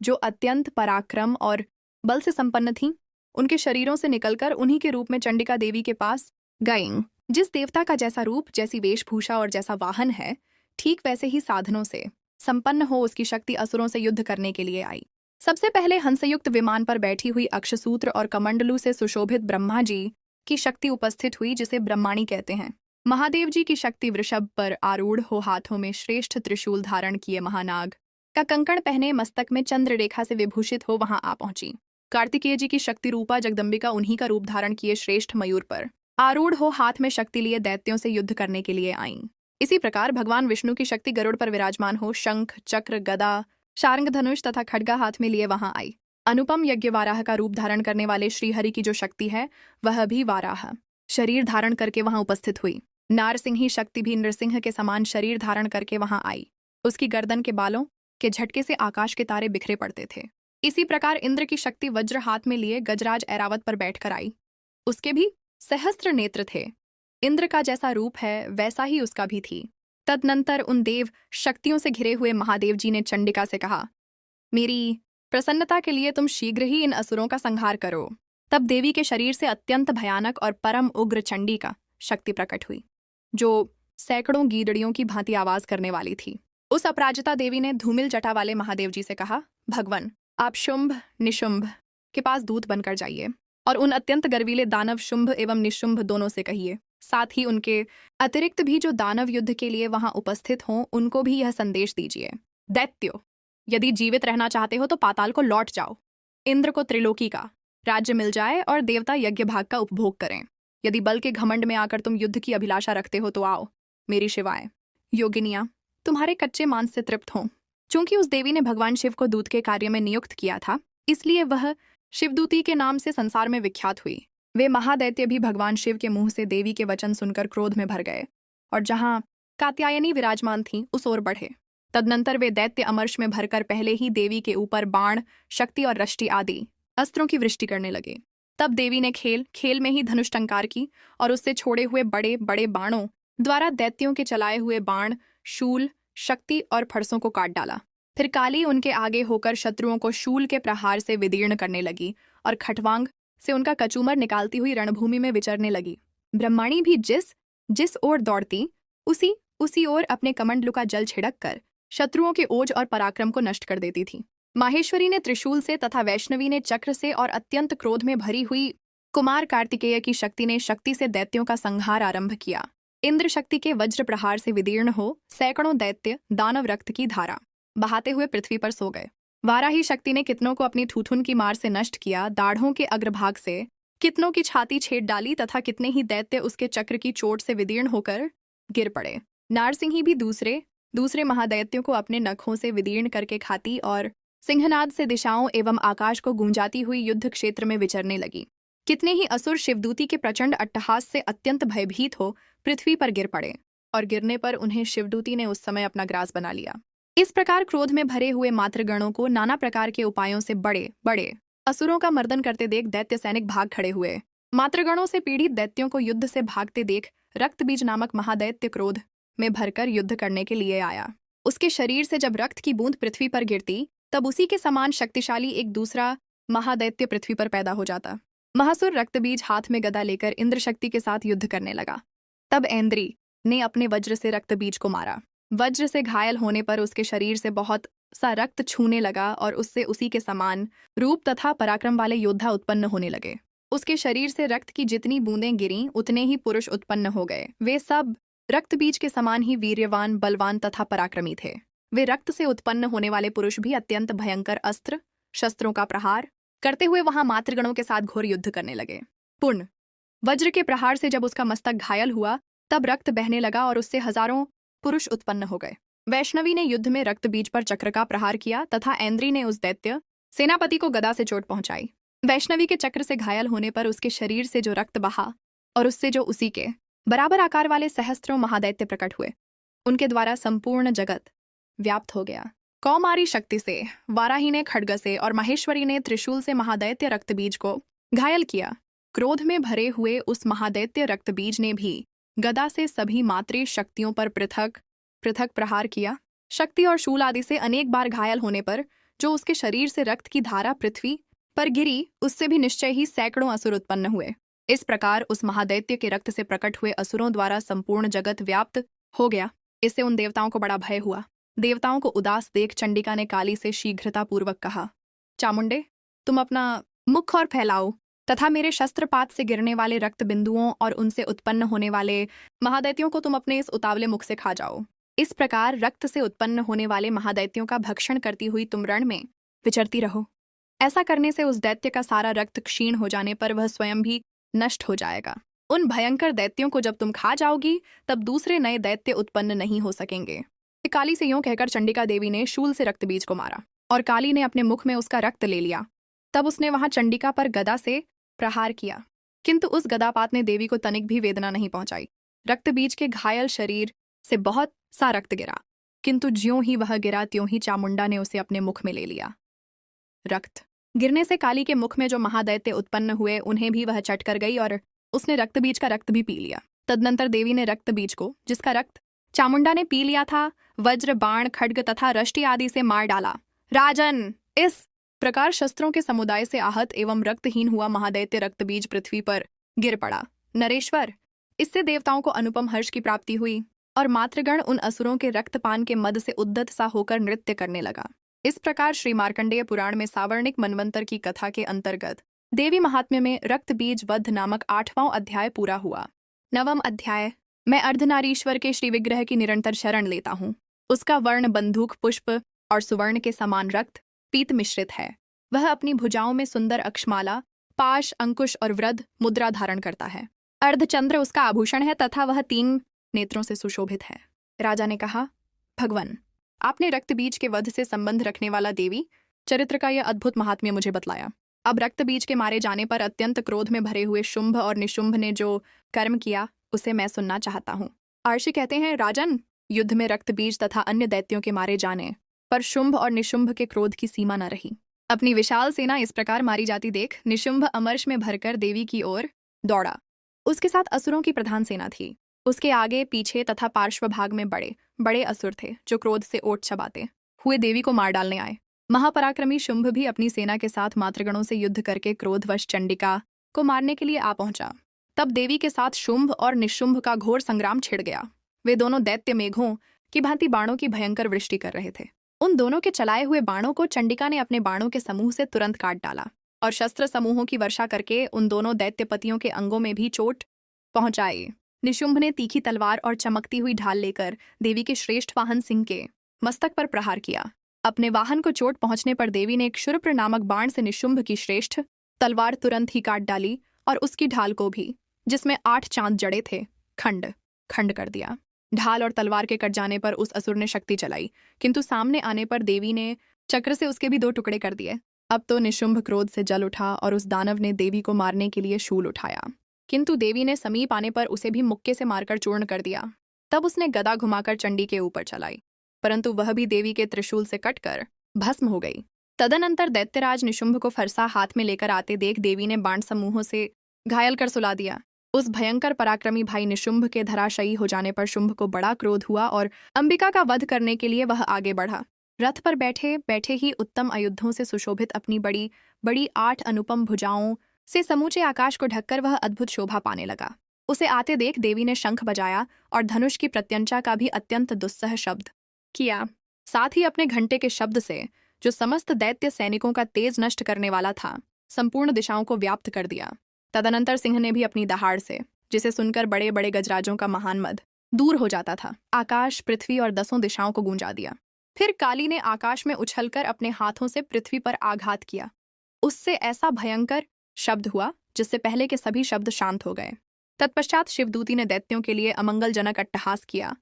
जो अत्यंत पराक्रम और बल से संपन्न थीं, उनके शरीरों से निकलकर उन्हीं के रूप में चंडिका देवी के पास गईं। जिस देवता का जैसा रूप, जैसी वेशभूषा और जैसा वाहन है, ठीक वैसे ही साधनों से संपन्न हो उसकी शक्ति असुरों से युद्ध करने के लिए आई। सबसे पहले हंसयुक्त विमान पर बैठी हुई अक्षसूत्र और कमंडलू से सुशोभित ब्रह्मा जी की शक्ति उपस्थित हुई, जिसे ब्रह्माणी कहते हैं। महादेव जी की शक्ति वृषभ पर आरूढ़ हो, हाथों में श्रेष्ठ त्रिशूल धारण किए, महानाग का कंकण पहने, मस्तक में चंद्र रेखा से विभूषित हो वहां आ पहुंची। कार्तिकेय जी की शक्ति रूपा जगदम्बिका उन्हीं का रूप धारण किए श्रेष्ठ मयूर पर आरूढ़ हो, हाथ में शक्ति लिए दैत्यों से युद्ध करने के लिए आईं। इसी प्रकार भगवान विष्णु की शक्ति गरुड़ पर विराजमान हो, शंख, चक्र, गदा, शार्ंग, धनुष तथा खड्गा हाथ में लिए वहां आई। अनुपम यज्ञ वाराह का रूप धारण करने वाले श्रीहरि की जो शक्ति है, वह भी वाराह शरीर धारण करके वहां उपस्थित हुई। नारसिंही शक्ति भी नृसिंह के समान शरीर धारण करके वहां आई। उसकी गर्दन के बालों के झटके से आकाश के तारे बिखरे पड़ते थे। इसी प्रकार इंद्र की शक्ति वज्र हाथ में लिए गजराज ऐरावत पर बैठकर आई। उसके भी सहस्त्र नेत्र थे। इंद्र का जैसा रूप है वैसा ही उसका भी थी। तदनंतर उन देव शक्तियों से घिरे हुए महादेव जी ने चंडिका से कहा, मेरी प्रसन्नता के लिए तुम शीघ्र ही इन असुरों का संहार करो। तब देवी के शरीर से अत्यंत भयानक और परम उग्र चंडिका शक्ति प्रकट हुई, जो सैकड़ों गीदड़ियों की भांति आवाज करने वाली थी। उस अपराजिता देवी ने धूमिल जटा वाले महादेव जी से कहा, भगवान, आप शुंभ निशुंभ के पास दूत बनकर जाइए और उन अत्यंत गर्वीले दानव शुंभ एवं निशुंभ दोनों से कहिए, साथ ही उनके अतिरिक्त भी जो दानव युद्ध के लिए वहां उपस्थित हों, उनको भी यह संदेश दीजिए, दैत्यो, यदि जीवित रहना चाहते हो तो पाताल को लौट जाओ। इंद्र को त्रिलोकी का राज्य मिल जाए और देवता यज्ञ भाग का उपभोग करें। यदि बल के घमंड में आकर तुम युद्ध की अभिलाषा रखते हो तो आओ, मेरी शिवाय योगिनियां तुम्हारे कच्चे मांस से तृप्त हों। चूंकि उस देवी ने भगवान शिव को दूत के कार्य में नियुक्त किया था, इसलिए वह शिवदूती के नाम से संसार में विख्यात हुई। वे महादैत्य भी भगवान शिव के मुंह से देवी के वचन सुनकर क्रोध में भर गए और जहां कात्यायनी विराजमान थीं उस ओर बढ़े। तदनंतर वे दैत्य अमर्ष में भरकर पहले ही देवी के ऊपर बाण, शक्ति और रष्टि आदि अस्त्रों की वृष्टि करने लगे। तब देवी ने खेल में ही धनुष टंकार की और उससे छोड़े हुए बड़े बड़े बाणों द्वारा दैत्यों के चलाए हुए बाण, शूल, शक्ति और फरसों को काट डाला। फिर काली उनके आगे होकर शत्रुओं को शूल के प्रहार से विदीर्ण करने लगी और खटवांग से उनका कचूमर निकालती हुई रणभूमि में विचरने लगी। ब्रह्माणी भी जिस ओर दौड़ती उसी ओर अपने कमंडलू का जल छिड़क कर शत्रुओं के ओज और पराक्रम को नष्ट कर देती थी। माहेश्वरी ने त्रिशूल से तथा वैष्णवी ने चक्र से और अत्यंत क्रोध में भरी हुई कुमार कार्तिकेय की शक्ति ने शक्ति से दैत्यों का संहार आरंभ किया। इंद्र शक्ति के वज्र प्रहार से विदीर्ण हो सैकड़ों दैत्य दानव रक्त की धारा बहाते हुए पृथ्वी पर सो गए। वाराही शक्ति ने कितनों को अपनी ठूठुन की मार से नष्ट किया, दाढ़ों के अग्रभाग से कितनों की छाती छेद डाली तथा कितने ही दैत्य उसके चक्र की चोट से विदीर्ण होकर गिर पड़े। नारसिंही भी दूसरे महादैत्यों को अपने नखों से विदीर्ण करके खाती और सिंहनाद से दिशाओं एवं आकाश को गूंजाती हुई युद्ध क्षेत्र में विचरने लगी। कितने ही असुर शिवदूती के प्रचंड अट्टहास से अत्यंत भयभीत हो पृथ्वी पर गिर पड़े और गिरने पर उन्हें शिवदूती ने उस समय अपना ग्रास बना लिया। इस प्रकार क्रोध में भरे हुए मातृगणों को नाना प्रकार के उपायों से बड़े बड़े असुरों का मर्दन करते देख दैत्य सैनिक भाग खड़े हुए। मातृगणों से पीड़ित दैत्यों को युद्ध से भागते देख रक्तबीज नामक महादैत्य क्रोध में भरकर युद्ध करने के लिए आया। उसके शरीर से जब रक्त की बूंद पृथ्वी पर गिरती, तब उसी के समान शक्तिशाली एक दूसरा महादैत्य पृथ्वी पर पैदा हो जाता। महासुर रक्तबीज हाथ में गदा लेकर इंद्र शक्ति के साथ युद्ध करने लगा। तब ऐन्द्री ने अपने वज्र से रक्तबीज को मारा। वज्र से घायल होने पर उसके शरीर से बहुत सा रक्त छूने लगा और उससे उसी के समान रूप तथा पराक्रम वाले योद्धा उत्पन्न होने लगे। उसके शरीर से रक्त की जितनी बूंदें गिरीं, उतने ही पुरुष उत्पन्न हो गए। वे सब रक्तबीज के समान ही वीर्यवान, बलवान तथा पराक्रमी थे। वे रक्त से उत्पन्न होने वाले पुरुष भी अत्यंत भयंकर अस्त्र शस्त्रों का प्रहार करते हुए वहां मातृगणों के साथ घोर युद्ध करने लगे। पुण्य वज्र के प्रहार से जब उसका मस्तक घायल हुआ, तब रक्त बहने लगा और उससे हजारों पुरुष उत्पन्न हो गए। वैष्णवी ने युद्ध में रक्तबीज पर चक्र का प्रहार किया तथा ऐन्द्री ने उस दैत्य सेनापति को गदा से चोट पहुंचाई। वैष्णवी के चक्र से घायल होने पर उसके शरीर से जो रक्त बहा और उससे जो उसी के बराबर आकार वाले सहस्त्रों महादैत्य प्रकट हुए, उनके द्वारा संपूर्ण जगत व्याप्त हो गया। कौमारी शक्ति से, वाराही ने खड्ग से और माहेश्वरी ने त्रिशूल से महादैत्य रक्तबीज को घायल किया। क्रोध में भरे हुए उस महादैत्य रक्तबीज ने भी गदा से सभी मातृ शक्तियों पर पृथक पृथक प्रहार किया। शक्ति और शूल आदि से अनेक बार घायल होने पर जो उसके शरीर से रक्त की धारा पृथ्वी पर गिरी, उससे भी निश्चय ही सैकड़ों असुर उत्पन्न हुए। इस प्रकार उस महादैत्य के रक्त से प्रकट हुए असुरों द्वारा संपूर्ण जगत व्याप्त हो गया। इससे उन देवताओं को बड़ा भय हुआ। देवताओं को उदास देख चंडिका ने काली से शीघ्रतापूर्वक कहा, चामुंडे, तुम अपना मुख और फैलाओ तथा मेरे शस्त्रपात से गिरने वाले रक्त बिंदुओं और उनसे उत्पन्न होने वाले महादैत्यों को तुम अपने इस उतावले मुख से खा जाओ। इस प्रकार रक्त से उत्पन्न होने वाले महादैत्यों का भक्षण करती हुई तुम रण में विचरती रहो। ऐसा करने से उस दैत्य का सारा रक्त क्षीण हो जाने पर वह स्वयं भी नष्ट हो जाएगा। उन भयंकर दैत्यों को जब तुम खा जाओगी, तब दूसरे नए दैत्य उत्पन्न नहीं हो सकेंगे। काली से यूं कहकर चंडिका देवी ने शूल से रक्तबीज को मारा और काली ने अपने मुख में उसका रक्त ले लिया। तब उसने वहां चंडिका पर गदा से प्रहार किया, किंतु उस गदापात ने देवी को तनिक भी वेदना नहीं पहुंचाई। रक्तबीज के घायल शरीर से बहुत सा रक्त गिरा, किंतु ज्यों ही वह गिरा त्यों ही चामुंडा ने उसे अपने मुख में ले लिया। रक्त गिरने से काली के मुख में जो महादैत्य उत्पन्न हुए, उन्हें भी वह चट कर गई और उसने रक्तबीज का रक्त भी पी लिया। तदनंतर देवी ने रक्तबीज को, जिसका रक्त चामुंडा ने पी लिया था, वज्र, बाण, खड्ग तथा रष्टि आदि से मार डाला। राजन, इस प्रकार शस्त्रों के समुदाय से आहत एवं रक्तहीन हुआ महादैत्य रक्तबीज पृथ्वी पर गिर पड़ा। नरेश्वर, इससे देवताओं को अनुपम हर्ष की प्राप्ति हुई और मातृगण उन असुरों के रक्तपान के मद से उद्दत सा होकर नृत्य करने लगा। इस प्रकार श्री मार्कंडेय पुराण में सावर्णिक मनवंतर की कथा के अंतर्गत देवी महात्म्य में रक्तबीज वध नामक 8वां अध्याय पूरा हुआ। 9वां अध्याय। मैं अर्धनारीश्वर के श्री विग्रह की निरंतर शरण लेता हूँ। उसका वर्ण बंदूक, पुष्प और सुवर्ण के समान रक्त पीत मिश्रित है। वह अपनी भुजाओं में सुंदर अक्षमाला, पाश, अंकुश और वृद्ध मुद्रा धारण करता है। अर्धचंद्र उसका आभूषण है तथा वह 3 नेत्रों से सुशोभित है। राजा ने कहा, भगवन, आपने रक्तबीज के वध से संबंध रखने वाला देवी चरित्र का यह अद्भुत महात्म्य मुझे बतलाया। अब रक्तबीज के मारे जाने पर अत्यंत क्रोध में भरे हुए शुंभ और निशुंभ ने जो कर्म किया, उसे मैं सुनना चाहता हूँ। आर्षि कहते हैं, राजन, युद्ध में रक्तबीज तथा अन्य दैत्यों के मारे जाने पर शुंभ और निशुंभ के क्रोध की सीमा न रही। अपनी विशाल सेना इस प्रकार मारी जाती देख निशुंभ अमर्ष में भरकर देवी की ओर दौड़ा। उसके साथ असुरों की प्रधान सेना थी। उसके आगे, पीछे तथा पार्श्व भाग में बड़े बड़े असुर थे, जो क्रोध से ओट चबाते हुए देवी को मार डालने आए। महापराक्रमी शुंभ भी अपनी सेना के साथ मातृगणों से युद्ध करके क्रोधवश चंडिका को मारने के लिए आ पहुंचा। तब देवी के साथ शुंभ और निशुंभ का घोर संग्राम छिड़ गया। वे दोनों दैत्य मेघों की भांति बाणों की भयंकर वृष्टि कर रहे थे। उन दोनों के चलाए हुए बाणों को चंडिका ने अपने बाणों के समूह से तुरंत काट डाला और शस्त्र समूहों की वर्षा करके उन दोनों दैत्यपतियों के अंगों में भी चोट पहुंचाई। निशुंभ ने तीखी तलवार और चमकती हुई ढाल लेकर देवी के श्रेष्ठ वाहन सिंह के मस्तक पर प्रहार किया। अपने वाहन को चोट पहुंचने पर देवी ने एक क्षुरप्र नामक बाण से निशुंभ की श्रेष्ठ तलवार तुरंत ही काट डाली और उसकी ढाल को भी, जिसमें 8 चांद जड़े थे, खंड खंड कर दिया। ढाल और तलवार के कट जाने पर उस असुर ने शक्ति चलाई, किंतु सामने आने पर देवी ने चक्र से उसके भी 2 टुकड़े कर दिए। अब तो निशुंभ क्रोध से जल उठा और उस दानव ने देवी को मारने के लिए शूल उठाया, किंतु देवी ने समीप आने पर उसे भी मुक्के से मारकर चूर्ण कर दिया। तब उसने गदा घुमाकर चंडी के ऊपर चलाई, परंतु वह भी देवी के त्रिशूल से कटकर भस्म हो गई। तदनंतर दैत्यराज निशुंभ को फरसा हाथ में लेकर आते देख देवी ने बाण समूहों से घायल कर सुला दिया। उस भयंकर पराक्रमी भाई निशुंभ के धराशायी हो जाने पर शुंभ को बड़ा क्रोध हुआ और अंबिका का वध करने के लिए वह आगे बढ़ा। रथ पर बैठे बैठे ही उत्तम आयुधों से सुशोभित अपनी बड़ी बड़ी 8 अनुपम भुजाओं से समूचे आकाश को ढककर वह अद्भुत शोभा पाने लगा। उसे आते देख देवी ने शंख बजाया और धनुष की प्रत्यंचा का भी अत्यंत दुस्सह शब्द किया। साथ ही अपने घंटे के शब्द से, जो समस्त दैत्य सैनिकों का तेज नष्ट करने वाला था, संपूर्ण दिशाओं को व्याप्त कर दिया। तदनंतर सिंह ने भी अपनी दहाड़ से, जिसे सुनकर बड़े बड़े गजराजों का महान मद दूर हो जाता था, आकाश, पृथ्वी और 10 दिशाओं को गूंजा दिया। फिर काली ने आकाश में उछलकर अपने हाथों से पृथ्वी पर आघात किया। उससे ऐसा भयंकर शब्द हुआ जिससे पहले के सभी शब्द शांत हो गए। तत्पश्चात शिवदूती ने दैत्यों के लिए अमंगलजनक अट्टहास किया।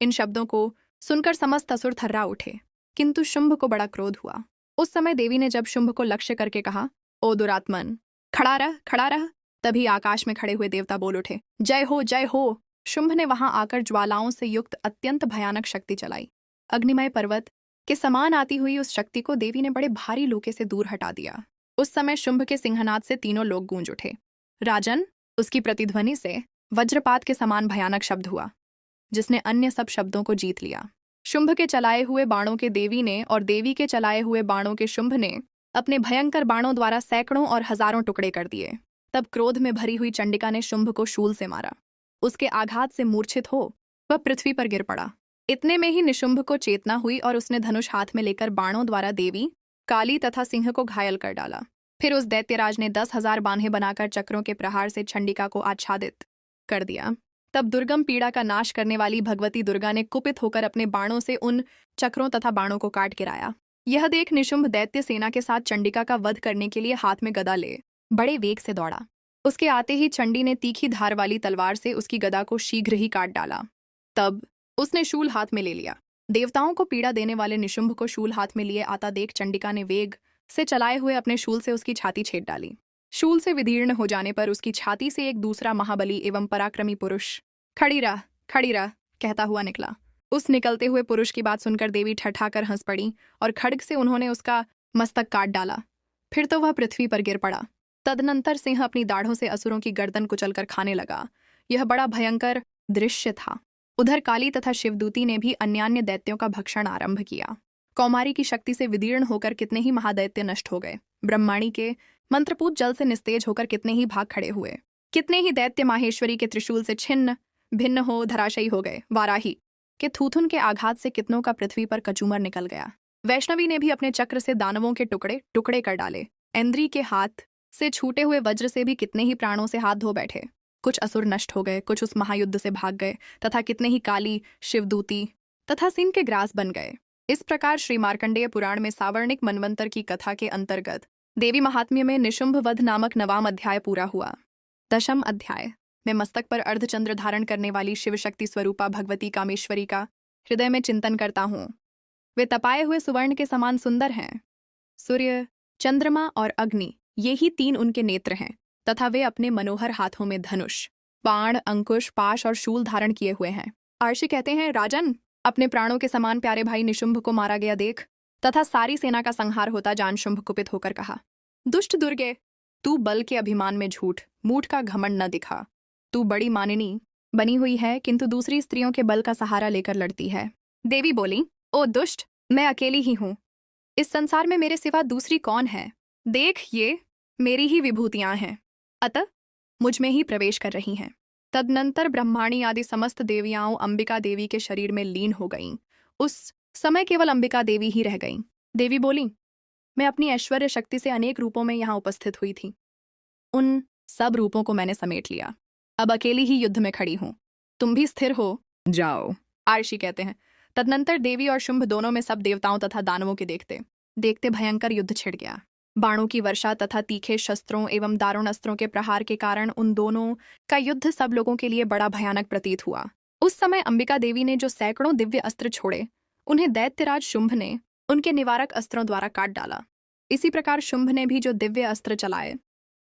इन शब्दों को सुनकर समस्त असुर थर्रा उठे, किंतु शुंभ को बड़ा क्रोध हुआ। उस समय देवी ने जब शुंभ को लक्ष्य करके कहा, ओ दुरात्मन, खड़ा रह, खड़ा रह, तभी आकाश में खड़े हुए देवता बोल उठे, जय हो, जय हो। शुंभ ने वहां आकर ज्वालाओं से युक्त अत्यंत भयानक शक्ति चलाई। अग्निमय पर्वत के समान आती हुई उस शक्ति को देवी ने बड़े भारी लूके से दूर हटा दिया। उस समय शुंभ के सिंहनाद से तीनों लोग गूंज उठे। राजन, उसकी प्रतिध्वनि से वज्रपात के समान भयानक शब्द हुआ, जिसने अन्य सब शब्दों को जीत लिया। शुंभ के चलाए हुए बाणों के देवी ने और देवी के चलाए हुए बाणों के शुंभ ने अपने भयंकर बाणों द्वारा सैकड़ों और हजारों टुकड़े कर दिए। तब क्रोध में भरी हुई चंडिका ने शुंभ को शूल से मारा। उसके आघात से मूर्छित हो वह पृथ्वी पर गिर पड़ा। इतने में ही निशुंभ को चेतना हुई और उसने धनुष हाथ में लेकर बाणों द्वारा देवी, काली तथा सिंह को घायल कर डाला। फिर उस दैत्यराज ने 10,000 बान्हे बनाकर चक्रों के प्रहार से चंडिका को आच्छादित कर दिया। तब दुर्गम पीड़ा का नाश करने वाली भगवती दुर्गा ने कुपित होकर अपने बाणों से उन चक्रों तथा बाणों को काट गिराया। यह देख निशुंभ दैत्य सेना के साथ चंडिका का वध करने के लिए हाथ में गदा ले बड़े वेग से दौड़ा। उसके आते ही चंडी ने तीखी धार वाली तलवार से उसकी गदा को शीघ्र ही काट डाला। तब उसने शूल हाथ में ले लिया। देवताओं को पीड़ा देने वाले निशुंभ को शूल हाथ में लिए आता देख चंडिका ने वेग से चलाए हुए अपने शूल से उसकी छाती छेद डाली। शूल से विदीर्ण हो जाने पर उसकी छाती से एक दूसरा महाबली एवं पराक्रमी पुरुष खड़ी रह कहता हुआ निकला। उस निकलते हुए पुरुष की बात सुनकर देवी ठठाकर हंस पड़ी और खड्ग से उन्होंने उसका मस्तक काट डाला। फिर तो वह पृथ्वी पर गिर पड़ा। तदनंतर सिंह अपनी दाढ़ों से असुरों की गर्दन कुचलकर खाने लगा। यह बड़ा भयंकर दृश्य था। उधर काली तथा शिवदूती ने भी अन्यान्य दैत्यों का भक्षण आरंभ किया। कौमारी की शक्ति से विदीर्ण होकर कितने ही महादैत्य नष्ट हो गए। ब्रह्माणी के मंत्रपूत जल से निस्तेज होकर कितने ही भाग खड़े हुए। कितने ही दैत्य माहेश्वरी के त्रिशूल से छिन्न भिन्न हो धराशायी हो गए। वाराही के थूथुन के आघात से कितनों का पृथ्वी पर कचूमर निकल गया। वैष्णवी ने भी अपने चक्र से दानवों के टुकड़े टुकड़े कर डाले। इंद्री के हाथ से छूटे हुए वज्र से भी कितने ही प्राणों से हाथ धो बैठे। कुछ असुर नष्ट हो गए, कुछ उस महायुद्ध से भाग गए तथा कितने ही काली, शिवदूती तथा सिंह के ग्रास बन गए। इस प्रकार श्री मार्कंडेय पुराण में सावर्णिक मनवंतर की कथा के अंतर्गत देवी महात्म्य में निशुंभ वध नामक 9वां अध्याय पूरा हुआ। 10वां अध्याय में मस्तक पर अर्धचंद्र धारण करने वाली शिवशक्ति स्वरूपा भगवती कामेश्वरी का हृदय में चिंतन करता हूँ। वे तपाए हुए सुवर्ण के समान सुंदर हैं। सूर्य, चंद्रमा और अग्नि, ये ही 3 उनके नेत्र हैं तथा वे अपने मनोहर हाथों में धनुष, बाण, अंकुश, पाश और शूल धारण किए हुए हैं। आर्षि कहते हैं, राजन, अपने प्राणों के समान प्यारे भाई निशुंभ को मारा गया देख तथा सारी सेना का संहार होता जान शुंभ कुपित होकर कहा, दुष्ट दुर्गे, तू बल के अभिमान में झूठ मूठ का घमंड न दिखा। तू बड़ी मानिनी बनी हुई है, किंतु दूसरी स्त्रियों के बल का सहारा लेकर लड़ती है। देवी बोली, ओ दुष्ट, मैं अकेली ही हूँ। इस संसार में मेरे सिवा दूसरी कौन है? देख, ये मेरी ही विभूतियां हैं, अतः मुझ में ही प्रवेश कर रही हैं। तदनंतर ब्रह्माणी आदि समस्त देवियाओं अंबिका देवी के शरीर में लीन हो गईं। उस समय केवल अंबिका देवी ही रह गईं। देवी बोली, मैं अपनी ऐश्वर्य शक्ति से अनेक रूपों में यहाँ उपस्थित हुई थी। उन सब रूपों को मैंने समेट लिया। अब अकेली ही युद्ध में खड़ी हूं। तुम भी स्थिर हो जाओ। आर्षि कहते हैं, तदनंतर देवी और शुंभ दोनों में सब देवताओं तथा दानवों के देखते देखते भयंकर युद्ध छिड़ गया। बाणों की वर्षा तथा तीखे शस्त्रों एवं दारुण अस्त्रों के प्रहार के कारण उन दोनों का युद्ध सब लोगों के लिए बड़ा भयानक प्रतीत हुआ। उस समय अंबिका देवी ने जो सैकड़ों दिव्य अस्त्र छोड़े, उन्हें दैत्यराज शुंभ ने उनके निवारक अस्त्रों द्वारा काट डाला। इसी प्रकार शुंभ ने भी जो दिव्य अस्त्र चलाए,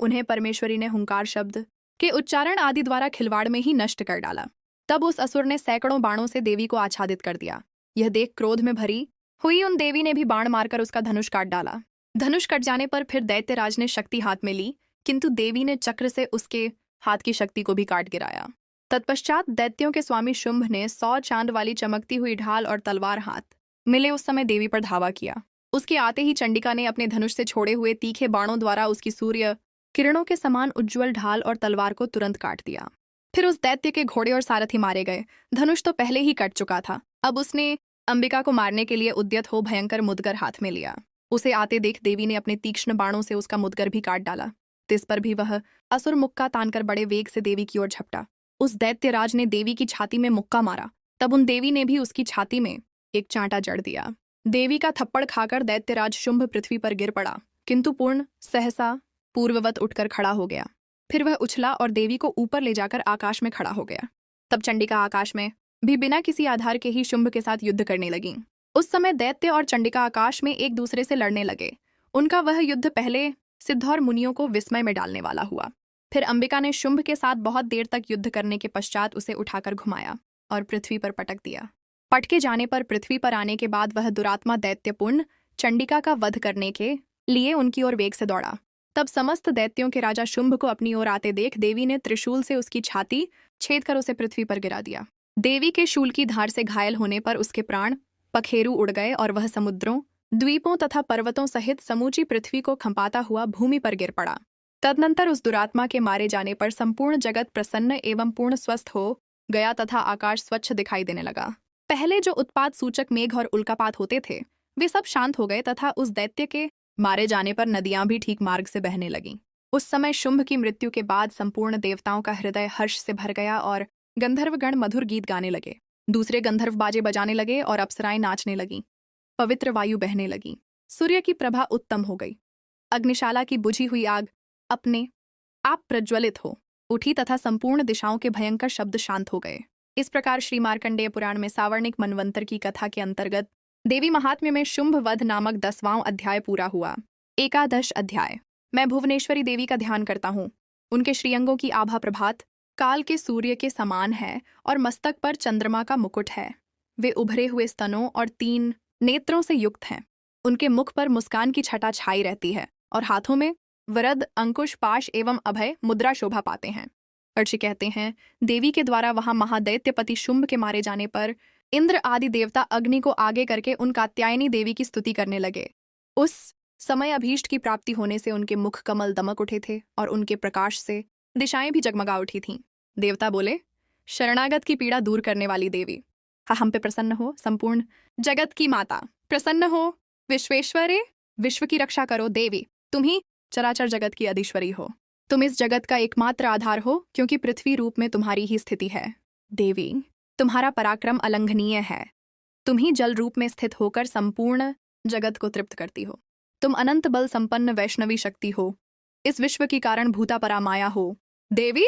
उन्हें परमेश्वरी ने हुंकार शब्द के उच्चारण आदि द्वारा खिलवाड़ में ही नष्ट कर डाला। तब उस असुर ने सैकड़ों बाणों से देवी को आच्छादित कर दिया। यह देख क्रोध में भरी हुई उन देवी ने भी बाण मारकर उसका धनुष काट डाला। धनुष कट जाने पर फिर दैत्यराज ने शक्ति हाथ में ली, किंतु देवी ने चक्र से उसके हाथ की शक्ति को भी काट गिराया। तत्पश्चात दैत्यों के स्वामी शुंभ ने 100 चांद वाली चमकती हुई ढाल और तलवार हाथ मिले उस समय देवी पर धावा किया। उसके आते ही चंडिका ने अपने धनुष से छोड़े हुए तीखे बाणों द्वारा उसकी सूर्य किरणों के समान उज्ज्वल ढाल और तलवार को तुरंत काट दिया। फिर उस दैत्य के घोड़े और सारथी मारे गए। धनुष तो पहले ही कट चुका था, अब उसने अंबिका को मारने के लिए उद्यत हो भयंकर मुदगर हाथ में लिया। उसे आते देख देवी ने अपने तीक्ष्ण बाणों से उसका मुदगर भी काट डाला। तिस पर भी वह असुर मुक्का तानकर बड़े वेग से देवी की ओर झपटा। उस दैत्यराज ने देवी की छाती में मुक्का मारा, तब उन देवी ने भी उसकी छाती में एक चांटा जड़ दिया। देवी का थप्पड़ खाकर दैत्यराज शुंभ पृथ्वी पर गिर पड़ा, किंतु पूर्ण सहसा पूर्ववत उठकर खड़ा हो गया। फिर वह उछला और देवी को ऊपर ले जाकर आकाश में खड़ा हो गया। तब चंडिका आकाश में भी बिना किसी आधार के ही शुंभ के साथ युद्ध करने लगी। उस समय दैत्य और चंडिका आकाश में एक दूसरे से लड़ने लगे। उनका वह युद्ध पहले सिद्धौर मुनियों को विस्मय में डालने वाला हुआ। फिर अंबिका ने शुंभ के साथ बहुत देर तक युद्ध करने के पश्चात उसे उठाकर घुमाया और पृथ्वी पर पटक दिया। पटके जाने पर पृथ्वी पर आने के बाद वह दुरात्मा दैत्यपुण्य चंडिका का वध करने के लिए उनकी ओर वेग से दौड़ा। तब समस्त दैत्यों के राजा शुंभ को अपनी ओर आते देख देवी ने त्रिशूल से उसकी छाती छेद कर उसे पृथ्वी पर गिरा दिया। देवी के शूल की धार से घायल होने पर उसके प्राण पखेरु उड़ गए और वह समुद्रों, द्वीपों तथा पर्वतों सहित समूची पृथ्वी को खंपाता हुआ भूमि पर गिर पड़ा। तदनंतर उस दुरात्मा के मारे जाने पर संपूर्ण जगत प्रसन्न एवं पूर्ण स्वस्थ हो गया तथा आकाश स्वच्छ दिखाई देने लगा। पहले जो उत्पात सूचक मेघ और उल्कापात होते थे वे सब शांत हो गए तथा उस दैत्य के मारे जाने पर नदियां भी ठीक मार्ग से बहने लगीं। उस समय शुंभ की मृत्यु के बाद संपूर्ण देवताओं का हृदय हर्ष से भर गया और गंधर्वगण मधुर गीत गाने लगे। दूसरे गंधर्व बाजे बजाने लगे और अप्सराएं नाचने लगीं। पवित्र वायु बहने लगी। सूर्य की प्रभा उत्तम हो गई। अग्निशाला की बुझी हुई आग अपने आप प्रज्वलित हो उठी तथा संपूर्ण दिशाओं के भयंकर शब्द शांत हो गए। इस प्रकार श्री मार्कंडेय पुराण में सावर्णिक मनवंतर की कथा के अंतर्गत देवी महात्म्य में शुंभ वध नामक 10वां अध्याय पूरा हुआ। 11 अध्याय। मैं भुवनेश्वरी देवी का ध्यान करता हूँ। उनके श्रीअंगों की आभा प्रभात काल के सूर्य के समान है और मस्तक पर चंद्रमा का मुकुट है। वे उभरे हुए स्तनों और 3 नेत्रों से युक्त हैं। उनके मुख पर मुस्कान की छटा छाई रहती है और हाथों में वरद, अंकुश, पाश एवं अभय मुद्रा शोभा पाते हैं। अर्षि कहते हैं, देवी के द्वारा वहां महादैत्यपति शुंभ के मारे जाने पर इंद्र आदि देवता अग्नि को आगे करके उन कात्यायनी देवी की स्तुति करने लगे। उस समय अभीष्ट की प्राप्ति होने से उनके मुख कमल दमक उठे थे और उनके प्रकाश से दिशाएं भी जगमगा उठी थीं। देवता बोले, शरणागत की पीड़ा दूर करने वाली देवी, हम पे प्रसन्न हो। संपूर्ण जगत की माता, प्रसन्न हो। विश्वेश्वरे, विश्व की रक्षा करो। देवी, तुम ही चराचर जगत की अधीश्वरी हो। तुम इस जगत का एकमात्र आधार हो, क्योंकि पृथ्वी रूप में तुम्हारी ही स्थिति है। देवी, तुम्हारा पराक्रम अलंघनीय है। तुम ही जल रूप में स्थित होकर संपूर्ण जगत को तृप्त करती हो। तुम अनंत बल संपन्न वैष्णवी शक्ति हो। इस विश्व की कारण भूता परामाया हो। देवी,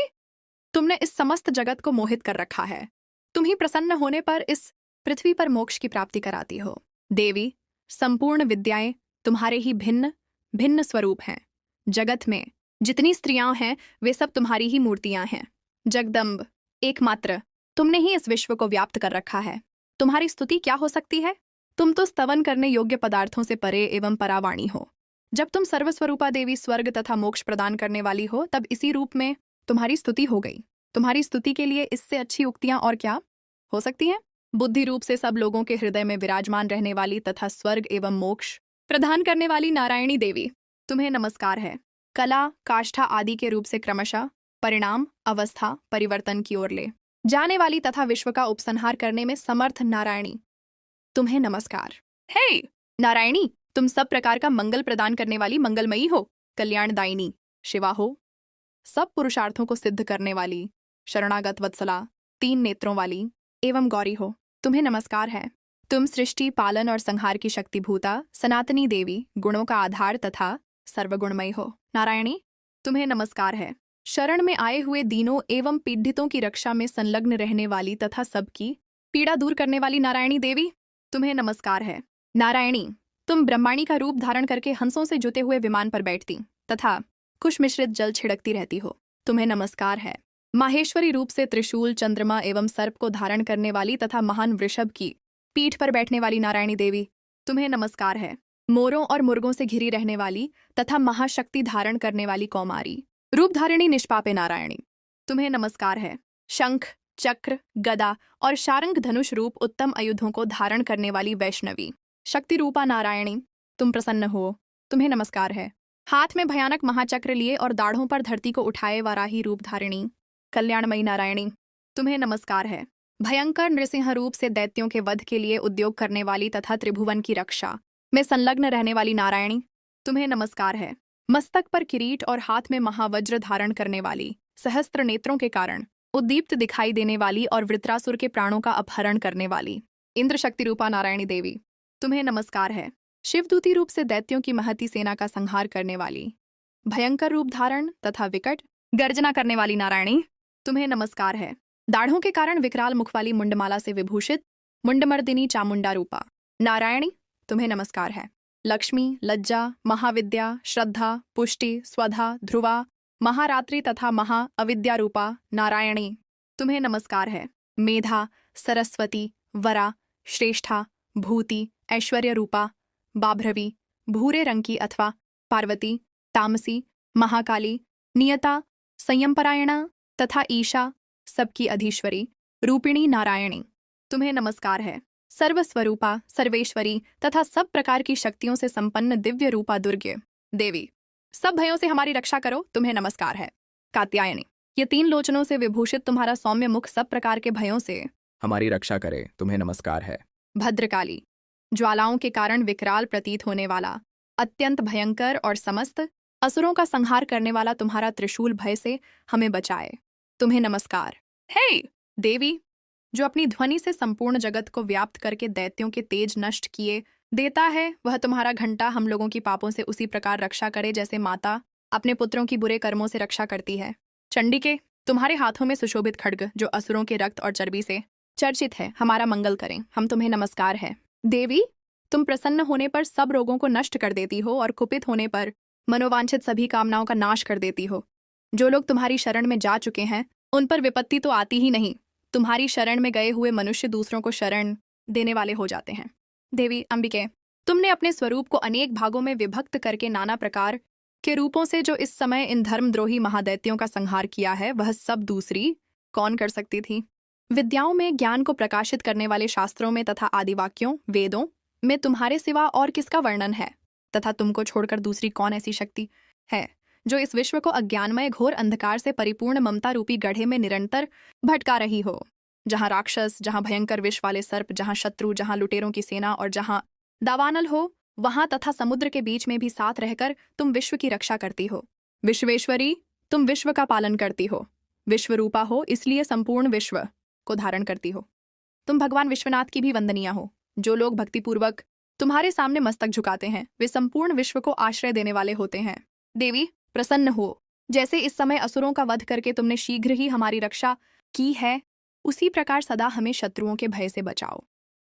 तुमने इस समस्त जगत को मोहित कर रखा है। तुम ही प्रसन्न होने पर इस पृथ्वी पर मोक्ष की प्राप्ति कराती हो। देवी, संपूर्ण विद्याएं तुम्हारे ही भिन्न भिन्न स्वरूप हैं। जगत में जितनी स्त्रियां हैं वे सब तुम्हारी ही मूर्तियां हैं। जगदम्ब, एकमात्र तुमने ही इस विश्व को व्याप्त कर रखा है। तुम्हारी स्तुति क्या हो सकती है? तुम तो स्तवन करने योग्य पदार्थों से परे एवं परावाणी हो। जब तुम सर्वस्वरूपा देवी स्वर्ग तथा मोक्ष प्रदान करने वाली हो, तब इसी रूप में तुम्हारी स्तुति हो गई। तुम्हारी स्तुति के लिए इससे अच्छी उक्तियां और क्या हो सकती हैं? बुद्धि रूप से सब लोगों के हृदय में विराजमान रहने वाली तथा स्वर्ग एवं मोक्ष प्रदान करने वाली नारायणी देवी, तुम्हें नमस्कार है। कला, काष्ठा आदि के रूप से क्रमशः परिणाम, अवस्था, परिवर्तन की ओर ले जाने वाली तथा विश्व का उपसंहार करने में समर्थ नारायणी, तुम्हें नमस्कार। हे नारायणी, तुम सब प्रकार का मंगल प्रदान करने वाली मंगलमयी हो। कल्याणदायिनी शिवा हो। सब पुरुषार्थों को सिद्ध करने वाली शरणागत वत्सला, 3 नेत्रों वाली एवं गौरी हो। तुम्हें नमस्कार है। तुम सृष्टि, पालन और संहार की शक्तिभूता सनातनी देवी, गुणों का आधार तथा सर्वगुणमयी हो। नारायणी, तुम्हें नमस्कार है। शरण में आए हुए दीनों एवं पीड़ितों की रक्षा में संलग्न रहने वाली तथा सबकी पीड़ा दूर करने वाली नारायणी देवी, तुम्हें नमस्कार है। नारायणी, तुम ब्रह्माणी का रूप धारण करके हंसों से जुते हुए विमान पर बैठती तथा कुश मिश्रित जल छिड़कती रहती हो। तुम्हें नमस्कार है। माहेश्वरी रूप से त्रिशूल, चंद्रमा एवं सर्प को धारण करने वाली तथा महान वृषभ की पीठ पर बैठने वाली नारायणी देवी, तुम्हें नमस्कार है। मोरों और मुर्गों से घिरी रहने वाली तथा महाशक्ति धारण करने वाली कौमारी रूपधारिणी निष्पापे नारायणी, तुम्हें नमस्कार है। शंख, चक्र, गदा और शारंग धनुष रूप उत्तम आयुधों को धारण करने वाली वैष्णवी शक्ति रूपा नारायणी, तुम प्रसन्न हो, तुम्हें नमस्कार है। हाथ में भयानक महाचक्र लिए और दाढ़ों पर धरती को उठाए वाराही रूपधारिणी कल्याणमयी नारायणी, तुम्हें नमस्कार है। भयंकर नृसिंह रूप से दैत्यों के वध के लिए उद्योग करने वाली तथा त्रिभुवन की रक्षा में संलग्न रहने वाली नारायणी, तुम्हें नमस्कार है। मस्तक पर किरीट और हाथ में महावज्र धारण करने वाली, सहस्त्र नेत्रों के कारण उद्दीप्त दिखाई देने वाली और वृत्रासुर के प्राणों का अपहरण करने वाली इंद्र शक्ति रूपा नारायणी देवी, तुम्हें नमस्कार है। शिवदूती रूप से दैत्यों की महती सेना का संहार करने वाली, भयंकर रूप धारण तथा विकट गर्जना करने वाली नारायणी, तुम्हें नमस्कार है। दाढ़ों के कारण विकराल मुख वाली मुंडमाला से विभूषित मुंडमर्दिनी चामुंडा रूपा नारायणी, तुम्हें नमस्कार है। लक्ष्मी, लज्जा, महाविद्या, श्रद्धा, पुष्टि, स्वधा, ध्रुवा, महारात्रि तथा महा अविद्या रूपा नारायणी, तुम्हें नमस्कार है। मेधा, सरस्वती, वरा, श्रेष्ठा, भूति, ऐश्वर्य रूपा बाभ्रवी, भूरे रंग की अथवा पार्वती, तामसी, महाकाली, नियता, संयमपरायणा तथा ईशा सबकी अधीश्वरी रूपिणी नारायणी, तुम्हें नमस्कार है। सर्वस्वरूपा, सर्वेश्वरी तथा सब प्रकार की शक्तियों से संपन्न दिव्य रूपा दुर्गे देवी, सब भयों से हमारी रक्षा करो, तुम्हें नमस्कार है। कात्यायनी, ये 3 लोचनों से विभूषित तुम्हारा सौम्य मुख सब प्रकार के भयों से हमारी रक्षा करे, तुम्हें नमस्कार है। भद्रकाली, ज्वालाओं के कारण विकराल प्रतीत होने वाला, अत्यंत भयंकर और समस्त असुरों का संहार करने वाला तुम्हारा त्रिशूल भय से हमें बचाए, तुम्हें नमस्कार। हे देवी, जो अपनी ध्वनि से संपूर्ण जगत को व्याप्त करके दैत्यों के तेज नष्ट किए देता है, वह तुम्हारा घंटा हम लोगों की पापों से उसी प्रकार रक्षा करे जैसे माता अपने पुत्रों की बुरे कर्मों से रक्षा करती है। चंडिके, तुम्हारे हाथों में सुशोभित खड्ग जो असुरों के रक्त और चर्बी से चर्चित है, हमारा मंगल करें, हम तुम्हें नमस्कार है। देवी, तुम प्रसन्न होने पर सब रोगों को नष्ट कर देती हो और कुपित होने पर मनोवांछित सभी कामनाओं का नाश कर देती हो। जो लोग तुम्हारी शरण में जा चुके हैं उन पर विपत्ति तो आती ही नहीं, तुम्हारी शरण में गए हुए मनुष्य दूसरों को शरण देने वाले हो जाते हैं। देवी अंबिके, तुमने अपने स्वरूप को अनेक भागों में विभक्त करके नाना प्रकार के रूपों से जो इस समय इन धर्मद्रोही महादैत्यों का संहार किया है, वह सब दूसरी कौन कर सकती थी। विद्याओं में, ज्ञान को प्रकाशित करने वाले शास्त्रों में तथा आदिवाक्यों वेदों में तुम्हारे सिवा और किसका वर्णन है, तथा तुमको छोड़कर दूसरी कौन ऐसी शक्ति है जो इस विश्व को अज्ञानमय घोर अंधकार से परिपूर्ण ममता रूपी गड्ढे में निरंतर भटका रही हो, जहां राक्षस, जहां भयंकर विष वाले सर्प, जहां शत्रु, जहां लुटेरों की सेना और जहां दावानल हो, वहां तथा समुद्र के बीच में भी साथ रहकर तुम विश्व की रक्षा करती हो। विश्वेश्वरी, तुम विश्व का पालन करती हो, विश्वरूपा हो, इसलिए संपूर्ण विश्व को धारण करती हो। तुम भगवान विश्वनाथ की भी वंदनीय हो। जो लोग भक्तिपूर्वक तुम्हारे सामने मस्तक झुकाते हैं वे संपूर्ण विश्व को आश्रय देने वाले होते हैं। देवी प्रसन्न हो, जैसे इस समय असुरों का वध करके तुमने शीघ्र ही हमारी रक्षा की है, उसी प्रकार सदा हमें शत्रुओं के भय से बचाओ।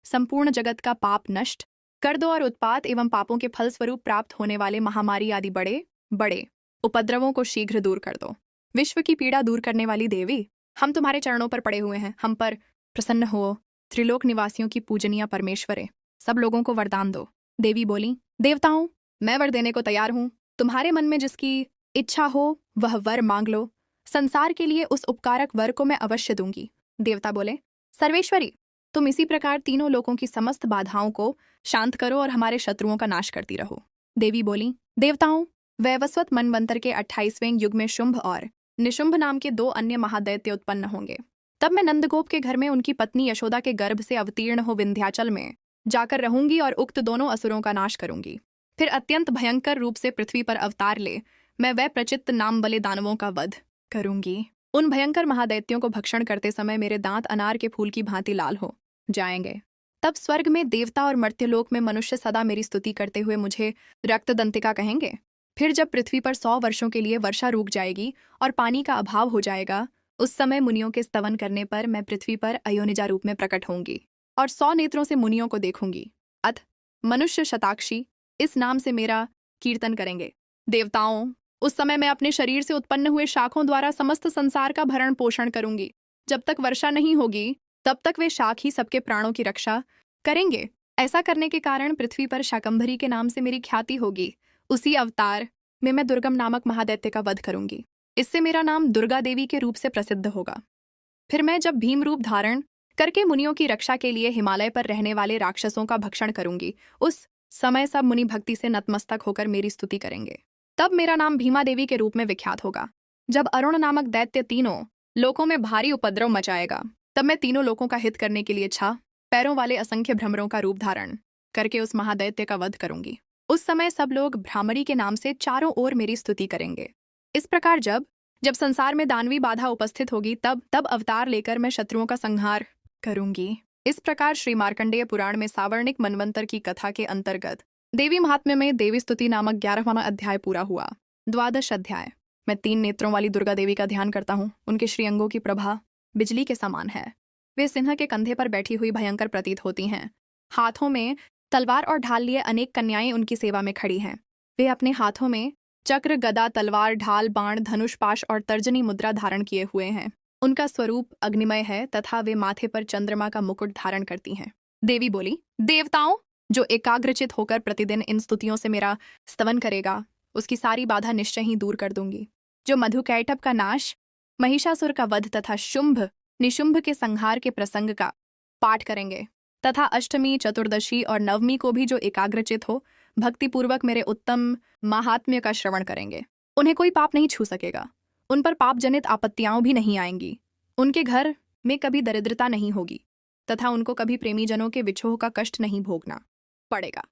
संपूर्ण जगत का पाप नष्ट कर दो और उत्पात एवं पापों के फलस्वरूप प्राप्त होने वाले महामारी आदि बड़े बड़े उपद्रवों को शीघ्र दूर कर दो। विश्व की पीड़ा दूर करने वाली देवी, हम तुम्हारे चरणों पर पड़े हुए हैं, हम पर प्रसन्न हो। त्रिलोक निवासियों की पूजनीय परमेश्वरे, सब लोगों को वरदान दो। देवी बोली, देवताओं, मैं वर देने को तैयार हूँ। तुम्हारे मन में जिसकी इच्छा हो वह वर मांग लो, संसार के लिए उस उपकारक वर को मैं अवश्य दूंगी। देवता बोले, सर्वेश्वरी, तुम इसी प्रकार तीनों लोकों की समस्त बाधाओं को शांत करो और हमारे शत्रुओं का नाश करती रहो। देवी बोली, देवताओं, वैवस्वत मनवंतर के 28वें युग में शुंभ और निशुंभ नाम के 2 अन्य महादैत्य उत्पन्न होंगे। तब मैं नंदगोप के घर में उनकी पत्नी यशोदा के गर्भ से अवतीर्ण हो विंध्याचल में जाकर रहूंगी और उक्त दोनों असुरों का नाश करूंगी। फिर अत्यंत भयंकर रूप से पृथ्वी पर अवतार ले मैं वह प्रचित्त नाम वाले दानवों का वध करूंगी। उन भयंकर महादैत्यों को भक्षण करते समय मेरे दांत अनार के फूल की भांति लाल हो जाएंगे। तब स्वर्ग में देवता और मर्त्यलोक में मनुष्य सदा मेरी स्तुति करते हुए मुझे रक्तदंतिका कहेंगे। फिर जब पृथ्वी पर 100 वर्षों के लिए वर्षा रुक जाएगी और पानी का अभाव हो जाएगा, उस समय मुनियों के स्तवन करने पर मैं पृथ्वी पर अयोनिजा रूप में प्रकट होंगी और 100 नेत्रों से मुनियों को देखूंगी। अथ मनुष्य शताक्षी इस नाम से मेरा कीर्तन करेंगे। देवताओं, उस समय मैं अपने शरीर से उत्पन्न हुए शाखों द्वारा समस्त संसार का भरण पोषण करूंगी। जब तक वर्षा नहीं होगी तब तक वे शाख ही सबके प्राणों की रक्षा करेंगे। ऐसा करने के कारण पृथ्वी पर शाकंभरी के नाम से मेरी ख्याति होगी। उसी अवतार में मैं दुर्गम नामक महादैत्य का वध करूंगी। इससे मेरा नाम दुर्गा देवी के रूप से प्रसिद्ध होगा। फिर मैं जब भीम रूप धारण करके मुनियों की रक्षा के लिए हिमालय पर रहने वाले राक्षसों का भक्षण करूंगी, उस समय सब मुनि भक्ति से नतमस्तक होकर मेरी स्तुति करेंगे। तब मेरा नाम भीमा देवी के रूप में विख्यात होगा। जब अरुण नामक दैत्य तीनों लोकों में भारी उपद्रव मचाएगा, तब मैं तीनों लोकों का हित करने के लिए 6 पैरों वाले असंख्य भ्रमरों का रूप धारण करके उस महादैत्य का वध करूंगी। उस समय सब लोग भ्रामरी के नाम से चारों ओर मेरी स्तुति करेंगे। इस प्रकार जब जब संसार में दानवी बाधा उपस्थित होगी, तब अवतार लेकर मैं शत्रुओं का संहार करूंगी। इस प्रकार श्री मार्कंडेय पुराण में सावर्णिक मनवंतर की कथा के अंतर्गत देवी महात्म्य में देवी स्तुति नामक 11वां अध्याय पूरा हुआ। 12 अध्याय। मैं 3 नेत्रों वाली दुर्गा देवी का ध्यान करता हूँ। उनके श्रीअंगों की प्रभा बिजली के समान है। वे सिंह के कंधे पर बैठी हुई भयंकर प्रतीत होती हैं। हाथों में तलवार और ढाल लिए अनेक कन्याएं उनकी सेवा में खड़ी हैं। वे अपने हाथों में चक्र, गदा, तलवार, ढाल, बाण, धनुष, पाश और तर्जनी मुद्रा धारण किए हुए हैं। उनका स्वरूप अग्निमय है तथा वे माथे पर चंद्रमा का मुकुट धारण करती हैं। देवी बोली, देवताओं, जो एकाग्रचित होकर प्रतिदिन इन स्तुतियों से मेरा स्तवन करेगा, उसकी सारी बाधा निश्चय ही दूर कर दूंगी। जो मधुकैटभ का नाश, महिषासुर का वध तथा शुंभ निशुंभ के संहार के प्रसंग का पाठ करेंगे तथा अष्टमी, चतुर्दशी और नवमी को भी जो एकाग्रचित हो भक्तिपूर्वक मेरे उत्तम महात्म्य का श्रवण करेंगे, उन्हें कोई पाप नहीं छू सकेगा। उन पर पाप जनित आपत्तियां भी नहीं आएंगी। उनके घर में कभी दरिद्रता नहीं होगी तथा उनको कभी प्रेमीजनों के विछोह का कष्ट नहीं भोगना पड़ेगा।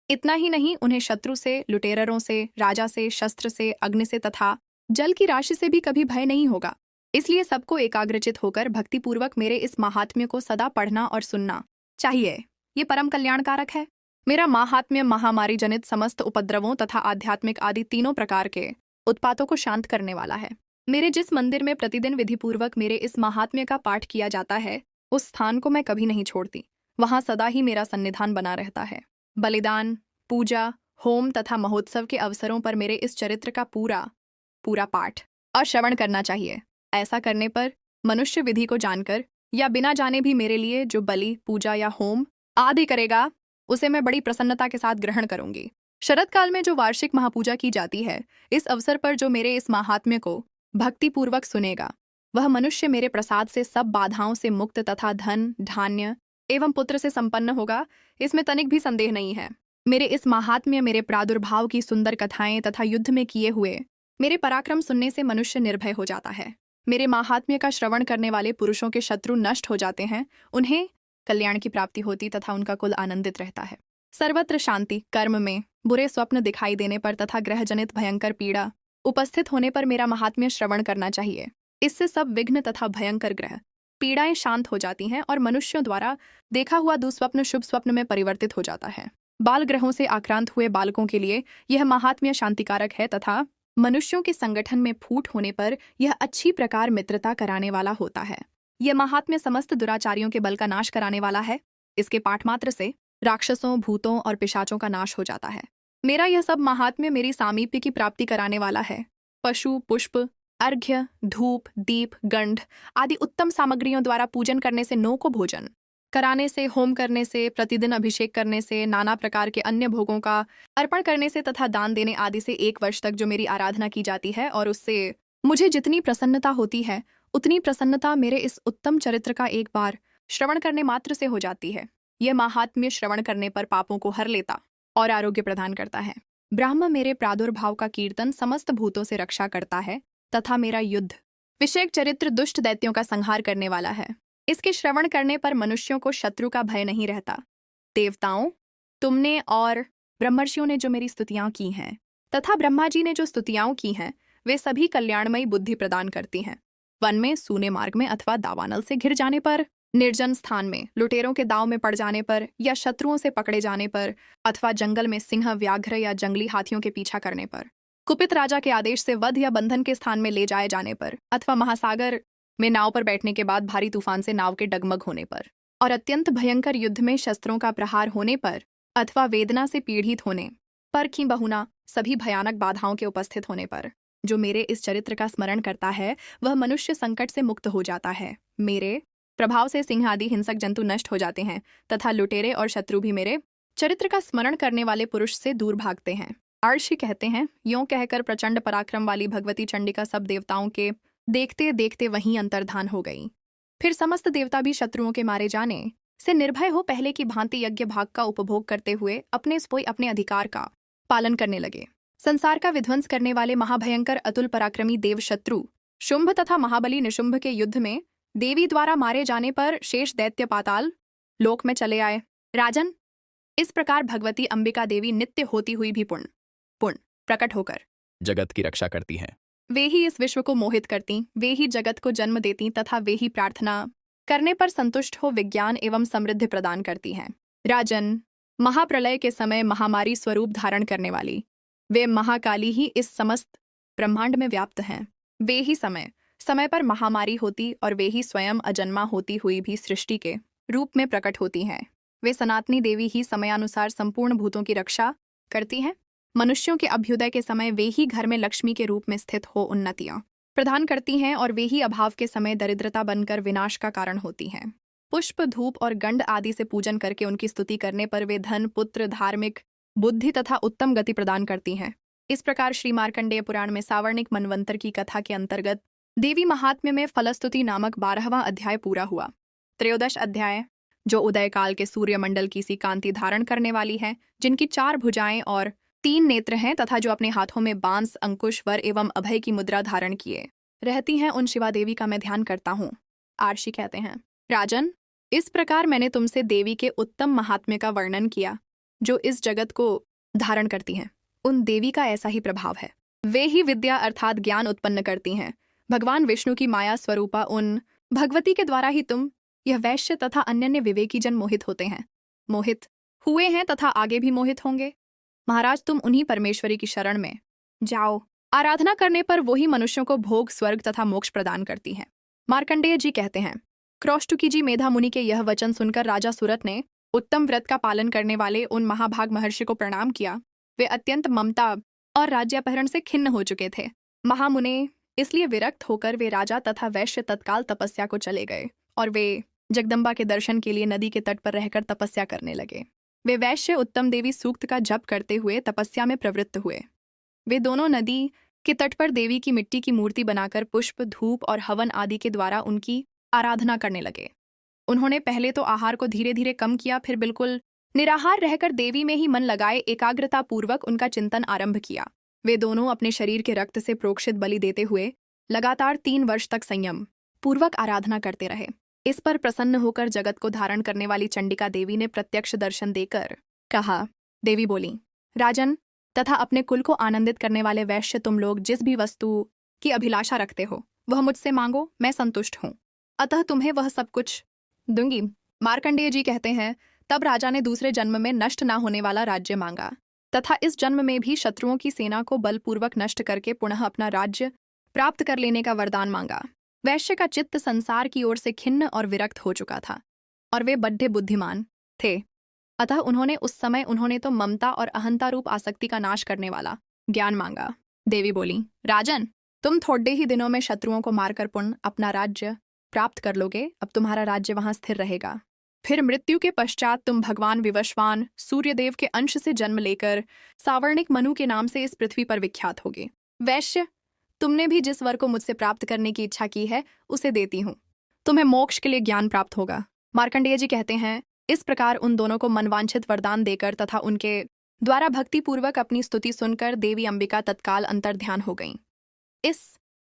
इतना ही नहीं, उन्हें शत्रु से, लुटेररों से, राजा से, शस्त्र से, अग्नि से तथा जल की राशि से भी कभी भय नहीं होगा। इसलिए सबको एकाग्रचित होकर भक्तिपूर्वक मेरे इस महात्म्य को सदा पढ़ना और सुनना चाहिए। ये परम कल्याणकारक है। मेरा महात्म्य महामारी जनित समस्त उपद्रवों तथा आध्यात्मिक आदि तीनों प्रकार के उत्पातों को शांत करने वाला है। मेरे जिस मंदिर में प्रतिदिन विधिपूर्वक मेरे इस महात्म्य का पाठ किया जाता है, उस स्थान को मैं कभी नहीं छोड़ती। वहां सदा ही मेरा सन्निधान बना रहता है। बलिदान, पूजा, होम तथा महोत्सव के अवसरों पर मेरे इस चरित्र का पूरा पाठ और श्रवण करना चाहिए। ऐसा करने पर मनुष्य विधि को जानकर या बिना जाने भी मेरे लिए जो बलि, पूजा या होम आदि करेगा, उसे मैं बड़ी प्रसन्नता के साथ ग्रहण करूंगी। शरद काल में जो वार्षिक महापूजा की जाती है, इस अवसर पर जो मेरे इस महात्म्य को भक्तिपूर्वक सुनेगा, वह मनुष्य मेरे प्रसाद से सब बाधाओं से मुक्त तथा धन, धान्य एवं पुत्र से संपन्न होगा। इसमें तनिक भी संदेह नहीं है। मेरे इस महात्म्य, मेरे प्रादुर्भाव की सुंदर कथाएं तथा युद्ध में किए हुए मेरे पराक्रम सुनने से मनुष्य निर्भय हो जाता है। मेरे महात्म्य का श्रवण करने वाले पुरुषों के शत्रु नष्ट हो जाते हैं, उन्हें कल्याण की प्राप्ति होती तथा उनका कुल आनंदित रहता है। सर्वत्र शांति। कर्म में बुरे स्वप्न दिखाई देने पर तथा ग्रहजनित भयंकर पीड़ा उपस्थित होने पर मेरा महात्म्य श्रवण करना चाहिए। इससे सब विघ्न तथा भयंकर ग्रह पीड़ाएं शांत हो जाती हैं और मनुष्यों द्वारा देखा हुआ दुस्वप्न शुभ स्वप्न में परिवर्तित हो जाता है। बाल ग्रहों से आक्रांत हुए बालकों के लिए यह महात्म्य शांतिकारक है तथा मनुष्यों के संगठन में फूट होने पर यह अच्छी प्रकार मित्रता कराने वाला होता है। यह महात्म्य समस्त दुराचारियों के बल का नाश कराने वाला है। इसके पाठ मात्र से राक्षसों, भूतों और पिशाचों का नाश हो जाता है। मेरा यह सब महात्म्य मेरी सामीप्य की प्राप्ति कराने वाला है। पशु, पुष्प, अर्घ्य, धूप, दीप, गंध आदि उत्तम सामग्रियों द्वारा पूजन करने से, नौ को भोजन कराने से, होम करने से, प्रतिदिन अभिषेक करने से, नाना प्रकार के अन्य भोगों का अर्पण करने से तथा दान देने आदि से 1 वर्ष तक जो मेरी आराधना की जाती है और उससे मुझे जितनी प्रसन्नता होती है, उतनी प्रसन्नता मेरे इस उत्तम चरित्र का एक बार श्रवण करने मात्र से हो जाती है। यह महात्म्य श्रवण करने पर पापों को हर लेता और आरोग्य प्रदान करता है। ब्रह्म मेरे प्रादुर्भाव का कीर्तन समस्त भूतों से रक्षा करता है तथा मेरा युद्ध विषयक चरित्र दुष्ट दैत्यों का संहार करने वाला है। इसके श्रवण करने पर मनुष्यों को शत्रु का भय नहीं रहता। देवताओं, तुमने और ब्रह्मर्षियों ने जो मेरी स्तुतियां की हैं तथा ब्रह्मा जी ने जो स्तुतियां की हैं, वे सभी कल्याणमयी बुद्धि प्रदान करती हैं। वन में, सूने मार्ग में अथवा दावानल से घिर जाने पर, निर्जन स्थान में लुटेरों के दाव में पड़ जाने पर या शत्रुओं से पकड़े जाने पर अथवा जंगल में सिंह, व्याघ्र या जंगली हाथियों के पीछा करने पर, कुपित राजा के आदेश से वध या बंधन के स्थान में ले जाए जाने पर अथवा महासागर में नाव पर बैठने के बाद भारी तूफान से नाव के डगमग होने पर और अत्यंत भयंकर युद्ध में शस्त्रों का प्रहार होने पर अथवा वेदना से पीड़ित होने पर की बहुना सभी भयानक बाधाओं के उपस्थित होने पर जो मेरे इस चरित्र का स्मरण करता है, वह मनुष्य संकट से मुक्त हो जाता है। मेरे प्रभाव से सिंह आदि हिंसक जंतु नष्ट हो जाते हैं तथा लुटेरे और शत्रु भी मेरे चरित्र का स्मरण करने वाले पुरुष से दूर भागते हैं। आर्षि कहते हैं, यों कहकर प्रचंड पराक्रम वाली भगवती चंडिका सब देवताओं के देखते देखते वहीं अंतर्धान हो गई। फिर समस्त देवता भी शत्रुओं के मारे जाने से निर्भय हो पहले की भांति यज्ञ भाग का उपभोग करते हुए अपने अधिकार का पालन करने लगे। संसार का विध्वंस करने वाले महाभयंकर अतुल पराक्रमी देव शत्रु शुंभ तथा महाबली निशुंभ के युद्ध में देवी द्वारा मारे जाने पर शेष दैत्य पाताल लोक में चले आए। राजन, इस प्रकार भगवती अंबिका देवी नित्य होती हुई भी पुण्य प्रकट होकर जगत की रक्षा करती हैं। वे ही इस विश्व को मोहित करती, वे ही जगत को जन्म देती तथा वे ही प्रार्थना करने पर संतुष्ट हो विज्ञान एवं समृद्धि प्रदान करती हैं। राजन, महाप्रलय के समय महामारी स्वरूप धारण करने वाली वे महाकाली ही इस समस्त ब्रह्मांड में व्याप्त हैं। वे ही समय पर महामारी होती और वे ही स्वयं अजन्मा होती हुई भी सृष्टि के रूप में प्रकट होती हैं। वे सनातनी देवी ही समयानुसार संपूर्ण भूतों की रक्षा करती हैं। मनुष्यों के अभ्युदय के समय वे ही घर में लक्ष्मी के रूप में स्थित हो उन्नतियां प्रदान करती हैं और वे ही अभाव के समय दरिद्रता बनकर विनाश का कारण होती हैं। पुष्प, धूप और गंध आदि से पूजन करके उनकी स्तुति करने पर वे धन, पुत्र, धार्मिक बुद्धि तथा उत्तम गति प्रदान करती हैं। इस प्रकार श्री मार्कंडेय पुराण में सावर्णिक मनवंतर की कथा के अंतर्गत देवी महात्म्य में फलस्तुति नामक 12वां अध्याय पूरा हुआ। त्रयोदश अध्याय, जो उदय काल के सूर्यमंडल की सी कांति धारण करने वाली है, जिनकी 4 भुजाएं और 3 नेत्र हैं तथा जो अपने हाथों में बांस, अंकुश, वर एवं अभय की मुद्रा धारण किए रहती हैं, उन शिवा देवी का मैं ध्यान करता हूँ। आर्षि कहते हैं, राजन, इस प्रकार मैंने तुमसे देवी के उत्तम महात्म्य का वर्णन किया जो इस जगत को धारण करती हैं। उन देवी का ऐसा ही प्रभाव है। वे ही विद्या अर्थात ज्ञान उत्पन्न करती हैं। भगवान विष्णु की माया स्वरूपा उन भगवती के द्वारा ही तुम यह वैश्य तथा अन्य विवेकी जन मोहित होते हैं, मोहित हुए हैं तथा आगे भी मोहित होंगे। महाराज, तुम उन्हीं परमेश्वरी की शरण में जाओ। आराधना करने पर वही मनुष्यों को भोग, स्वर्ग तथा मोक्ष प्रदान करती है। मार्कंडेय जी कहते हैं, क्रौष्टुकी जी मेधा मुनि के यह वचन सुनकर राजा सुरत ने उत्तम व्रत का पालन करने वाले उन महाभाग महर्षि को प्रणाम किया। वे अत्यंत ममता और राज्यापहरण से खिन्न हो चुके थे। महामुने इसलिए विरक्त होकर वे राजा तथा वैश्य तत्काल तपस्या को चले गए और वे जगदम्बा के दर्शन के लिए नदी के तट पर रहकर तपस्या करने लगे। वे वैश्य उत्तम देवी सूक्त का जप करते हुए तपस्या में प्रवृत्त हुए। वे दोनों नदी के तट पर देवी की मिट्टी की मूर्ति बनाकर पुष्प, धूप और हवन आदि के द्वारा उनकी आराधना करने लगे। उन्होंने पहले तो आहार को धीरे धीरे कम किया, फिर बिल्कुल निराहार रहकर देवी में ही मन लगाए एकाग्रता पूर्वक उनका चिंतन आरंभ किया। वे दोनों अपने शरीर के रक्त से प्रोक्षित बलि देते हुए लगातार 3 वर्ष तक संयम पूर्वक आराधना करते रहे। इस पर प्रसन्न होकर जगत को धारण करने वाली चंडिका देवी ने प्रत्यक्ष दर्शन देकर कहा। देवी बोली, राजन तथा अपने कुल को आनंदित करने वाले वैश्य, तुम लोग जिस भी वस्तु की अभिलाषा रखते हो वह मुझसे मांगो, मैं संतुष्ट हूँ, अतः तुम्हें वह सब कुछ दूंगी। मार्कंडेय जी कहते हैं, तब राजा ने दूसरे जन्म में नष्ट ना होने वाला राज्य मांगा तथा इस जन्म में भी शत्रुओं की सेना को बलपूर्वक नष्ट करके पुनः अपना राज्य प्राप्त कर लेने का वरदान मांगा। वैश्य का चित्त संसार की ओर से खिन्न और विरक्त हो चुका था और वे बड्ढे बुद्धिमान थे, अतः उन्होंने तो ममता और अहंता रूप आसक्ति का नाश करने वाला ज्ञान मांगा। देवी बोली, राजन, तुम थोड़े ही दिनों में शत्रुओं को मारकर पुनः अपना राज्य प्राप्त कर लोगे। अब तुम्हारा राज्य वहां स्थिर रहेगा। फिर मृत्यु के पश्चात तुम भगवान विवस्वान सूर्यदेव के अंश से जन्म लेकर सावर्णिक मनु के नाम से इस पृथ्वी पर विख्यात होगे। वैश्य, तुमने भी जिस वर को मुझसे प्राप्त करने की इच्छा की है उसे देती हूँ। तुम्हें मोक्ष के लिए ज्ञान प्राप्त होगा। मार्कंडेय जी कहते हैं, इस प्रकार उन दोनों को मनवांछित वरदान देकर तथा उनके द्वारा भक्तिपूर्वक अपनी स्तुति सुनकर देवी अंबिका तत्काल अंतर्ध्यान हो गईं। इस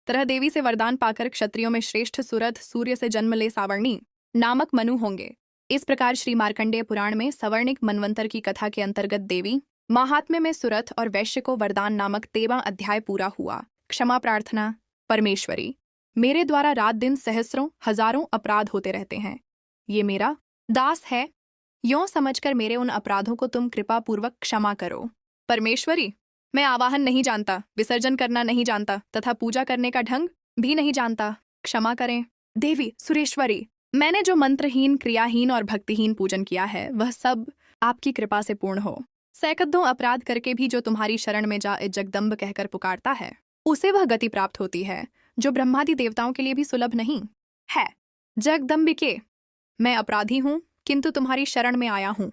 तरह देवी से वरदान पाकर क्षत्रियों में श्रेष्ठ सुरथ सूर्य से जन्म ले सावर्णी नामक मनु होंगे। इस प्रकार श्री मार्कंडेय पुराण में सवर्णिक मनवंतर की कथा के अंतर्गत देवी महात्म्य में सुरथ और वैश्य को वरदान नामक 13वां अध्याय पूरा हुआ। क्षमा प्रार्थना। परमेश्वरी, मेरे द्वारा रात दिन सहस्रों हजारों अपराध होते रहते हैं। ये मेरा दास है, यों समझकर मेरे उन अपराधों को तुम कृपा पूर्वक क्षमा करो। परमेश्वरी, मैं आवाहन नहीं जानता, विसर्जन करना नहीं जानता तथा पूजा करने का ढंग भी नहीं जानता, क्षमा करें। देवी सुरेश्वरी, मैंने जो मंत्रहीन, क्रियाहीन और भक्तिहीन पूजन किया है वह सब आपकी कृपा से पूर्ण हो। सैकड़ों अपराध करके भी जो तुम्हारी शरण में जा जगदम्ब कहकर पुकारता है उसे वह गति प्राप्त होती है जो ब्रह्मादि देवताओं के लिए भी सुलभ नहीं है। जगदम्बिके, मैं अपराधी हूँ किंतु तुम्हारी शरण में आया हूँ।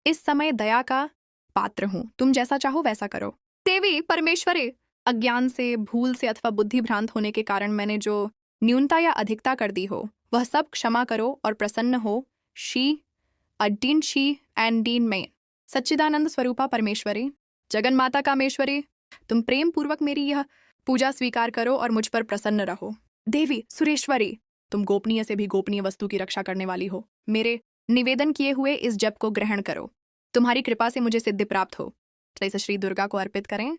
इस समय दया का पात्र हूँ, तुम जैसा चाहो वैसा करो। देवी परमेश्वरी, अज्ञान से, भूल से अथवा बुद्धि भ्रांत होने के कारण मैंने जो न्यूनता या अधिकता कर दी हो वह सब क्षमा करो और प्रसन्न हो। शी अडीन शी एंड डीन में सच्चिदानंद स्वरूपा परमेश्वरी, जगन माता कामेश्वरी, तुम प्रेम पूर्वक मेरी यह पूजा स्वीकार करो और मुझ पर प्रसन्न रहो। देवी सुरेश्वरी, तुम गोपनीय से भी गोपनीय वस्तु की रक्षा करने वाली हो। मेरे निवेदन किए हुए इस जप को ग्रहण करो, तुम्हारी कृपा से मुझे सिद्धि प्राप्त हो। तो इसे श्री दुर्गा को अर्पित करें।